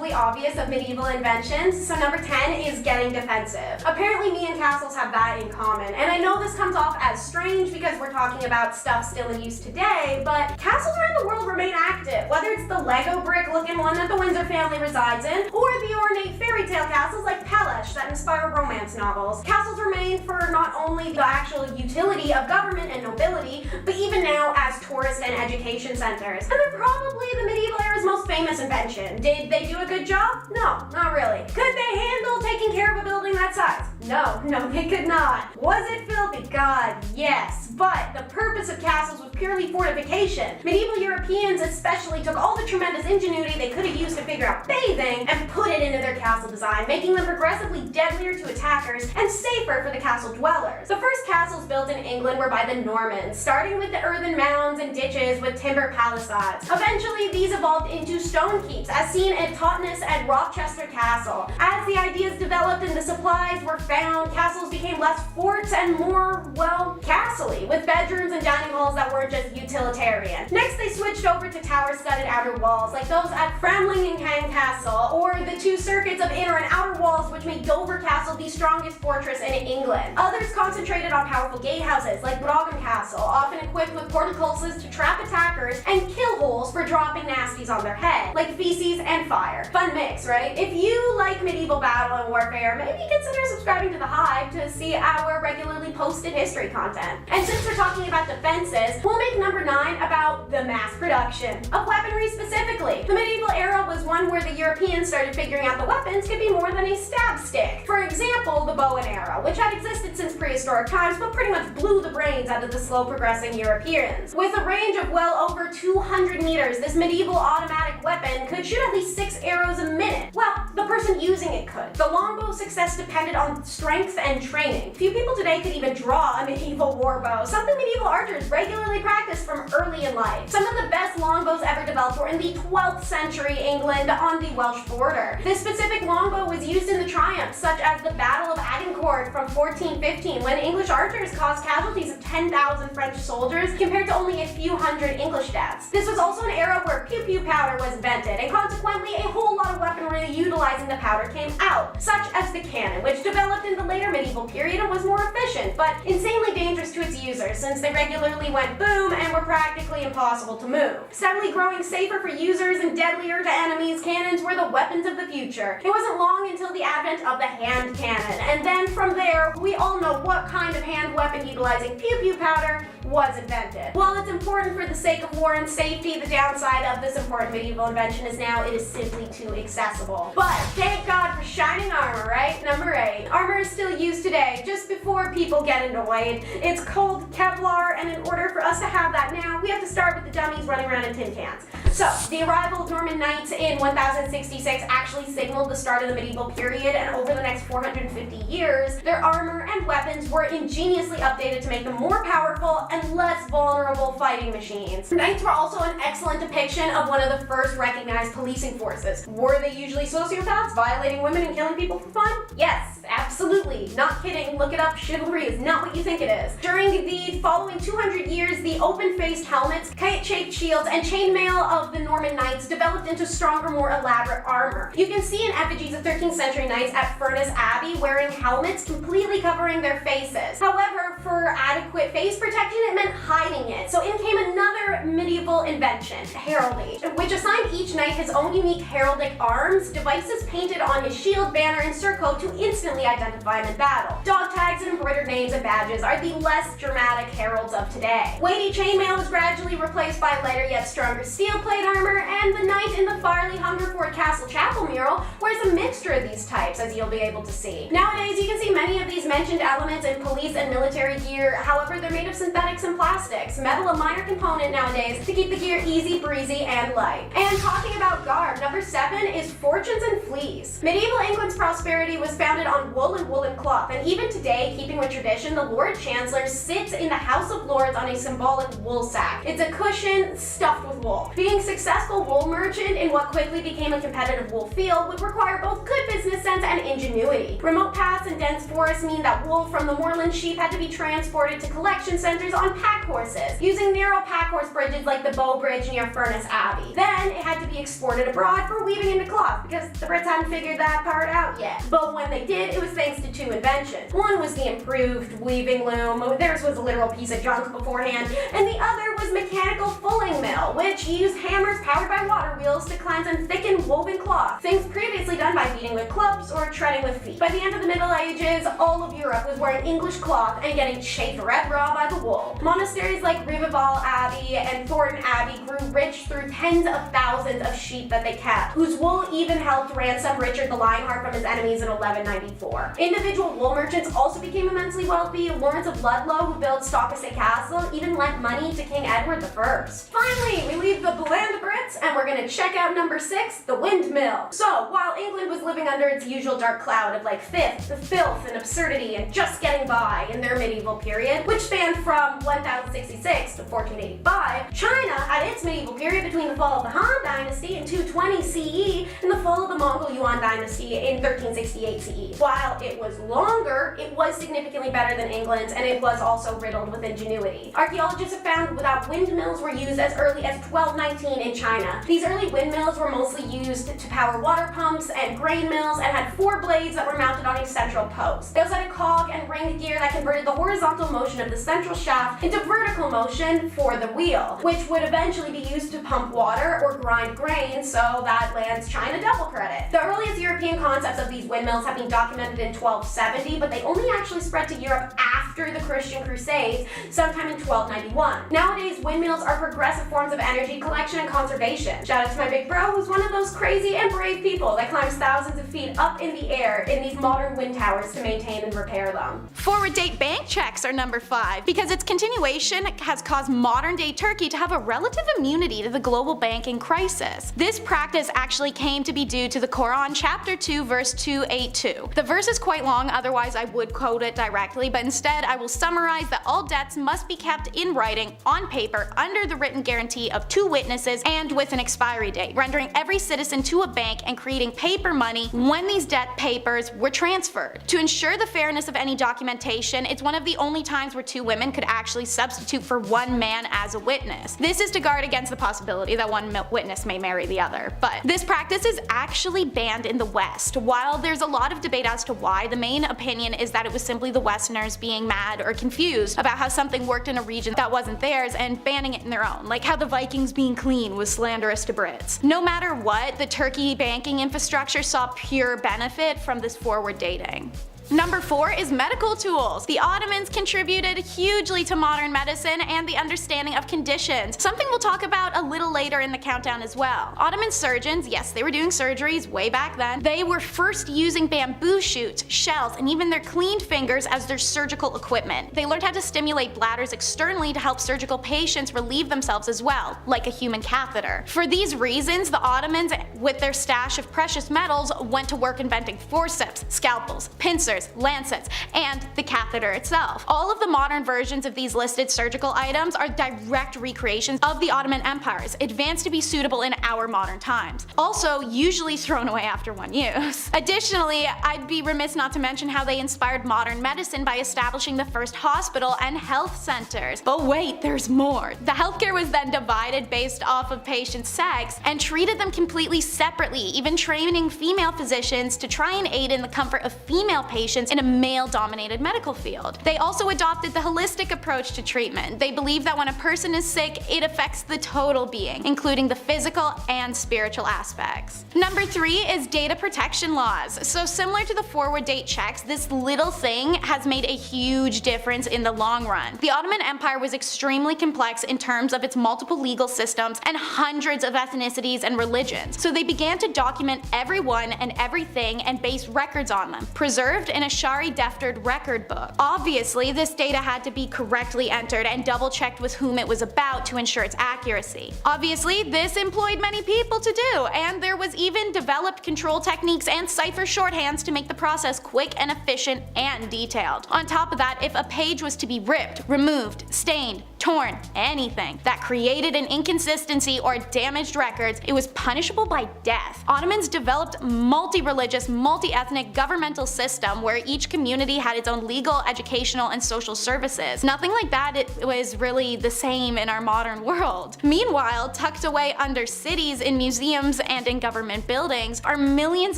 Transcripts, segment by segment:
relatively obvious of medieval inventions, so number 10 is getting defensive. Apparently me and castles have that in common, and I know this comes off as strange because we're talking about stuff still in use today, but castles around the world remain active, whether it's the Lego brick looking one that the Windsor family resides in, or the ornate fairy tale castles like Pellesh that inspire romance novels. Castles remain for not only the actual utility of government and nobility, but even now as tourist and education centers. And they're probably the medieval era's most famous invention. Did they do a good job? No, not really. Could they handle taking care of a building that size? No, they could not. Was it filthy? God, yes. But the purpose of castles was purely fortification. Medieval Europeans especially took all the tremendous ingenuity they could have used to figure out bathing and put it into their castle design, making them progressively deadlier to attackers and safer for the castle dwellers. The first castles built in England were by the Normans, starting with the earthen mounds and ditches with timber palisades. Eventually, these evolved into stone keeps, as seen at Totnes and Rochester Castle. As the ideas developed and the supplies were found, castles became less forts and more, well, castle-y, with bedrooms and dining halls that weren't just utilitarian. Next, they switched over to tower-studded outer walls, like those at Framlingham Castle, or the two circuits of inner and outer walls, which made Dover Castle the strongest fortress in England. Others concentrated on powerful gatehouses, like Brougham Castle, often equipped with portcullises to trap attackers and kill holes for dropping nasties on their head, like feces and fire. Fun mix, right? If you like medieval battle and warfare, maybe consider subscribing to the Hive to see our regularly posted history content. And since we're talking about defenses, we'll make number 9 about the mass production of weaponry specifically. The medieval era was one where the Europeans started figuring out the weapons could be more than a stab stick. For example, the bow and arrow, which had existed since prehistoric times but pretty much blew the brains out of the slow progressing Europeans. With a range of well over 200 meters, this medieval automatic weapon could shoot at least 6 arrows a minute. Well, the person using it could. The longbow's success depended on strength and training. Few people today could even draw a medieval warbow, something medieval archers regularly practiced from early in life. Some of the best longbows ever developed were in the 12th century England on the Welsh border. This specific longbow was used in the triumphs, such as the Battle of Agincourt from 1415, when English archers caused casualties of 10,000 French soldiers compared to only a few hundred English deaths. This was also an era where pew-pew powder was invented, and consequently a whole lot of weaponry utilizing the powder came out, such as the cannon, which developed in the later medieval period and was more efficient, but insanely dangerous to its users since they regularly went boom and were practically impossible to move. Steadily growing safer for users and deadlier to enemies, cannons were the weapons of the future. It wasn't long until the advent of the hand cannon, and then from there, we all know what kind of hand weapon utilizing pew-pew powder was invented. While it's important for the sake of war and safety, the downside of this important medieval invention is now it is simply too accessible. But thank God for shining armor, right? Number 8. Armor is still used today, just before people get annoyed. It's called Kevlar, and in order for us to have that now, we have to start with the dummies running around in tin cans. So, the arrival of Norman knights in 1066 actually signaled the start of the medieval period, and over the next 450 years, their armor and weapons were ingeniously updated to make them more powerful and less vulnerable fighting machines. Knights were also an excellent depiction of one of the first recognized policing forces. Were they usually sociopaths, violating women and killing people for fun? Yes, absolutely. Not kidding, look it up, chivalry is not what you think it is. During the following 200 years, the open-faced helmets, kite-shaped shields, and chainmail of the Norman knights developed into stronger, more elaborate armor. You can see in effigies of 13th century knights at Furness Abbey wearing helmets completely covering their faces. However, for adequate face protection, it meant hiding it. So in came another medieval invention, heraldry, which assigned each knight his own unique heraldic arms, devices painted on his shield, banner, and surcoat to instantly identify him in battle. Dog tags and embroidered names and badges are the less dramatic heralds of today. Weighty chainmail was gradually replaced by lighter yet stronger steel plate armor, and the knight in the Farley Hungerford Castle chapel mural wears a mixture of these types, as you'll be able to see. Nowadays, you can see many of these mentioned elements in police and military gear. However, they're made of synthetics and plastics. Metal a minor component nowadays to keep the gear easy, breezy, and light. And talking about garb, number 7 is fortunes and fleece. Medieval England's prosperity was founded on wool and woolen cloth, and even today, keeping with tradition, the Lord Chancellor sits in the House of Lords on a symbolic wool sack. It's a cushion stuffed with wool. Being a successful wool merchant in what quickly became a competitive wool field would require both good business sense and ingenuity. Remote paths and dense forests mean that wool from the moorland sheep had to be transported to collection centers on pack horses, using narrow pack horse bridges like the Bow Bridge near Furness Abbey. Then it had to be exported abroad for weaving into cloth, because the Brits hadn't figured that part out yet. But when they did, it was thanks to two inventions. One was the improved weaving loom, theirs was a literal piece of junk beforehand, and the other was mechanical fulling mill, which used hammers powered by water wheels to cleanse and thicken woven cloth, things previously done by beating with clubs or treading with feet. By the end of the Middle Ages, all of Europe was wearing English cloth and getting chafed red raw by the wool. Monasteries like Riveval Abbey and Thornton Abbey grew rich through tens of thousands of sheep that they kept, whose wool even helped ransom Richard the Lionheart from his enemies in 1194. Individual wool merchants also became immensely wealthy. Lawrence of Ludlow, who built Stockesay Castle, even lent money to King Edward I. Finally, we leave the bland Brits and we're gonna check out number 6, the windmill. So, while England was living under its usual dark cloud of filth and absurdity and just getting by in their medieval period, which spanned from 1066 to 1485, China had its medieval period between the fall of the Han Dynasty in 220 CE and the fall of the Mongol Yuan Dynasty in 1368 CE. While it was longer, it was significantly better than England's, and it was also riddled with ingenuity. Archaeologists have found that windmills were used as early as 1219 in China. These early windmills were mostly used to power water pumps and grain mills and had 4 blades that were mounted on a central post. They also had a cog and ring gear that converted the horizontal motion of the central shaft into vertical motion for the wheel, which would eventually be used to pump water or grind grain, so that lands China double credit. The earliest European concepts of these windmills have been documented in 1270, but they only actually spread to Europe after the Christian Crusades, sometime in 1291. Nowadays, windmills are progressive forms of energy collection and conservation. Shout out to my big bro, who's one of those crazy and brave people that climbs thousands of feet up in the air in these modern wind towers to maintain and repair them. Forward date bank checks are number 5 because its continuation has caused modern day Turkey to have a relative immunity to the global banking crisis. This practice actually came to be due to the Quran chapter 2 verse 282. The verse is quite long, otherwise I would quote it directly, but instead I will summarize that all debts must be kept in writing on paper under the written guarantee of 2 witnesses and with an expiry date, rendering every citizen to a bank and creating paper money when these debt papers were transferred. To ensure the fairness of any documentation, it's one of the only times where 2 women could actually substitute for 1 man as a witness. This is to guard against the possibility that one witness may marry the other. But this practice is actually banned in the West. While there's a lot of debate as to why, the main opinion is that it was simply the Westerners being mad or confused about how something worked in a region that wasn't theirs and banning it in their own, like how the Vikings being clean was slanderous to Brits. No matter what, the Turkey banking infrastructure saw pure benefit from this forward dating. Number 4 is medical tools. The Ottomans contributed hugely to modern medicine and the understanding of conditions, something we'll talk about a little later in the countdown as well. Ottoman surgeons, yes, they were doing surgeries way back then. They were first using bamboo shoots, shells, and even their cleaned fingers as their surgical equipment. They learned how to stimulate bladders externally to help surgical patients relieve themselves as well, like a human catheter. For these reasons, the Ottomans, with their stash of precious metals, went to work inventing forceps, scalpels, pincers, lancets, and the catheter itself. All of the modern versions of these listed surgical items are direct recreations of the Ottoman Empire's, advanced to be suitable in our modern times. Also, usually thrown away after 1 use. Additionally, I'd be remiss not to mention how they inspired modern medicine by establishing the first hospital and health centers. But wait, there's more. The healthcare was then divided based off of patient sex and treated them completely separately, even training female physicians to try and aid in the comfort of female patients in a male-dominated medical field. They also adopted the holistic approach to treatment. They believe that when a person is sick, it affects the total being, including the physical and spiritual aspects. Number 3 is data protection laws. So similar to the forward date checks, this little thing has made a huge difference in the long run. The Ottoman Empire was extremely complex in terms of its multiple legal systems and hundreds of ethnicities and religions. So they began to document everyone and everything and base records on them, preserved in a Shari Deftered record book. Obviously, this data had to be correctly entered and double checked with whom it was about to ensure its accuracy. Obviously, this employed many people to do, and there was even developed control techniques and cipher shorthands to make the process quick and efficient and detailed. On top of that, if a page was to be ripped, removed, stained, torn, anything that created an inconsistency or damaged records, it was punishable by death. Ottomans developed multi-religious, multi-ethnic governmental system where each community had its own legal, educational, and social services. Nothing like that it was really the same in our modern world. Meanwhile, tucked away under cities, in museums, and in government buildings are millions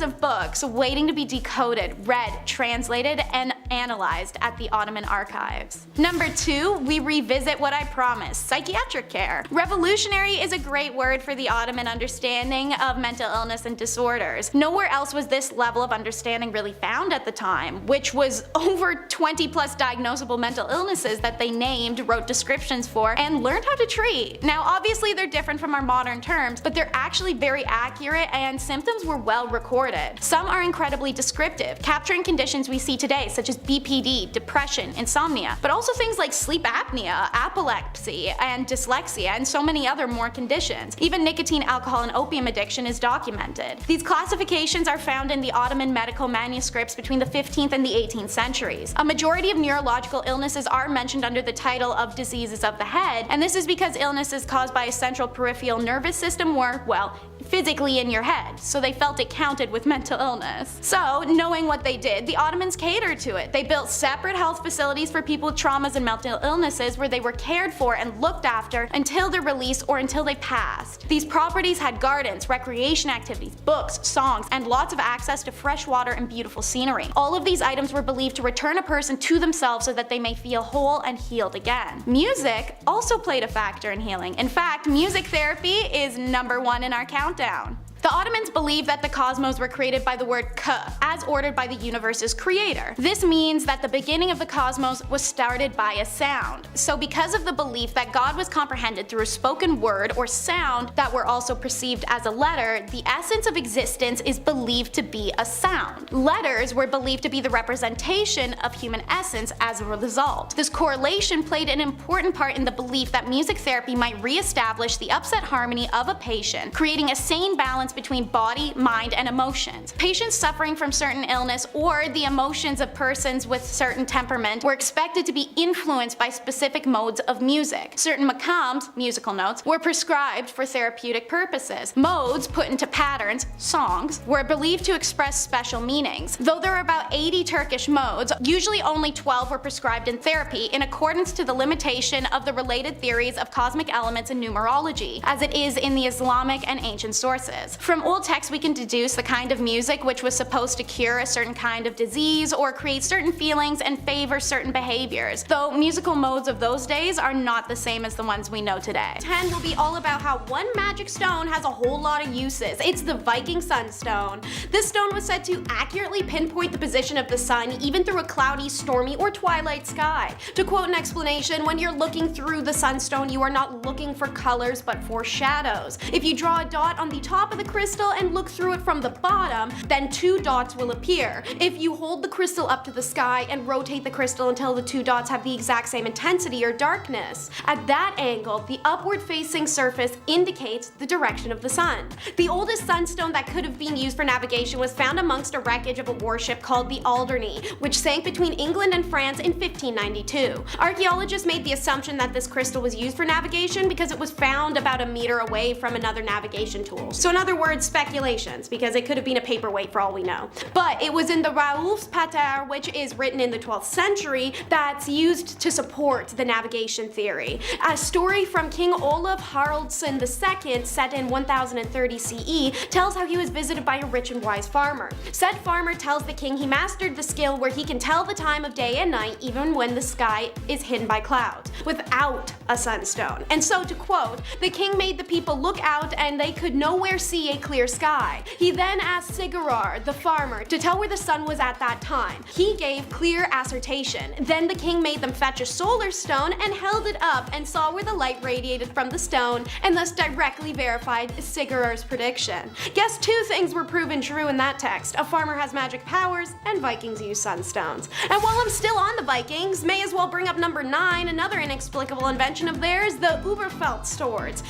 of books waiting to be decoded, read, translated, and analyzed at the Ottoman archives. Number 2, we revisit what I promised: psychiatric care. Revolutionary is a great word for the Ottoman understanding of mental illness and disorders. Nowhere else was this level of understanding really found at the time, which was over 20 plus diagnosable mental illnesses that they named, wrote descriptions for, and learned how to treat. Now obviously they're different from our modern terms, but they're actually very accurate and symptoms were well recorded. Some are incredibly descriptive, capturing conditions we see today such as BPD, depression, insomnia, but also things like sleep apnea, epilepsy, and dyslexia, and so many other more conditions. Even nicotine, alcohol, and opium addiction is documented. These classifications are found in the Ottoman medical manuscripts between the 15th and the 18th centuries. A majority of neurological illnesses are mentioned under the title of diseases of the head, and this is because illnesses caused by a central peripheral nervous system were, well, physically in your head, so they felt it counted with mental illness. So, knowing what they did, the Ottomans catered to it. They built separate health facilities for people with traumas and mental illnesses where they were cared for and looked after until their release or until they passed. These properties had gardens, recreation activities, books, songs, and lots of access to fresh water and beautiful scenery. All of these items were believed to return a person to themselves so that they may feel whole and healed again. Music also played a factor in healing. In fact, music therapy is number 1 in our countdown. The Ottomans believed that the cosmos were created by the word ka, as ordered by the universe's creator. This means that the beginning of the cosmos was started by a sound. So because of the belief that God was comprehended through a spoken word or sound that were also perceived as a letter, the essence of existence is believed to be a sound. Letters were believed to be the representation of human essence as a result. This correlation played an important part in the belief that music therapy might re-establish the upset harmony of a patient, creating a sane balance between body, mind, and emotions. Patients suffering from certain illness or the emotions of persons with certain temperament were expected to be influenced by specific modes of music. Certain makams, musical notes, were prescribed for therapeutic purposes. Modes put into patterns, songs, were believed to express special meanings. Though there are about 80 Turkish modes, usually only 12 were prescribed in therapy in accordance to the limitation of the related theories of cosmic elements and numerology, as it is in the Islamic and ancient sources. From old texts we can deduce the kind of music which was supposed to cure a certain kind of disease or create certain feelings and favor certain behaviors, though musical modes of those days are not the same as the ones we know today. 10 will be all about how one magic stone has a whole lot of uses. It's the Viking Sunstone. This stone was said to accurately pinpoint the position of the sun even through a cloudy, stormy, or twilight sky. To quote an explanation, when you're looking through the sunstone, you are not looking for colors but for shadows. If you draw a dot on the top of the crystal and look through it from the bottom, then 2 dots will appear. If you hold the crystal up to the sky and rotate the crystal until the 2 dots have the exact same intensity or darkness, at that angle, the upward facing surface indicates the direction of the sun. The oldest sunstone that could have been used for navigation was found amongst a wreckage of a warship called the Alderney, which sank between England and France in 1592. Archaeologists made the assumption that this crystal was used for navigation because it was found about a meter away from another navigation tool. So in other words, speculations, because it could have been a paperweight for all we know. But it was in the Raoulf's Pater, which is written in the 12th century, that's used to support the navigation theory. A story from King Olaf Haraldsson II, set in 1030 CE, tells how he was visited by a rich and wise farmer. Said farmer tells the king he mastered the skill where he can tell the time of day and night even when the sky is hidden by clouds, without a sunstone. And so, to quote, the king made the people look out and they could nowhere see a clear sky. He then asked Sigurðar, the farmer, to tell where the sun was at that time. He gave clear assertion. Then the king made them fetch a solar stone and held it up and saw where the light radiated from the stone, and thus directly verified Sigurðar's prediction. Guess 2 things were proven true in that text: a farmer has magic powers, and Vikings use sunstones. And while I'm still on the Vikings, may as well bring up number 9, another inexplicable invention of theirs, the Uberfelt swords.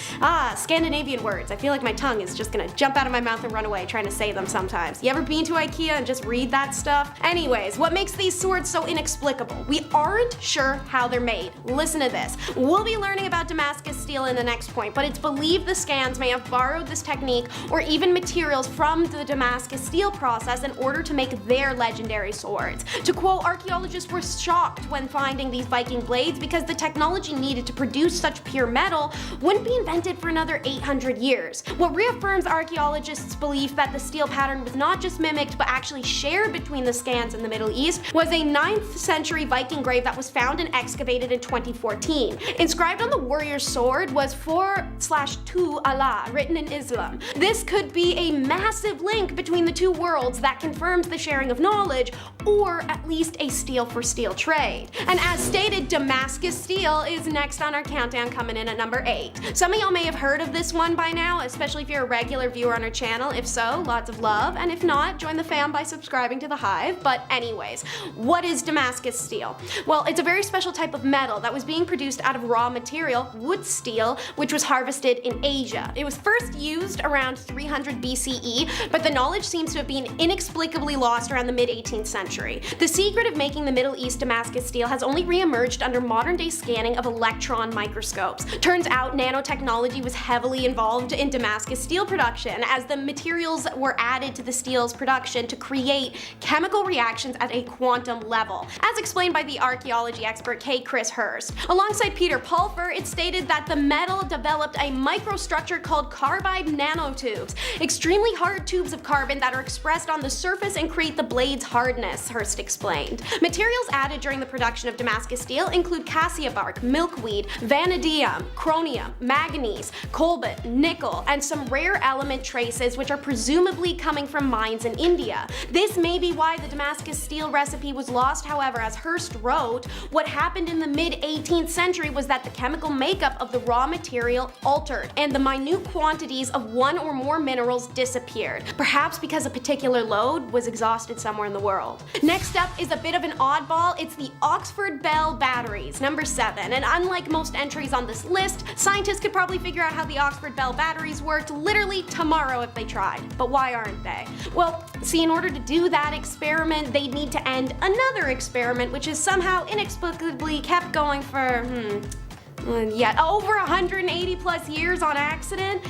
Scandinavian words. I feel like my tongue is just gonna wanna jump out of my mouth and run away trying to say them sometimes. You ever been to IKEA and just read that stuff? Anyways, what makes these swords so inexplicable? We aren't sure how they're made. Listen to this. We'll be learning about Damascus steel in the next point, but it's believed the Scans may have borrowed this technique or even materials from the Damascus steel process in order to make their legendary swords. To quote, archaeologists were shocked when finding these Viking blades because the technology needed to produce such pure metal wouldn't be invented for another 800 years. What reaffirms archaeologists' belief that the steel pattern was not just mimicked but actually shared between the Scans and the Middle East was a 9th century Viking grave that was found and excavated in 2014. Inscribed on the warrior's sword was 4/2 Allah, written in Islam. This could be a massive link between the two worlds that confirms the sharing of knowledge, or at least a steel for steel trade. And as stated, Damascus steel is next on our countdown, coming in at number 8. Some of y'all may have heard of this one by now, especially if you're a regular viewer on our channel. If so, lots of love, and if not, join the fam by subscribing to the Hive. But anyways, what is Damascus steel? Well, it's a very special type of metal that was being produced out of raw material, wood steel, which was harvested in Asia. It was first used around 300 BCE, but the knowledge seems to have been inexplicably lost around the mid-18th century. The secret of making the Middle East Damascus steel has only re-emerged under modern-day scanning of electron microscopes. Turns out nanotechnology was heavily involved in Damascus steel production, as the materials were added to the steel's production to create chemical reactions at a quantum level, as explained by the archaeology expert K. Chris Hurst. Alongside Peter Pulfer, it stated that the metal developed a microstructure called carbide nanotubes, extremely hard tubes of carbon that are expressed on the surface and create the blade's hardness, Hurst explained. Materials added during the production of Damascus steel include cassia bark, milkweed, vanadium, chromium, manganese, cobalt, nickel, and some rare element traces which are presumably coming from mines in India. This may be why the Damascus steel recipe was lost. However, as Hurst wrote, what happened in the mid-18th century was that the chemical makeup of the raw material altered, and the minute quantities of one or more minerals disappeared, perhaps because a particular load was exhausted somewhere in the world. Next up is a bit of an oddball. It's the Oxford Bell batteries, number 7, and unlike most entries on this list, scientists could probably figure out how the Oxford Bell batteries worked literally tomorrow if they tried. But why aren't they? Well, see, in order to do that experiment, they'd need to end another experiment, which is somehow inexplicably kept going for, over 180 plus years on accident.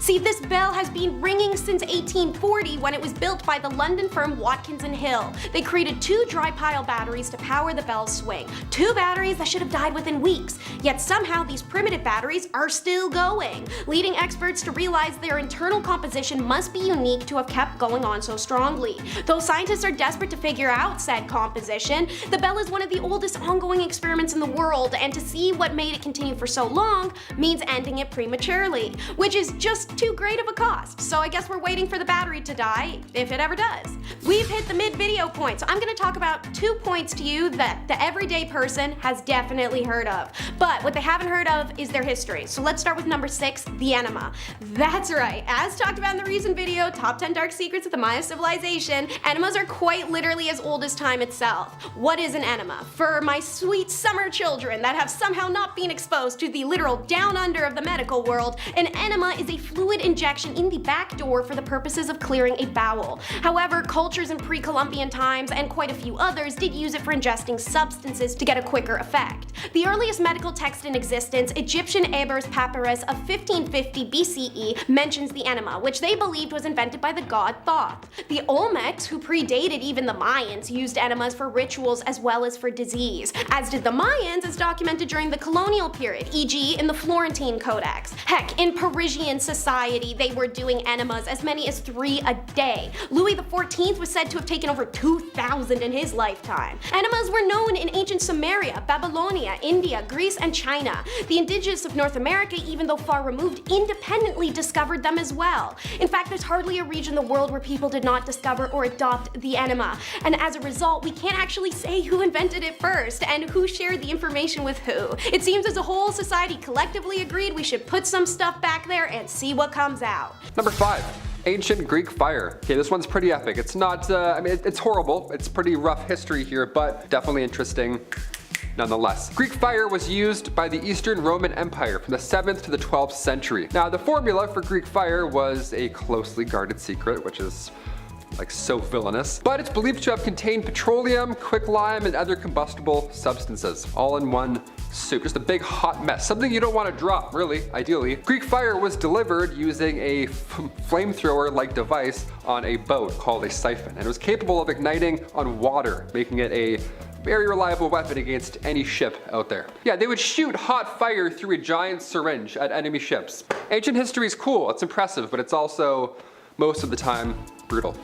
See, this bell has been ringing since 1840 when it was built by the London firm Watkins & Hill. They created 2 dry pile batteries to power the bell's swing. 2 batteries that should have died within weeks, yet somehow these primitive batteries are still going, leading experts to realize their internal composition must be unique to have kept going on so strongly. Though scientists are desperate to figure out said composition, the bell is one of the oldest ongoing experiments in the world, and to see what made it continue for so long means ending it prematurely, which is just too great of a cost. So I guess we're waiting for the battery to die, if it ever does. We've hit the mid-video point, so I'm going to talk about 2 points to you that the everyday person has definitely heard of. But what they haven't heard of is their history. So let's start with number 6, the enema. That's right, as talked about in the recent video, Top 10 Dark Secrets of the Maya Civilization, enemas are quite literally as old as time itself. What is an enema? For my sweet summer children that have somehow not been exposed to the literal down under of the medical world, an enema is a fluid injection in the back door for the purposes of clearing a bowel. However, cultures in pre-Columbian times and quite a few others did use it for ingesting substances to get a quicker effect. The earliest medical text in existence, Egyptian Eber's Papyrus of 1550 BCE, mentions the enema, which they believed was invented by the god Thoth. The Olmecs, who predated even the Mayans, used enemas for rituals as well as for disease, as did the Mayans, as documented during the colonial period, e.g. in the Florentine Codex. Heck, in Parisian society, they were doing enemas as many as 3 a day. Louis XIV was said to have taken over 2,000 in his lifetime. Enemas were known in ancient Sumeria, Babylonia, India, Greece, and China. The indigenous of North America, even though far removed, independently discovered them as well. In fact, there's hardly a region in the world where people did not discover or adopt the enema. And as a result, we can't actually say who invented it first and who shared the information with who. It seems as a whole society collectively agreed we should put some stuff back there and see what comes out. Number 5. Ancient Greek fire. Okay, this one's pretty epic. It's not, it's horrible. It's pretty rough history here, but definitely interesting. nonetheless. Greek fire was used by the Eastern Roman Empire from the 7th to the 12th century. Now, the formula for Greek fire was a closely guarded secret, which is like so villainous, but it's believed to have contained petroleum, quicklime, and other combustible substances, all in one soup. Just a big hot mess, something you don't want to drop, really, ideally. Greek fire was delivered using a flamethrower-like device on a boat called a siphon, and it was capable of igniting on water, making it a very reliable weapon against any ship out there. Yeah, they would shoot hot fire through a giant syringe at enemy ships. Ancient history is cool, it's impressive, but it's also, most of the time, brutal.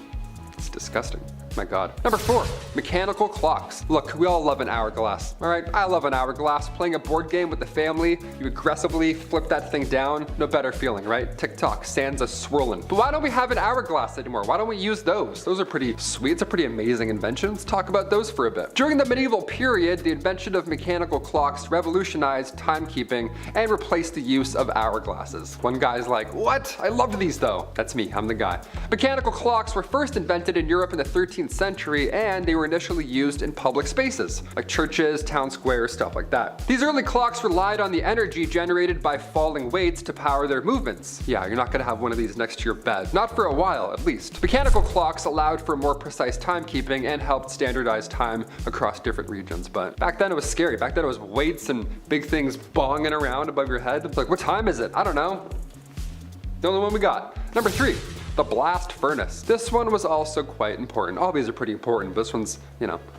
It's disgusting. My God. Number 4, mechanical clocks. Look, we all love an hourglass. All right, I love an hourglass. Playing a board game with the family, you aggressively flip that thing down. No better feeling, right? Tick-tock, sands a swirling. But why don't we have an hourglass anymore? Why don't we use those? Those are pretty sweet. It's a pretty amazing invention. Let's talk about those for a bit. During the medieval period, the invention of mechanical clocks revolutionized timekeeping and replaced the use of hourglasses. One guy's like, what? I loved these though. That's me, I'm the guy. Mechanical clocks were first invented in Europe in the 13th century, and they were initially used in public spaces, like churches, town squares, stuff like that. These early clocks relied on the energy generated by falling weights to power their movements. Yeah, you're not gonna have one of these next to your bed. Not for a while, at least. Mechanical clocks allowed for more precise timekeeping and helped standardize time across different regions, but back then it was scary. Back then it was weights and big things bonging around above your head. It's like, what time is it? I don't know. The only one we got. Number 3. The blast furnace. This one was also quite important. All these are pretty important, but this one's,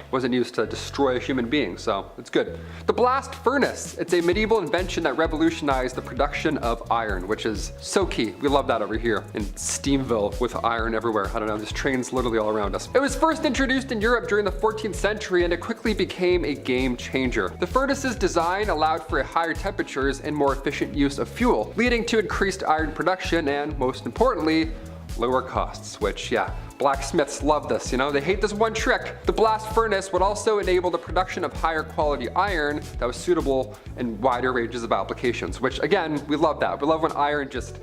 wasn't used to destroy a human being, so it's good. The blast furnace. It's a medieval invention that revolutionized the production of iron, which is so key. We love that over here in Steamville with iron everywhere. I don't know, there's trains literally all around us. It was first introduced in Europe during the 14th century, and it quickly became a game changer. The furnace's design allowed for higher temperatures and more efficient use of fuel, leading to increased iron production and, most importantly, lower costs, which, yeah, blacksmiths love this, they hate this one trick. The blast furnace would also enable the production of higher quality iron that was suitable in wider ranges of applications, which, again, we love that. We love when iron just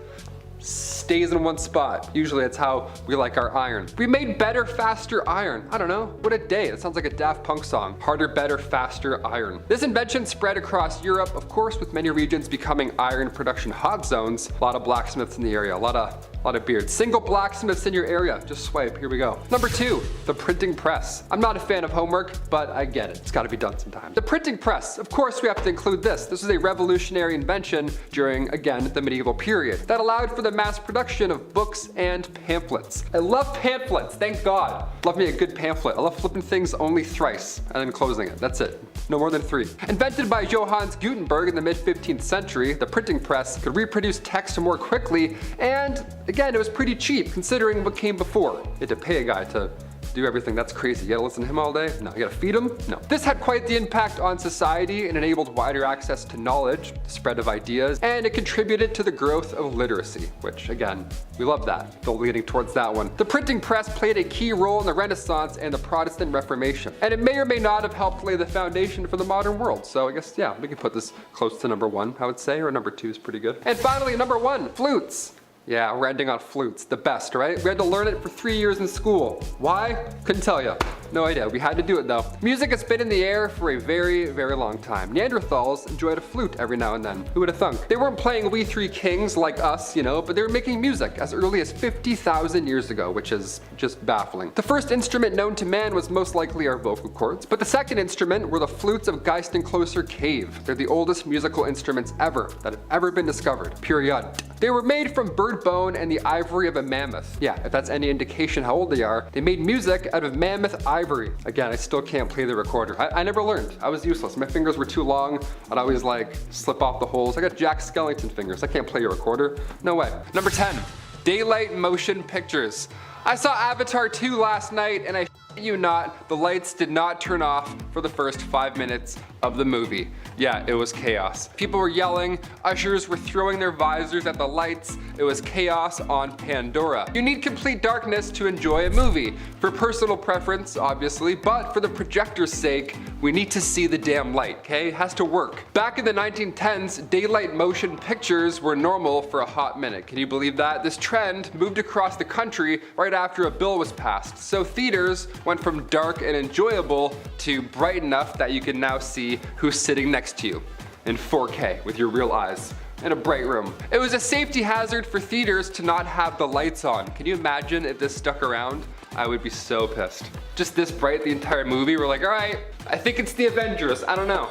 stays in one spot. Usually it's how we like our iron. We made better, faster iron. I don't know, what a day. That sounds like a Daft Punk song. Harder, better, faster iron. This invention spread across Europe, of course, with many regions becoming iron production hot zones. A lot of blacksmiths in the area, a lot of beards. Single blacksmiths in your area. Just swipe, here we go. Number 2, the printing press. I'm not a fan of homework, but I get it. It's gotta be done sometime. The printing press, of course we have to include this. This was a revolutionary invention during, again, the medieval period that allowed for the mass production of books and pamphlets. I love pamphlets, thank God. Love me a good pamphlet. I love flipping things only thrice and then closing it. That's it. No more than 3. Invented by Johannes Gutenberg in the mid-15th century, the printing press could reproduce text more quickly, and again, it was pretty cheap considering what came before. You had to pay a guy to do everything. That's crazy. You gotta listen to him all day? No. You gotta feed him? No. This had quite the impact on society and enabled wider access to knowledge, the spread of ideas, and it contributed to the growth of literacy, which, again, we love that. Still leading towards that one. The printing press played a key role in the Renaissance and the Protestant Reformation, and it may or may not have helped lay the foundation for the modern world. So I guess, yeah, we can put this close to number 1, I would say, or number 2 is pretty good. And finally, number 1, flutes. Yeah, we're ending on flutes, the best, right? We had to learn it for 3 years in school. Why? Couldn't tell you. No idea, we had to do it though. Music has been in the air for a very, very long time. Neanderthals enjoyed a flute every now and then. Who would have thunk? They weren't playing We Three Kings like us, but they were making music as early as 50,000 years ago, which is just baffling. The first instrument known to man was most likely our vocal cords, but the second instrument were the flutes of Geistenkloster Cave. They're the oldest musical instruments ever that have ever been discovered, period. They were made from bird bone and the ivory of a mammoth. Yeah, if that's any indication how old they are, they made music out of mammoth ivory. Again, I still can't play the recorder. I never learned. I was useless. My fingers were too long. I'd always slip off the holes. I got Jack Skellington fingers. I can't play a recorder. No way. Number 10, daylight motion pictures. I saw Avatar 2 last night and I shit you not, the lights did not turn off for the first 5 minutes of the movie. Yeah, it was chaos. People were yelling, ushers were throwing their visors at the lights. It was chaos on Pandora. You need complete darkness to enjoy a movie. For personal preference, obviously, but for the projector's sake, we need to see the damn light, okay? It has to work. Back in the 1910s, daylight motion pictures were normal for a hot minute. Can you believe that? This trend moved across the country right after a bill was passed. So theaters went went from dark and enjoyable to bright enough that you can now see who's sitting next to you in 4K with your real eyes in a bright room. It was a safety hazard for theaters to not have the lights on. Can you imagine if this stuck around? I would be so pissed. Just this bright the entire movie, we're like, all right, I think it's the Avengers, I don't know.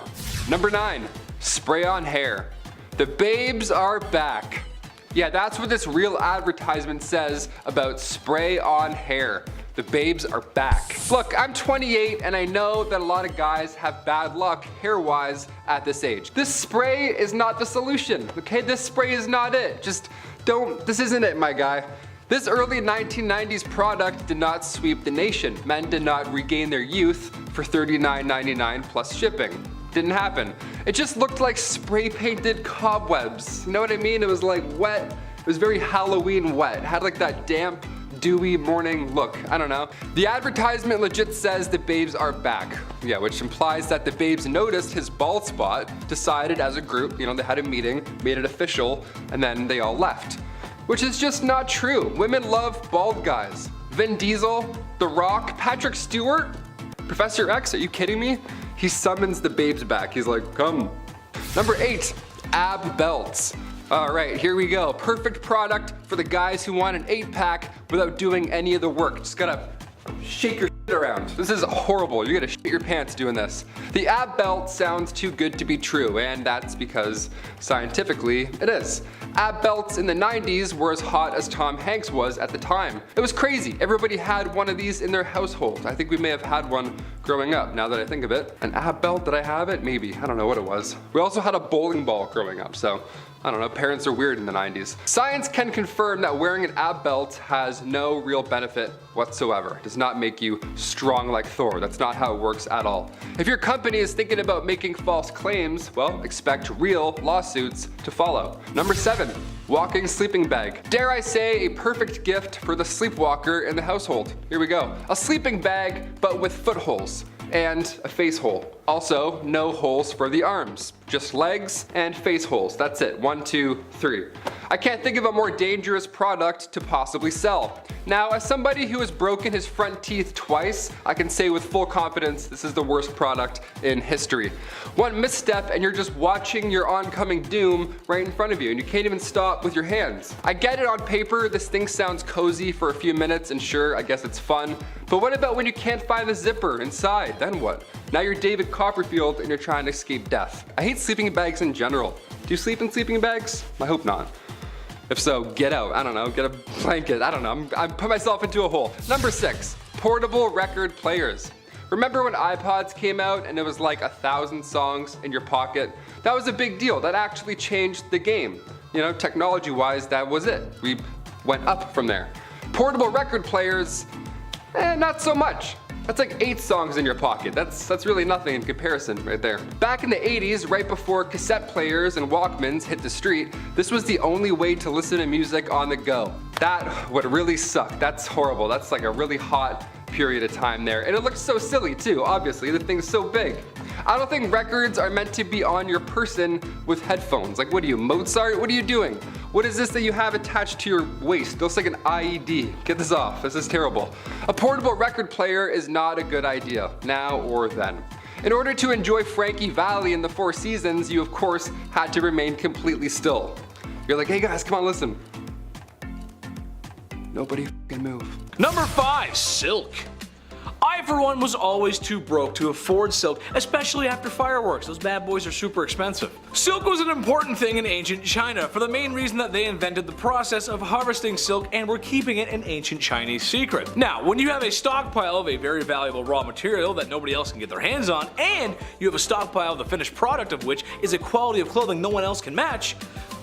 Number 9, spray on hair. The babes are back. Yeah, that's what this real advertisement says about spray on hair. The babes are back. Look, I'm 28 and I know that a lot of guys have bad luck hair-wise at this age. This spray is not the solution, okay? This spray is not it. Just don't, this isn't it, my guy. This early 1990s product did not sweep the nation. Men did not regain their youth for $39.99 plus shipping. Didn't happen. It just looked like spray painted cobwebs. You know what I mean? It was like wet. It was very Halloween wet. It had like that damp, dewy morning look. I don't know. The advertisement legit says the babes are back. Yeah, which implies that the babes noticed his bald spot, decided as a group, you know, they had a meeting, made it official, and then they all left. Which is just not true. Women love bald guys. Vin Diesel, The Rock, Patrick Stewart, Professor X, are you kidding me? He summons the babes back. He's like, come. Number 8, ab belts. All right, here we go. Perfect product for the guys who want an 8-pack without doing any of the work. Just gotta shake your shit around. This is horrible. You gotta shit your pants doing this. The ab belt sounds too good to be true, and that's because scientifically it is. Ab belts in the 90s were as hot as Tom Hanks was at the time. It was crazy. Everybody had one of these in their household. I think we may have had one growing up, now that I think of it. An ab belt, did I have it? Maybe. I don't know what it was. We also had a bowling ball growing up, so I don't know, parents are weird in the 90s. Science can confirm that wearing an ab belt has no real benefit whatsoever. It does not make you strong like Thor. That's not how it works at all. If your company is thinking about making false claims, well, expect real lawsuits to follow. Number 7, walking sleeping bag. Dare I say a perfect gift for the sleepwalker in the household. Here we go. A sleeping bag, but with footholes and a face hole. Also, no holes for the arms. Just legs and face holes. That's it. 1, 2, 3. I can't think of a more dangerous product to possibly sell. Now, as somebody who has broken his front teeth twice, I can say with full confidence this is the worst product in history. One misstep and you're just watching your oncoming doom right in front of you and you can't even stop with your hands. I get it on paper, this thing sounds cozy for a few minutes and sure, I guess it's fun. But what about when you can't find the zipper inside? Then what? Now you're David Copperfield and you're trying to escape death. I hate sleeping bags in general. Do you sleep in sleeping bags? I hope not. If so, get out. I don't know, get a blanket. I don't know, I'm put myself into a hole. Number 6, portable record players. Remember when iPods came out and it was like 1,000 songs in your pocket? That was a big deal. That actually changed the game. You know, technology-wise, that was it. We went up from there. Portable record players, not so much. That's like 8 songs in your pocket. That's really nothing in comparison right there. Back in the 80s, right before cassette players and Walkmans hit the street, this was the only way to listen to music on the go. That would really suck. That's horrible. That's like a really hot period of time there. And it looks so silly too, obviously. The thing's so big. I don't think records are meant to be on your person with headphones. Like, what are you, Mozart? What are you doing? What is this that you have attached to your waist? It looks like an IED. Get this off. This is terrible. A portable record player is not a good idea, now or then. In order to enjoy Frankie Valli in the Four Seasons, you of course had to remain completely still. You're like, hey guys, come on, listen. Nobody f***ing move. Number 5, silk. I, for one, was always too broke to afford silk, especially after fireworks. Those bad boys are super expensive. Silk was an important thing in ancient China for the main reason that they invented the process of harvesting silk and were keeping it an ancient Chinese secret. Now, when you have a stockpile of a very valuable raw material that nobody else can get their hands on, and you have a stockpile of the finished product of which is a quality of clothing no one else can match,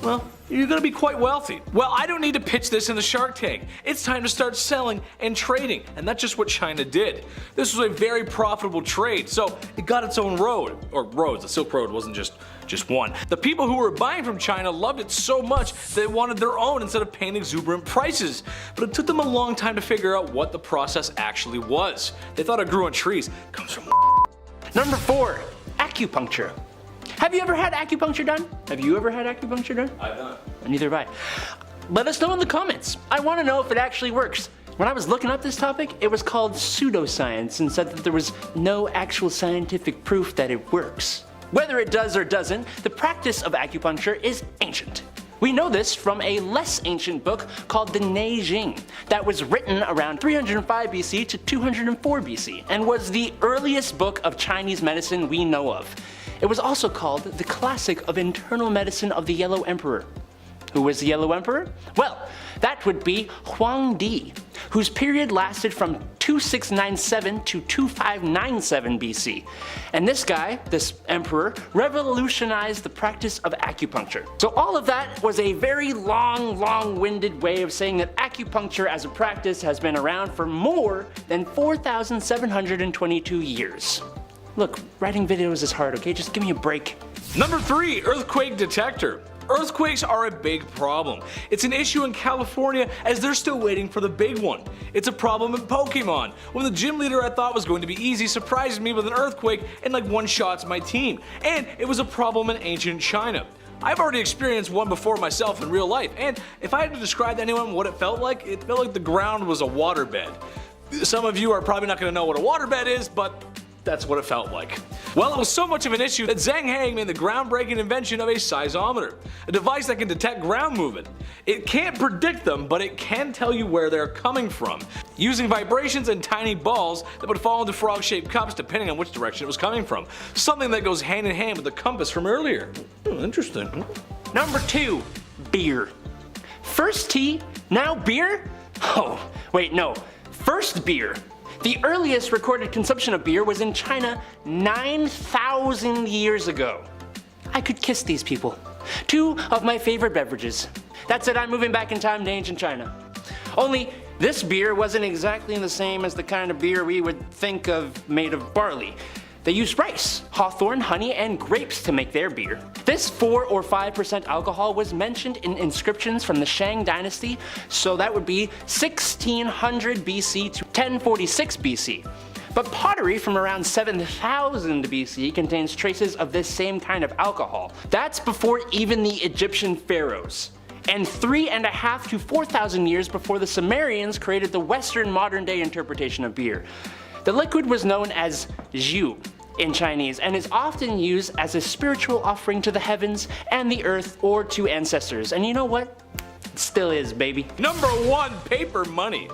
well, you're gonna be quite wealthy. Well, I don't need to pitch this in the Shark Tank. It's time to start selling and trading, and that's just what China did. This was a very profitable trade, so it got its own road, or roads. The Silk Road wasn't just one. The people who were buying from China loved it so much they wanted their own instead of paying exuberant prices. But it took them a long time to figure out what the process actually was. They thought it grew on trees. Comes from Number 4, acupuncture. Have you ever had acupuncture done? Have you ever had acupuncture done? I've done. Neither have I. Let us know in the comments. I want to know if it actually works. When I was looking up this topic, it was called pseudoscience and said that there was no actual scientific proof that it works. Whether it does or doesn't, the practice of acupuncture is ancient. We know this from a less ancient book called the Neijing that was written around 305 BC to 204 BC and was the earliest book of Chinese medicine we know of. It was also called the classic of internal medicine of the Yellow Emperor. Who was the Yellow Emperor? Well, that would be Huang Di, whose period lasted from 2697 to 2597 BC. And this guy, this emperor, revolutionized the practice of acupuncture. So all of that was a very long-winded way of saying that acupuncture as a practice has been around for more than 4,722 years. Look, writing videos is hard, okay? Just give me a break. Number 3, earthquake detector. Earthquakes are a big problem. It's an issue in California as they're still waiting for the big one. It's a problem in Pokemon, when the gym leader I thought was going to be easy surprised me with an earthquake and like one-shots my team. And it was a problem in ancient China. I've already experienced one before myself in real life, and if I had to describe to anyone what it felt like the ground was a waterbed. Some of you are probably not going to know what a waterbed is, but that's what it felt like. Well, it was so much of an issue that Zhang Heng made the groundbreaking invention of a seismometer, a device that can detect ground movement. It can't predict them, but it can tell you where they're coming from, using vibrations and tiny balls that would fall into frog-shaped cups depending on which direction it was coming from. Something that goes hand in hand with the compass from earlier. Interesting. Number 2, beer. First tea, now beer? Oh, wait, no. First beer. The earliest recorded consumption of beer was in China 9,000 years ago. I could kiss these people. 2 of my favorite beverages. That's it, I'm moving back in time to ancient China. Only this beer wasn't exactly the same as the kind of beer we would think of made of barley. They used rice, hawthorn, honey, and grapes to make their beer. This 4 or 5% alcohol was mentioned in inscriptions from the Shang dynasty, so that would be 1600 BC to 1046 BC. But pottery from around 7000 BC contains traces of this same kind of alcohol. That's before even the Egyptian pharaohs. And 3,500 to 4,000 years before the Sumerians created the Western modern-day interpretation of beer. The liquid was known as zhu in Chinese and is often used as a spiritual offering to the heavens and the earth or to ancestors. And you know what? It still is, baby. Number 1, paper money.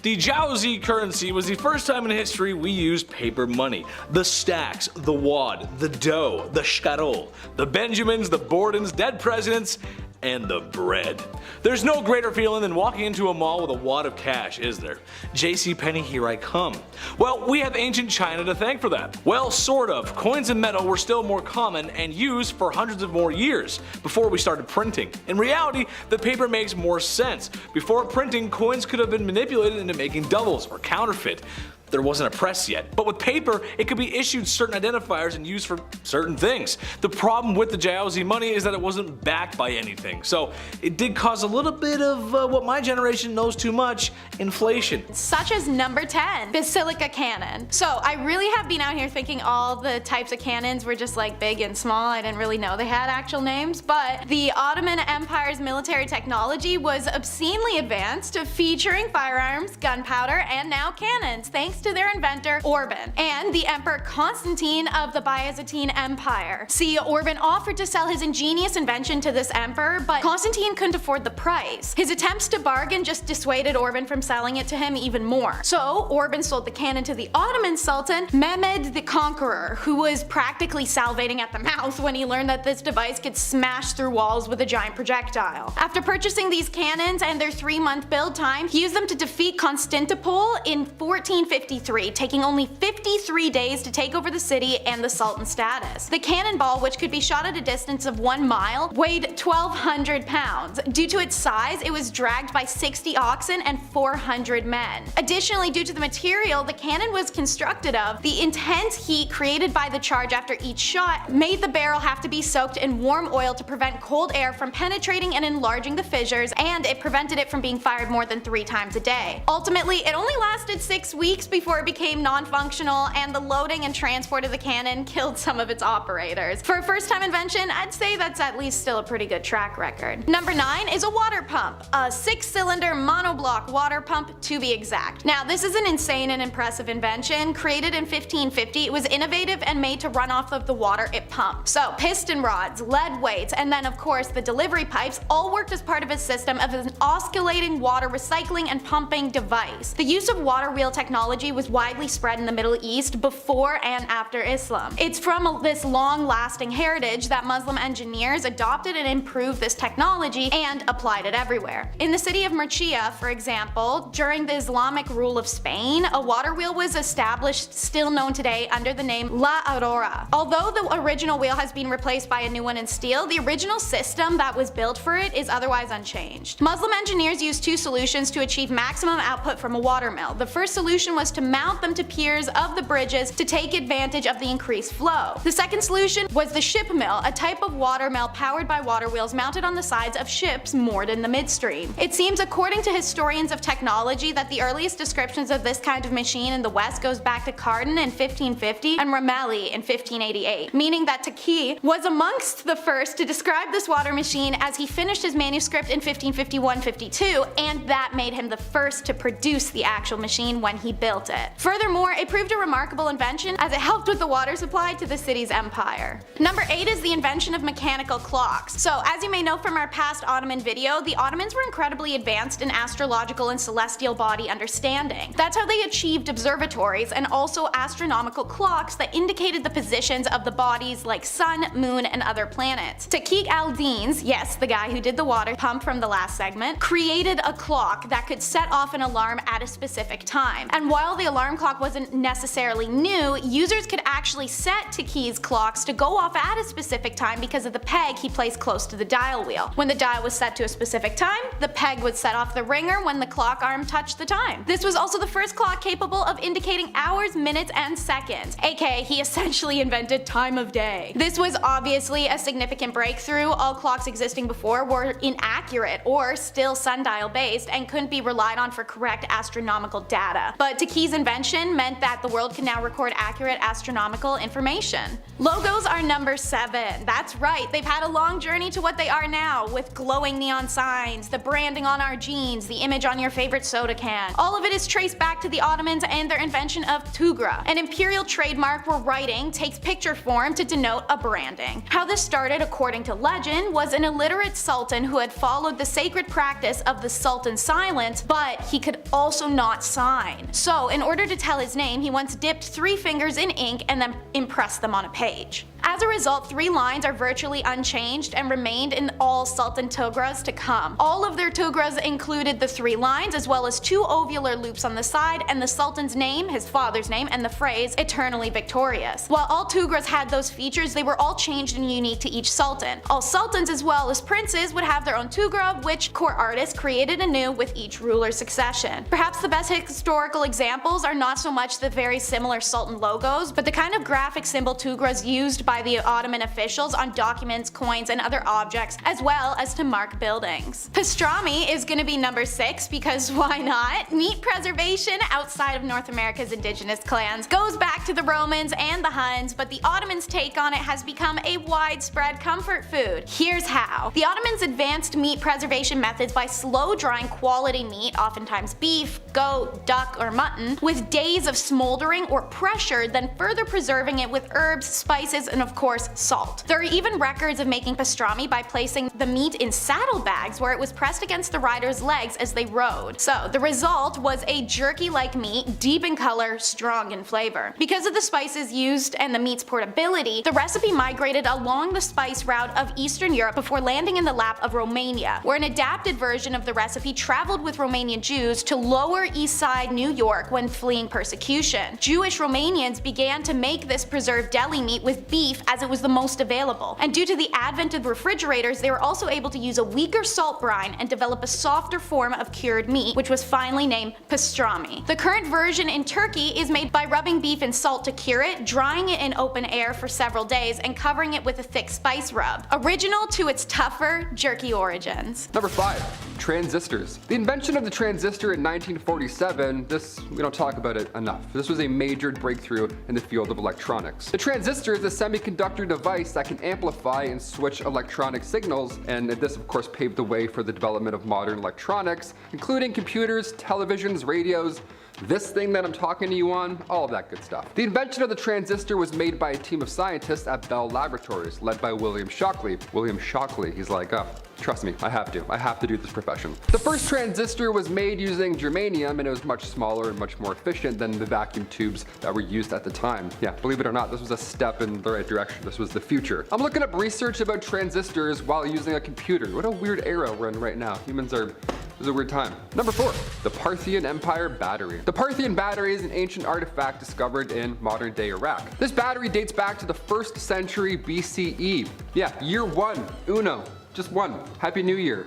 The Jiaozi currency was the first time in history we used paper money. The stacks, the wad, the dough, the shkarol, the Benjamins, the Bordens, dead presidents, and the bread. There's no greater feeling than walking into a mall with a wad of cash, is there? JCPenney, here I come. Well, we have ancient China to thank for that. Well, sort of. Coins and metal were still more common and used for hundreds of more years before we started printing. In reality, the paper makes more sense. Before printing, coins could have been manipulated into making doubles or counterfeit. There wasn't a press yet. But with paper, it could be issued certain identifiers and used for certain things. The problem with the Jiaozi money is that it wasn't backed by anything. So it did cause a little bit of what my generation knows too much, inflation. Such as number 10, basilica cannon. So I really have been out here thinking all the types of cannons were just like big and small. I didn't really know they had actual names, but the Ottoman Empire's military technology was obscenely advanced, featuring firearms, gunpowder, and now cannons, thanks to their inventor Orban and the Emperor Constantine of the Byzantine Empire. See, Orban offered to sell his ingenious invention to this emperor, but Constantine couldn't afford the price. His attempts to bargain just dissuaded Orban from selling it to him even more. So Orban sold the cannon to the Ottoman Sultan Mehmed the Conqueror, who was practically salivating at the mouth when he learned that this device could smash through walls with a giant projectile. After purchasing these cannons and their 3-month build time, he used them to defeat Constantinople in 1453, taking only 53 days to take over the city and the Sultan's status. The cannonball, which could be shot at a distance of 1 mile, weighed 1,200 pounds. Due to its size, it was dragged by 60 oxen and 400 men. Additionally, due to the material the cannon was constructed of, the intense heat created by the charge after each shot made the barrel have to be soaked in warm oil to prevent cold air from penetrating and enlarging the fissures, and it prevented it from being fired more than 3 times a day. Ultimately, it only lasted 6 weeks before it became non-functional, and the loading and transport of the cannon killed some of its operators. For a first-time invention, I'd say that's at least still a pretty good track record. Number 9 is a water pump, a 6-cylinder monoblock water pump to be exact. Now, this is an insane and impressive invention. Created in 1550, it was innovative and made to run off of the water it pumped. So, piston rods, lead weights, and then of course the delivery pipes all worked as part of a system of an oscillating water recycling and pumping device. The use of water wheel technology was widely spread in the Middle East before and after Islam. It's from this long-lasting heritage that Muslim engineers adopted and improved this technology and applied it everywhere. In the city of Murcia, for example, during the Islamic rule of Spain, a water wheel was established, still known today under the name La Aurora. Although the original wheel has been replaced by a new one in steel, the original system that was built for it is otherwise unchanged. Muslim engineers used two solutions to achieve maximum output from a watermill. The first solution was to mount them to piers of the bridges to take advantage of the increased flow. The second solution was the ship mill, a type of watermill powered by water wheels mounted on the sides of ships moored in the midstream. It seems, according to historians of technology, that the earliest descriptions of this kind of machine in the West goes back to Cardan in 1550 and Ramelli in 1588, meaning that Taqi was amongst the first to describe this water machine as he finished his manuscript in 1551-52, and that made him the first to produce the actual machine when he built it. Furthermore, it proved a remarkable invention as it helped with the water supply to the city's empire. Number 8 is the invention of mechanical clocks. So, as you may know from our past Ottoman video, the Ottomans were incredibly advanced in astrological and celestial body understanding. That's how they achieved observatories and also astronomical clocks that indicated the positions of the bodies like sun, moon, and other planets. Taqi al-Din's, yes, the guy who did the water pump from the last segment, created a clock that could set off an alarm at a specific time. And while the alarm clock wasn't necessarily new, users could actually set Taqi's clocks to go off at a specific time because of the peg he placed close to the dial wheel. When the dial was set to a specific time, the peg would set off the ringer when the clock arm touched the time. This was also the first clock capable of indicating hours, minutes, and seconds, aka he essentially invented time of day. This was obviously a significant breakthrough. All clocks existing before were inaccurate or still sundial based and couldn't be relied on for correct astronomical data. But Taqi's invention meant that the world can now record accurate astronomical information. Logos are number 7. That's right, they've had a long journey to what they are now, with glowing neon signs, the branding on our jeans, the image on your favorite soda can. All of it is traced back to the Ottomans and their invention of tugra, an imperial trademark where writing takes picture form to denote a branding. How this started, according to legend, was an illiterate sultan who had followed the sacred practice of the sultan's silence, but he could also not sign. So, in order to tell his name, he once dipped 3 fingers in ink and then impressed them on a page. As a result, 3 lines are virtually unchanged and remained in all Sultan tugras to come. All of their tugras included the 3 lines, as well as 2 ovular loops on the side, and the Sultan's name, his father's name, and the phrase, eternally victorious. While all tugras had those features, they were all changed and unique to each sultan. All sultans as well as princes would have their own tugra, which court artists created anew with each ruler's succession. Perhaps the best historical examples are not so much the very similar sultan logos, but the kind of graphic symbol tugras used by the Ottoman officials on documents, coins, and other objects, as well as to mark buildings. Pastrami is going to be number 6 because why not? Meat preservation outside of North America's indigenous clans goes back to the Romans and the Huns, but the Ottomans' take on it has become a widespread comfort food. Here's how. The Ottomans advanced meat preservation methods by slow drying quality meat, oftentimes beef, goat, duck, or mutton, with days of smoldering or pressure, then further preserving it with herbs, spices, and of course salt. There are even records of making pastrami by placing the meat in saddlebags where it was pressed against the rider's legs as they rode. So the result was a jerky-like meat, deep in color, strong in flavor. Because of the spices used and the meat's portability, the recipe migrated along the spice route of Eastern Europe before landing in the lap of Romania, where an adapted version of the recipe traveled with Romanian Jews to Lower East Side New York when fleeing persecution. Jewish Romanians began to make this preserved deli meat with beef beef as it was the most available. And due to the advent of refrigerators, they were also able to use a weaker salt brine and develop a softer form of cured meat, which was finally named pastrami. The current version in Turkey is made by rubbing beef in salt to cure it, drying it in open air for several days, and covering it with a thick spice rub. Original to its tougher, jerky origins. Number 5. Transistors. The invention of the transistor in 1947, we don't talk about it enough. This was a major breakthrough in the field of electronics. The transistor is a semiconductor device that can amplify and switch electronic signals, and this of course paved the way for the development of modern electronics, including computers, televisions, radios, this thing that I'm talking to you on, all of that good stuff. The invention of the transistor was made by a team of scientists at Bell Laboratories, led by William Shockley. William Shockley, he's like, oh, trust me, I have to do this profession. The first transistor was made using germanium, and it was much smaller and much more efficient than the vacuum tubes that were used at the time. Yeah, believe it or not, this was a step in the right direction. This was the future. I'm looking up research about transistors while using a computer. What a weird era we're in right now. It was a weird time. Number 4, the Parthian Empire battery. The Parthian battery is an ancient artifact discovered in modern day Iraq. This battery dates back to the 1st century BCE. Yeah, year 1, uno, just one. Happy New Year.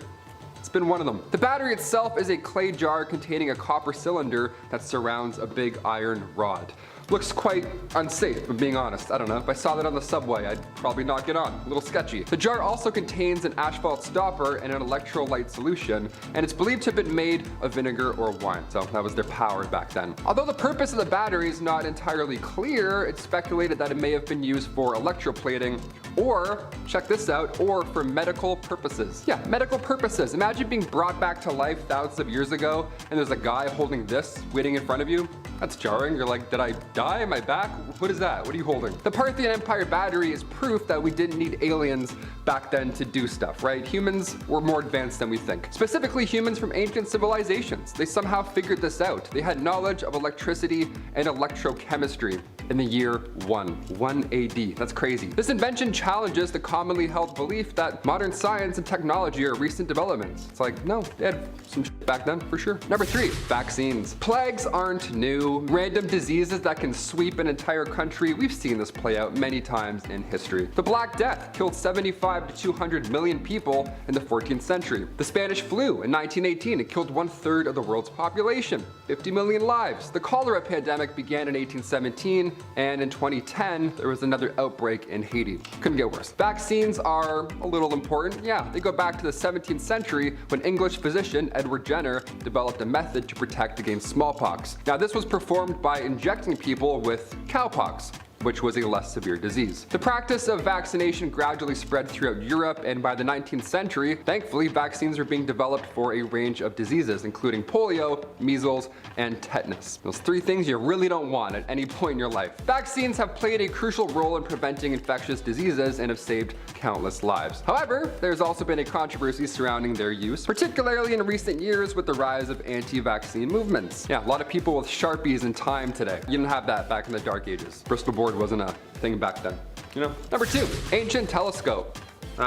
It's been one of them. The battery itself is a clay jar containing a copper cylinder that surrounds a big iron rod. Looks quite unsafe, if I'm being honest. I don't know. If I saw that on the subway, I'd probably not get on. A little sketchy. The jar also contains an asphalt stopper and an electrolyte solution, and it's believed to have been made of vinegar or wine. So that was their power back then. Although the purpose of the battery is not entirely clear, it's speculated that it may have been used for electroplating or, check this out, or for medical purposes. Yeah, medical purposes. Imagine being brought back to life thousands of years ago, and there's a guy holding this waiting in front of you. That's jarring. You're like, did I die? Am I back? What is that? What are you holding? The Parthian Empire battery is proof that we didn't need aliens back then to do stuff, right? Humans were more advanced than we think. Specifically, humans from ancient civilizations. They somehow figured this out. They had knowledge of electricity and electrochemistry in the year 1 AD. That's crazy. This invention challenges the commonly held belief that modern science and technology are recent developments. It's like, no, they had some shit back then for sure. Number 3, vaccines. Plagues aren't new. Random diseases that can sweep an entire country. We've seen this play out many times in history. The Black Death killed 75 to 200 million people in the 14th century. The Spanish flu in 1918, it killed 1/3 of the world's population, 50 million lives. The cholera pandemic began in 1817, and in 2010, there was another outbreak in Haiti. Couldn't get worse. Vaccines are a little important. Yeah, they go back to the 17th century when English physician Edward Jenner developed a method to protect against smallpox. Now, this was performed by injecting people with cowpox, which was a less severe disease. The practice of vaccination gradually spread throughout Europe, and by the 19th century, thankfully, vaccines were being developed for a range of diseases, including polio, measles, and tetanus. Those 3 things you really don't want at any point in your life. Vaccines have played a crucial role in preventing infectious diseases and have saved countless lives. However, there's also been a controversy surrounding their use, particularly in recent years with the rise of anti-vaccine movements. Yeah, a lot of people with Sharpies and time today. You didn't have that back in the dark ages. Bristol board wasn't a thing back then, you know? Number 2, ancient telescope.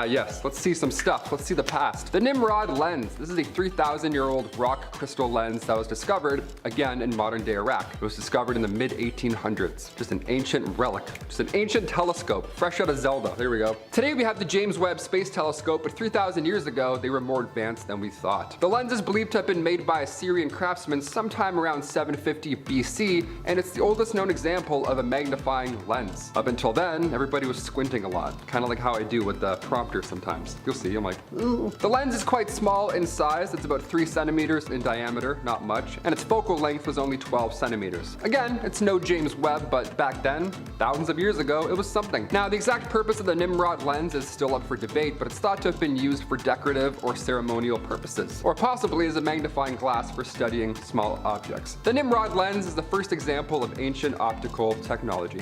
Yes, let's see some stuff. Let's see the past. The Nimrod lens. This is a 3,000-year-old rock crystal lens that was discovered, again, in modern day Iraq. It was discovered in the mid-1800s. Just an ancient relic. Just an ancient telescope, fresh out of Zelda. There we go. Today we have the James Webb Space Telescope, but 3,000 years ago, they were more advanced than we thought. The lens is believed to have been made by a Syrian craftsman sometime around 750 BC, and it's the oldest known example of a magnifying lens. Up until then, everybody was squinting a lot, kind of like how I do with the prompter sometimes. You'll see, I'm like, ooh. The lens is quite small in size. It's about 3 centimeters in diameter, not much, and its focal length was only 12 centimeters. Again, it's no James Webb, but back then, thousands of years ago, it was something. Now, the exact purpose of the Nimrod lens is still up for debate, but it's thought to have been used for decorative or ceremonial purposes, or possibly as a magnifying glass for studying small objects. The Nimrod lens is the first example of ancient optical technology.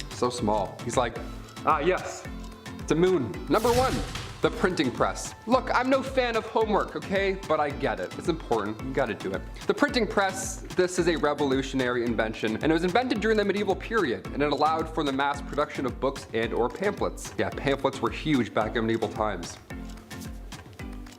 So small. He's like, yes. The moon. Number 1, the printing press. Look, I'm no fan of homework, okay? But I get it. It's important. You gotta do it. The printing press, this is a revolutionary invention, and it was invented during the medieval period, and it allowed for the mass production of books and or pamphlets. Yeah, pamphlets were huge back in medieval times.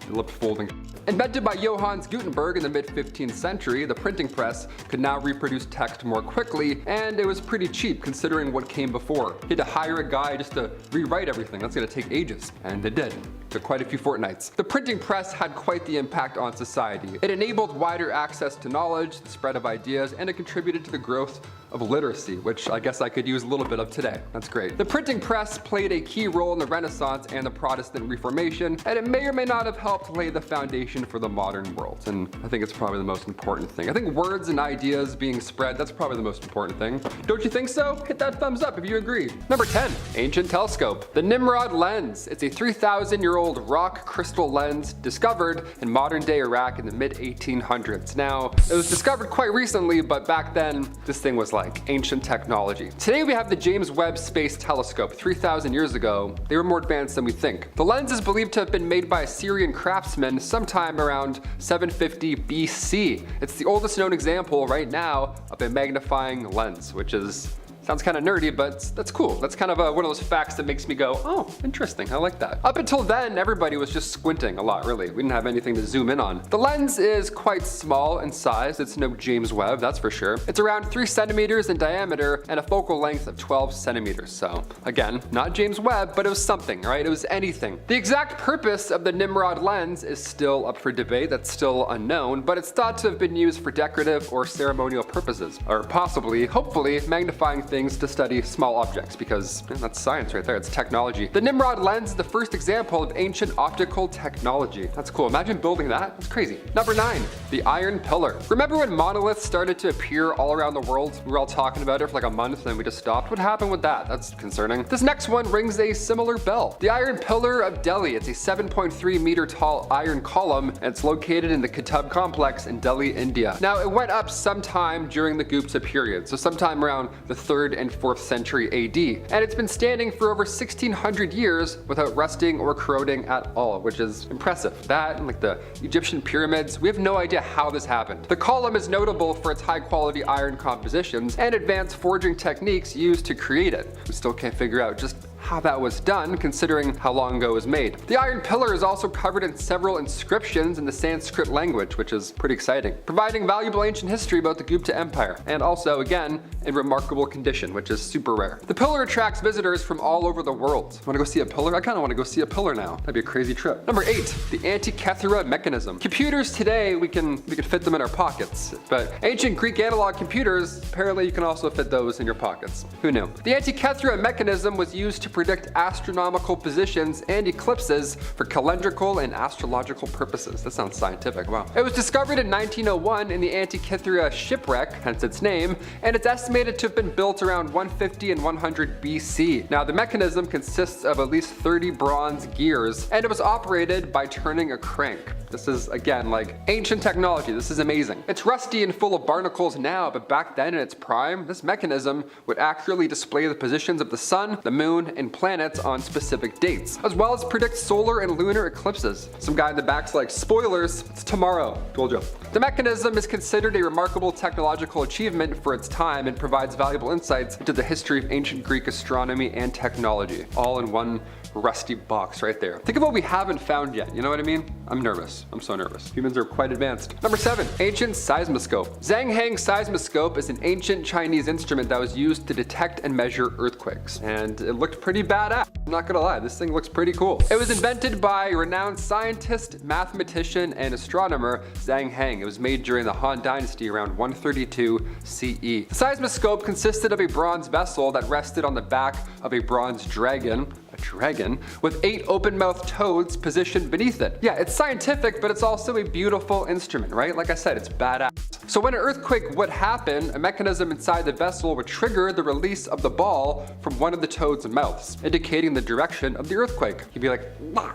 They loved folding. Invented by Johannes Gutenberg in the mid-15th century, the printing press could now reproduce text more quickly, and it was pretty cheap considering what came before. You had to hire a guy just to rewrite everything. That's gonna take ages. And it did. Took quite a few fortnights. The printing press had quite the impact on society. It enabled wider access to knowledge, the spread of ideas, and it contributed to the growth of literacy, which I guess I could use a little bit of today. That's great. The printing press played a key role in the Renaissance and the Protestant Reformation, and it may or may not have helped lay the foundation for the modern world. And I think it's probably the most important thing. I think words and ideas being spread, that's probably the most important thing. Don't you think so? Hit that thumbs up if you agree. Number 10, ancient telescope. The Nimrod lens. It's a 3,000-year-old rock crystal lens discovered in modern-day Iraq in the mid-1800s. Now, it was discovered quite recently, but back then, this thing was like ancient technology. Today we have the James Webb Space Telescope. 3,000 years ago, they were more advanced than we think. The lens is believed to have been made by a Syrian craftsman sometime around 750 BC. It's the oldest known example right now of a magnifying lens, which is sounds kind of nerdy, but that's cool. That's kind of one of those facts that makes me go, oh, interesting, I like that. Up until then, everybody was just squinting a lot, really. We didn't have anything to zoom in on. The lens is quite small in size. It's no James Webb, that's for sure. It's around 3 centimeters in diameter and a focal length of 12 centimeters. So again, not James Webb, but it was something, right? It was anything. The exact purpose of the Nimrod lens is still up for debate. That's still unknown, but it's thought to have been used for decorative or ceremonial purposes, or possibly, hopefully, magnifying things to study small objects, because that's science right there, it's technology. The Nimrod lens is the first example of ancient optical technology. That's cool, imagine building that, that's crazy. Number 9, the iron pillar. Remember when monoliths started to appear all around the world? We were all talking about it for like a month and then we just stopped. What happened with that? That's concerning. This next one rings a similar bell. The Iron Pillar of Delhi. It's a 7.3 meter tall iron column and it's located in the Qutb complex in Delhi, India. Now it went up sometime during the Gupta period, so sometime around the 3rd and 4th century AD, and it's been standing for over 1600 years without rusting or corroding at all, which is impressive. That and like the Egyptian pyramids, we have no idea how this happened. The column is notable for its high quality iron compositions and advanced forging techniques used to create it. We still can't figure out just how that was done, considering how long ago it was made. The Iron Pillar is also covered in several inscriptions in the Sanskrit language, which is pretty exciting, providing valuable ancient history about the Gupta Empire, and also, again, in remarkable condition, which is super rare. The pillar attracts visitors from all over the world. Want to go see a pillar? I kind of want to go see a pillar now. That'd be a crazy trip. Number 8, the Antikythera mechanism. Computers today, we can fit them in our pockets, but ancient Greek analog computers, apparently you can also fit those in your pockets. Who knew? The Antikythera mechanism was used to predict astronomical positions and eclipses for calendrical and astrological purposes. That sounds scientific, wow. It was discovered in 1901 in the Antikythera shipwreck, hence its name, and it's estimated to have been built around 150 and 100 BC. Now the mechanism consists of at least 30 bronze gears, and it was operated by turning a crank. This is, again, like ancient technology. This is amazing. It's rusty and full of barnacles now, but back then in its prime, this mechanism would accurately display the positions of the sun, the moon, and planets on specific dates, as well as predict solar and lunar eclipses. Some guy in the back's like, spoilers, it's tomorrow. Told you. The mechanism is considered a remarkable technological achievement for its time and provides valuable insights into the history of ancient Greek astronomy and technology, all in one rusty box right there. Think of what we haven't found yet, you know what I mean? I'm nervous. I'm so nervous. Humans are quite advanced. Number 7, ancient seismoscope. Zhanghang seismoscope is an ancient Chinese instrument that was used to detect and measure earthquakes. And it looked pretty badass. I'm not gonna lie, this thing looks pretty cool. It was invented by renowned scientist, mathematician, and astronomer Zhanghang. It was made during the Han Dynasty around 132 CE. The seismoscope consisted of a bronze vessel that rested on the back of a bronze dragon, with 8 open-mouthed toads positioned beneath it. Yeah, it's scientific, but it's also a beautiful instrument, right? Like I said, it's badass. So when an earthquake would happen, a mechanism inside the vessel would trigger the release of the ball from one of the toads' mouths, indicating the direction of the earthquake. You'd be like, "Wah,"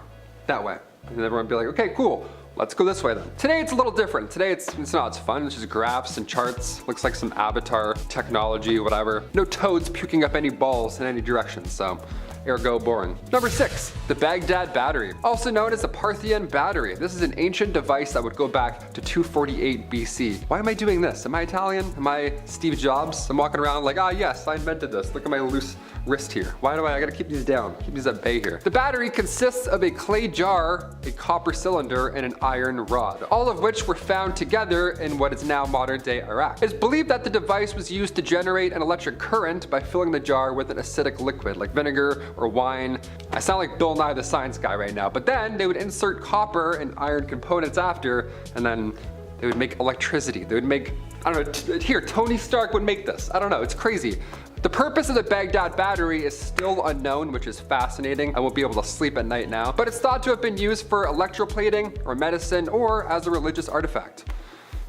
that way. And everyone would be like, okay, cool. Let's go this way then. Today it's a little different. Today it's fun. It's just graphs and charts. Looks like some avatar technology, whatever. No toads puking up any balls in any direction, so ergo boring. Number 6, the Baghdad battery, also known as the Parthian battery. This is an ancient device that would go back to 248 BC. Why am I doing this? Am I Italian? Am I Steve Jobs? I'm walking around like, ah yes, I invented this. Look at my loose wrist here. Why do I gotta keep these down? Keep these at bay here. The battery consists of a clay jar, a copper cylinder, and an iron rod, all of which were found together in what is now modern day Iraq. It's believed that the device was used to generate an electric current by filling the jar with an acidic liquid like vinegar or wine. I sound like Bill Nye the Science Guy right now, but then they would insert copper and iron components after, and then they would make electricity. They would make, I don't know, here, Tony Stark would make this. I don't know, it's crazy. The purpose of the Baghdad battery is still unknown, which is fascinating. I won't be able to sleep at night now, but it's thought to have been used for electroplating or medicine or as a religious artifact.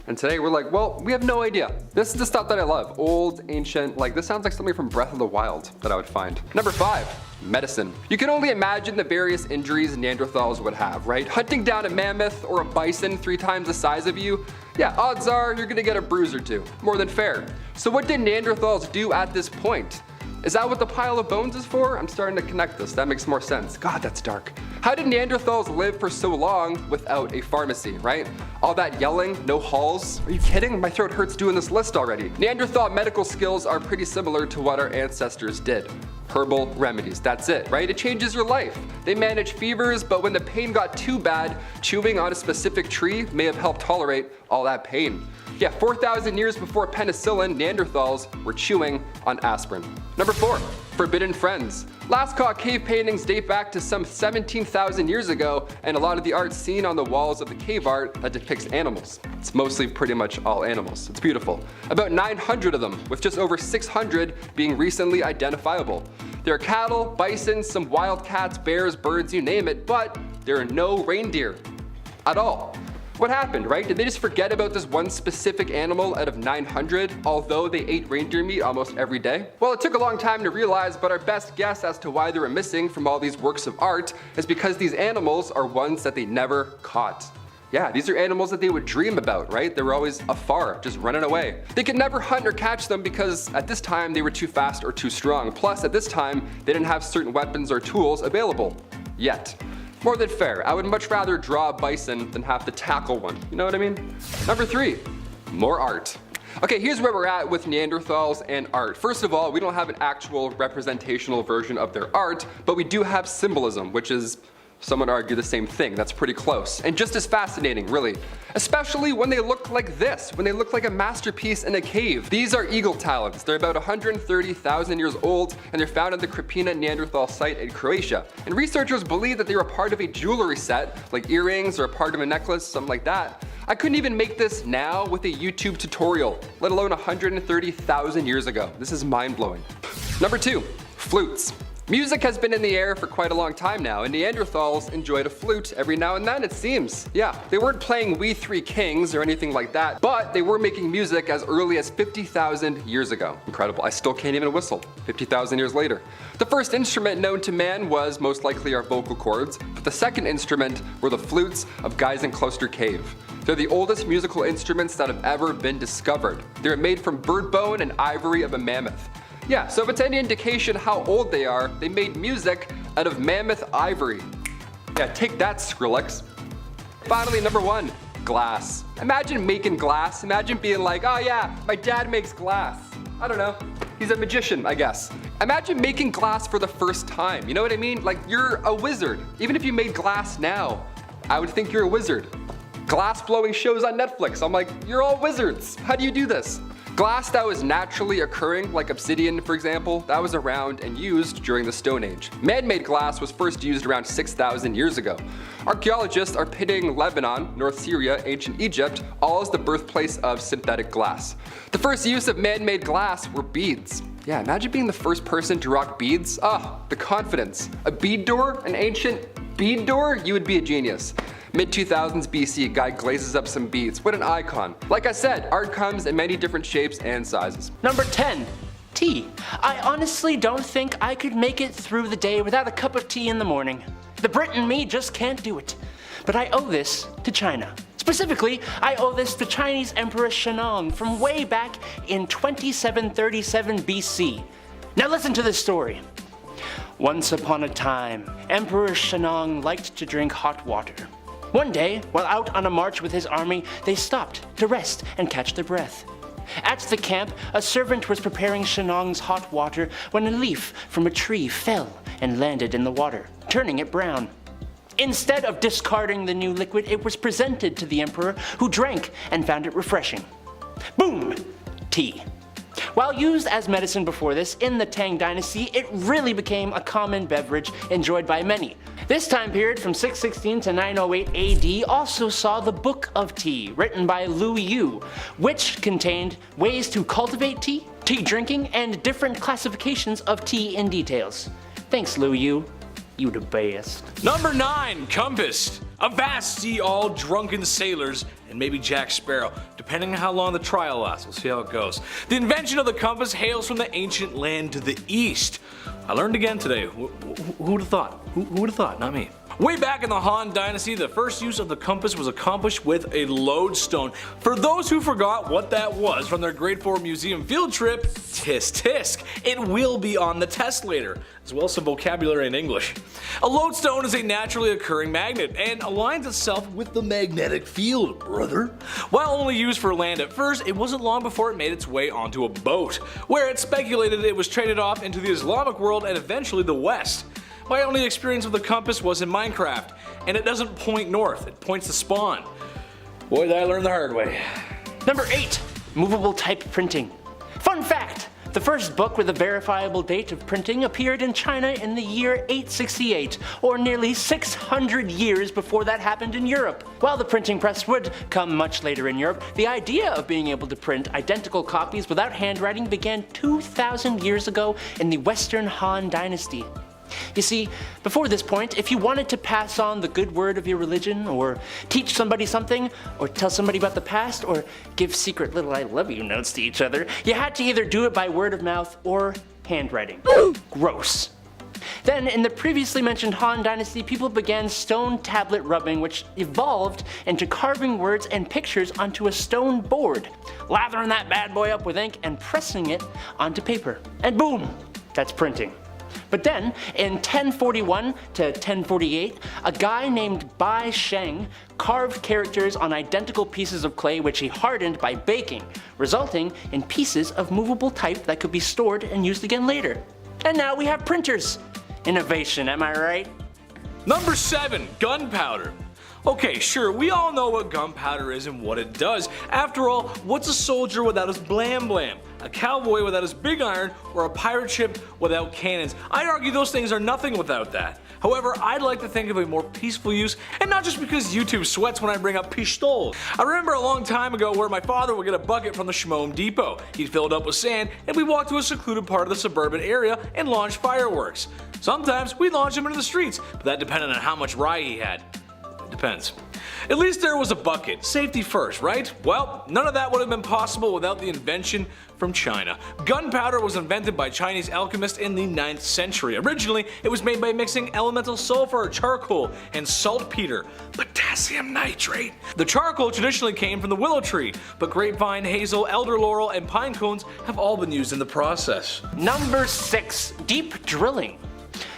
And today we're like, well, we have no idea. This is the stuff that I love. Old, ancient, like this sounds like something from Breath of the Wild that I would find. Number 5, medicine. You can only imagine the various injuries Neanderthals would have, right? Hunting down a mammoth or a bison 3 times the size of you, yeah, odds are you're gonna get a bruise or two. More than fair. So what did Neanderthals do at this point? Is that what the pile of bones is for? I'm starting to connect this. That makes more sense. God, that's dark. How did Neanderthals live for so long without a pharmacy, right? All that yelling, no halls. Are you kidding? My throat hurts doing this list already. Neanderthal medical skills are pretty similar to what our ancestors did. Herbal remedies, that's it, right? It changes your life. They manage fevers, but when the pain got too bad, chewing on a specific tree may have helped tolerate all that pain. Yeah, 4,000 years before penicillin, Neanderthals were chewing on aspirin. Number 4, forbidden friends. Lascaux cave paintings date back to some 17,000 years ago, and a lot of the art seen on the walls of the cave art that depicts animals. It's mostly pretty much all animals. It's beautiful. About 900 of them, with just over 600 being recently identifiable. There are cattle, bison, some wild cats, bears, birds, you name it, but there are no reindeer at all. What happened, right? Did they just forget about this one specific animal out of 900, although they ate reindeer meat almost every day? Well, it took a long time to realize, but our best guess as to why they were missing from all these works of art is because these animals are ones that they never caught. Yeah, these are animals that they would dream about, right? They were always afar, just running away. They could never hunt or catch them because at this time they were too fast or too strong. Plus, at this time, they didn't have certain weapons or tools available. Yet. More than fair. I would much rather draw a bison than have to tackle one. You know what I mean? Number 3, more art. Okay, here's where we're at with Neanderthals and art. First of all, we don't have an actual representational version of their art, but we do have symbolism, which is, some would argue, the same thing. That's pretty close. And just as fascinating, really. Especially when they look like this, when they look like a masterpiece in a cave. These are eagle talons. They're about 130,000 years old, and they're found at the Krapina Neanderthal site in Croatia. And researchers believe that they were part of a jewelry set, like earrings or a part of a necklace, something like that. I couldn't even make this now with a YouTube tutorial, let alone 130,000 years ago. This is mind-blowing. Number 2, flutes. Music has been in the air for quite a long time now, and Neanderthals enjoyed a flute every now and then, it seems. Yeah, they weren't playing We Three Kings or anything like that, but they were making music as early as 50,000 years ago. Incredible, I still can't even whistle, 50,000 years later. The first instrument known to man was most likely our vocal cords, but the second instrument were the flutes of Geisenkloster Cave. They're the oldest musical instruments that have ever been discovered. They were made from bird bone and ivory of a mammoth. Yeah, so if it's any indication how old they are, they made music out of mammoth ivory. Yeah, take that, Skrillex. Finally, number 1, glass. Imagine making glass. Imagine being like, oh yeah, my dad makes glass. I don't know, he's a magician, I guess. Imagine making glass for the first time. You know what I mean? Like, you're a wizard. Even if you made glass now, I would think you're a wizard. Glass blowing shows on Netflix. I'm like, you're all wizards. How do you do this? Glass that was naturally occurring, like obsidian for example, that was around and used during the Stone Age. Man-made glass was first used around 6,000 years ago. Archaeologists are pitting Lebanon, North Syria, ancient Egypt, all as the birthplace of synthetic glass. The first use of man-made glass were beads. Yeah, imagine being the first person to rock beads. Ah, the confidence. A bead door? An ancient bead door? You would be a genius. Mid-2000s BC, guy glazes up some beads. What an icon. Like I said, art comes in many different shapes and sizes. Number 10, tea. I honestly don't think I could make it through the day without a cup of tea in the morning. The Brit in me just can't do it. But I owe this to China. Specifically, I owe this to Chinese Emperor Shennong from way back in 2737 BC. Now listen to this story. Once upon a time, Emperor Shennong liked to drink hot water. One day, while out on a march with his army, they stopped to rest and catch their breath. At the camp, a servant was preparing Shennong's hot water when a leaf from a tree fell and landed in the water, turning it brown. Instead of discarding the new liquid, it was presented to the emperor, who drank and found it refreshing. Boom! Tea. While used as medicine before this, in the Tang Dynasty, it really became a common beverage enjoyed by many. This time period from 616 to 908 AD also saw the Book of Tea, written by Lu Yu, which contained ways to cultivate tea, tea drinking, and different classifications of tea in details. Thanks, Lu Yu. You the best. Number 9, compass. Avast ye all drunken sailors, and maybe Jack Sparrow, depending on how long the trial lasts. We'll see how it goes. The invention of the compass hails from the ancient land to the east. I learned again today. Who would have thought? Who would have thought? Not me. Way back in the Han Dynasty, the first use of the compass was accomplished with a lodestone. For those who forgot what that was from their grade 4 museum field trip, tisk tisk. It will be on the test later, as well as some vocabulary in English. A lodestone is a naturally occurring magnet and aligns itself with the magnetic field, brother. While only used for land at first, it wasn't long before it made its way onto a boat, where it's speculated it was traded off into the Islamic world and eventually the West. My only experience with the compass was in Minecraft, and it doesn't point north, it points to spawn. Boy, did I learn the hard way. Number 8, movable type printing. Fun fact, the first book with a verifiable date of printing appeared in China in the year 868, or nearly 600 years before that happened in Europe. While the printing press would come much later in Europe, the idea of being able to print identical copies without handwriting began 2,000 years ago in the Western Han Dynasty. You see, before this point, if you wanted to pass on the good word of your religion, or teach somebody something, or tell somebody about the past, or give secret little I love you notes to each other, you had to either do it by word of mouth or handwriting. Gross. Then, in the previously mentioned Han Dynasty, people began stone tablet rubbing, which evolved into carving words and pictures onto a stone board, lathering that bad boy up with ink and pressing it onto paper. And boom, that's printing. But then, in 1041 to 1048, a guy named Bai Sheng carved characters on identical pieces of clay which he hardened by baking, resulting in pieces of movable type that could be stored and used again later. And now we have printers. Innovation, am I right? Number 7, gunpowder. Okay, sure, we all know what gunpowder is and what it does. After all, what's a soldier without his blam blam? A cowboy without his big iron, or a pirate ship without cannons? I'd argue those things are nothing without that. However, I'd like to think of a more peaceful use, and not just because YouTube sweats when I bring up pistols. I remember a long time ago where my father would get a bucket from the Schmoem Depot. He'd fill it up with sand, and we'd walk to a secluded part of the suburban area and launch fireworks. Sometimes we'd launch them into the streets, but that depended on how much rye he had. Depends. At least there was a bucket. Safety first, right? Well, none of that would have been possible without the invention from China. Gunpowder was invented by Chinese alchemists in the 9th century. Originally, it was made by mixing elemental sulfur, charcoal, and saltpeter, potassium nitrate. The charcoal traditionally came from the willow tree, but grapevine, hazel, elder laurel, and pine cones have all been used in the process. Number 6, deep drilling.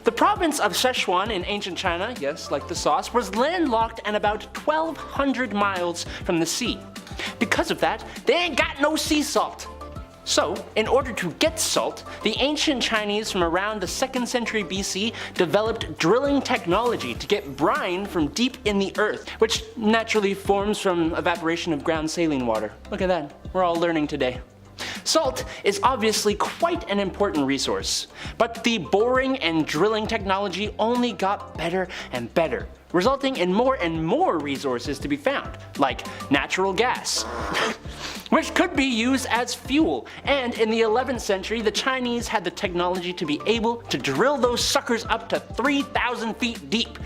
The province of Sichuan in ancient China, yes, like the sauce, was landlocked and about 1,200 miles from the sea. Because of that, they ain't got no sea salt. So, in order to get salt, the ancient Chinese from around the 2nd century BC developed drilling technology to get brine from deep in the earth, which naturally forms from evaporation of ground saline water. Look at that, we're all learning today. Salt is obviously quite an important resource, but the boring and drilling technology only got better and better, resulting in more and more resources to be found, like natural gas, which could be used as fuel. And in the 11th century, the Chinese had the technology to be able to drill those suckers up to 3,000 feet deep,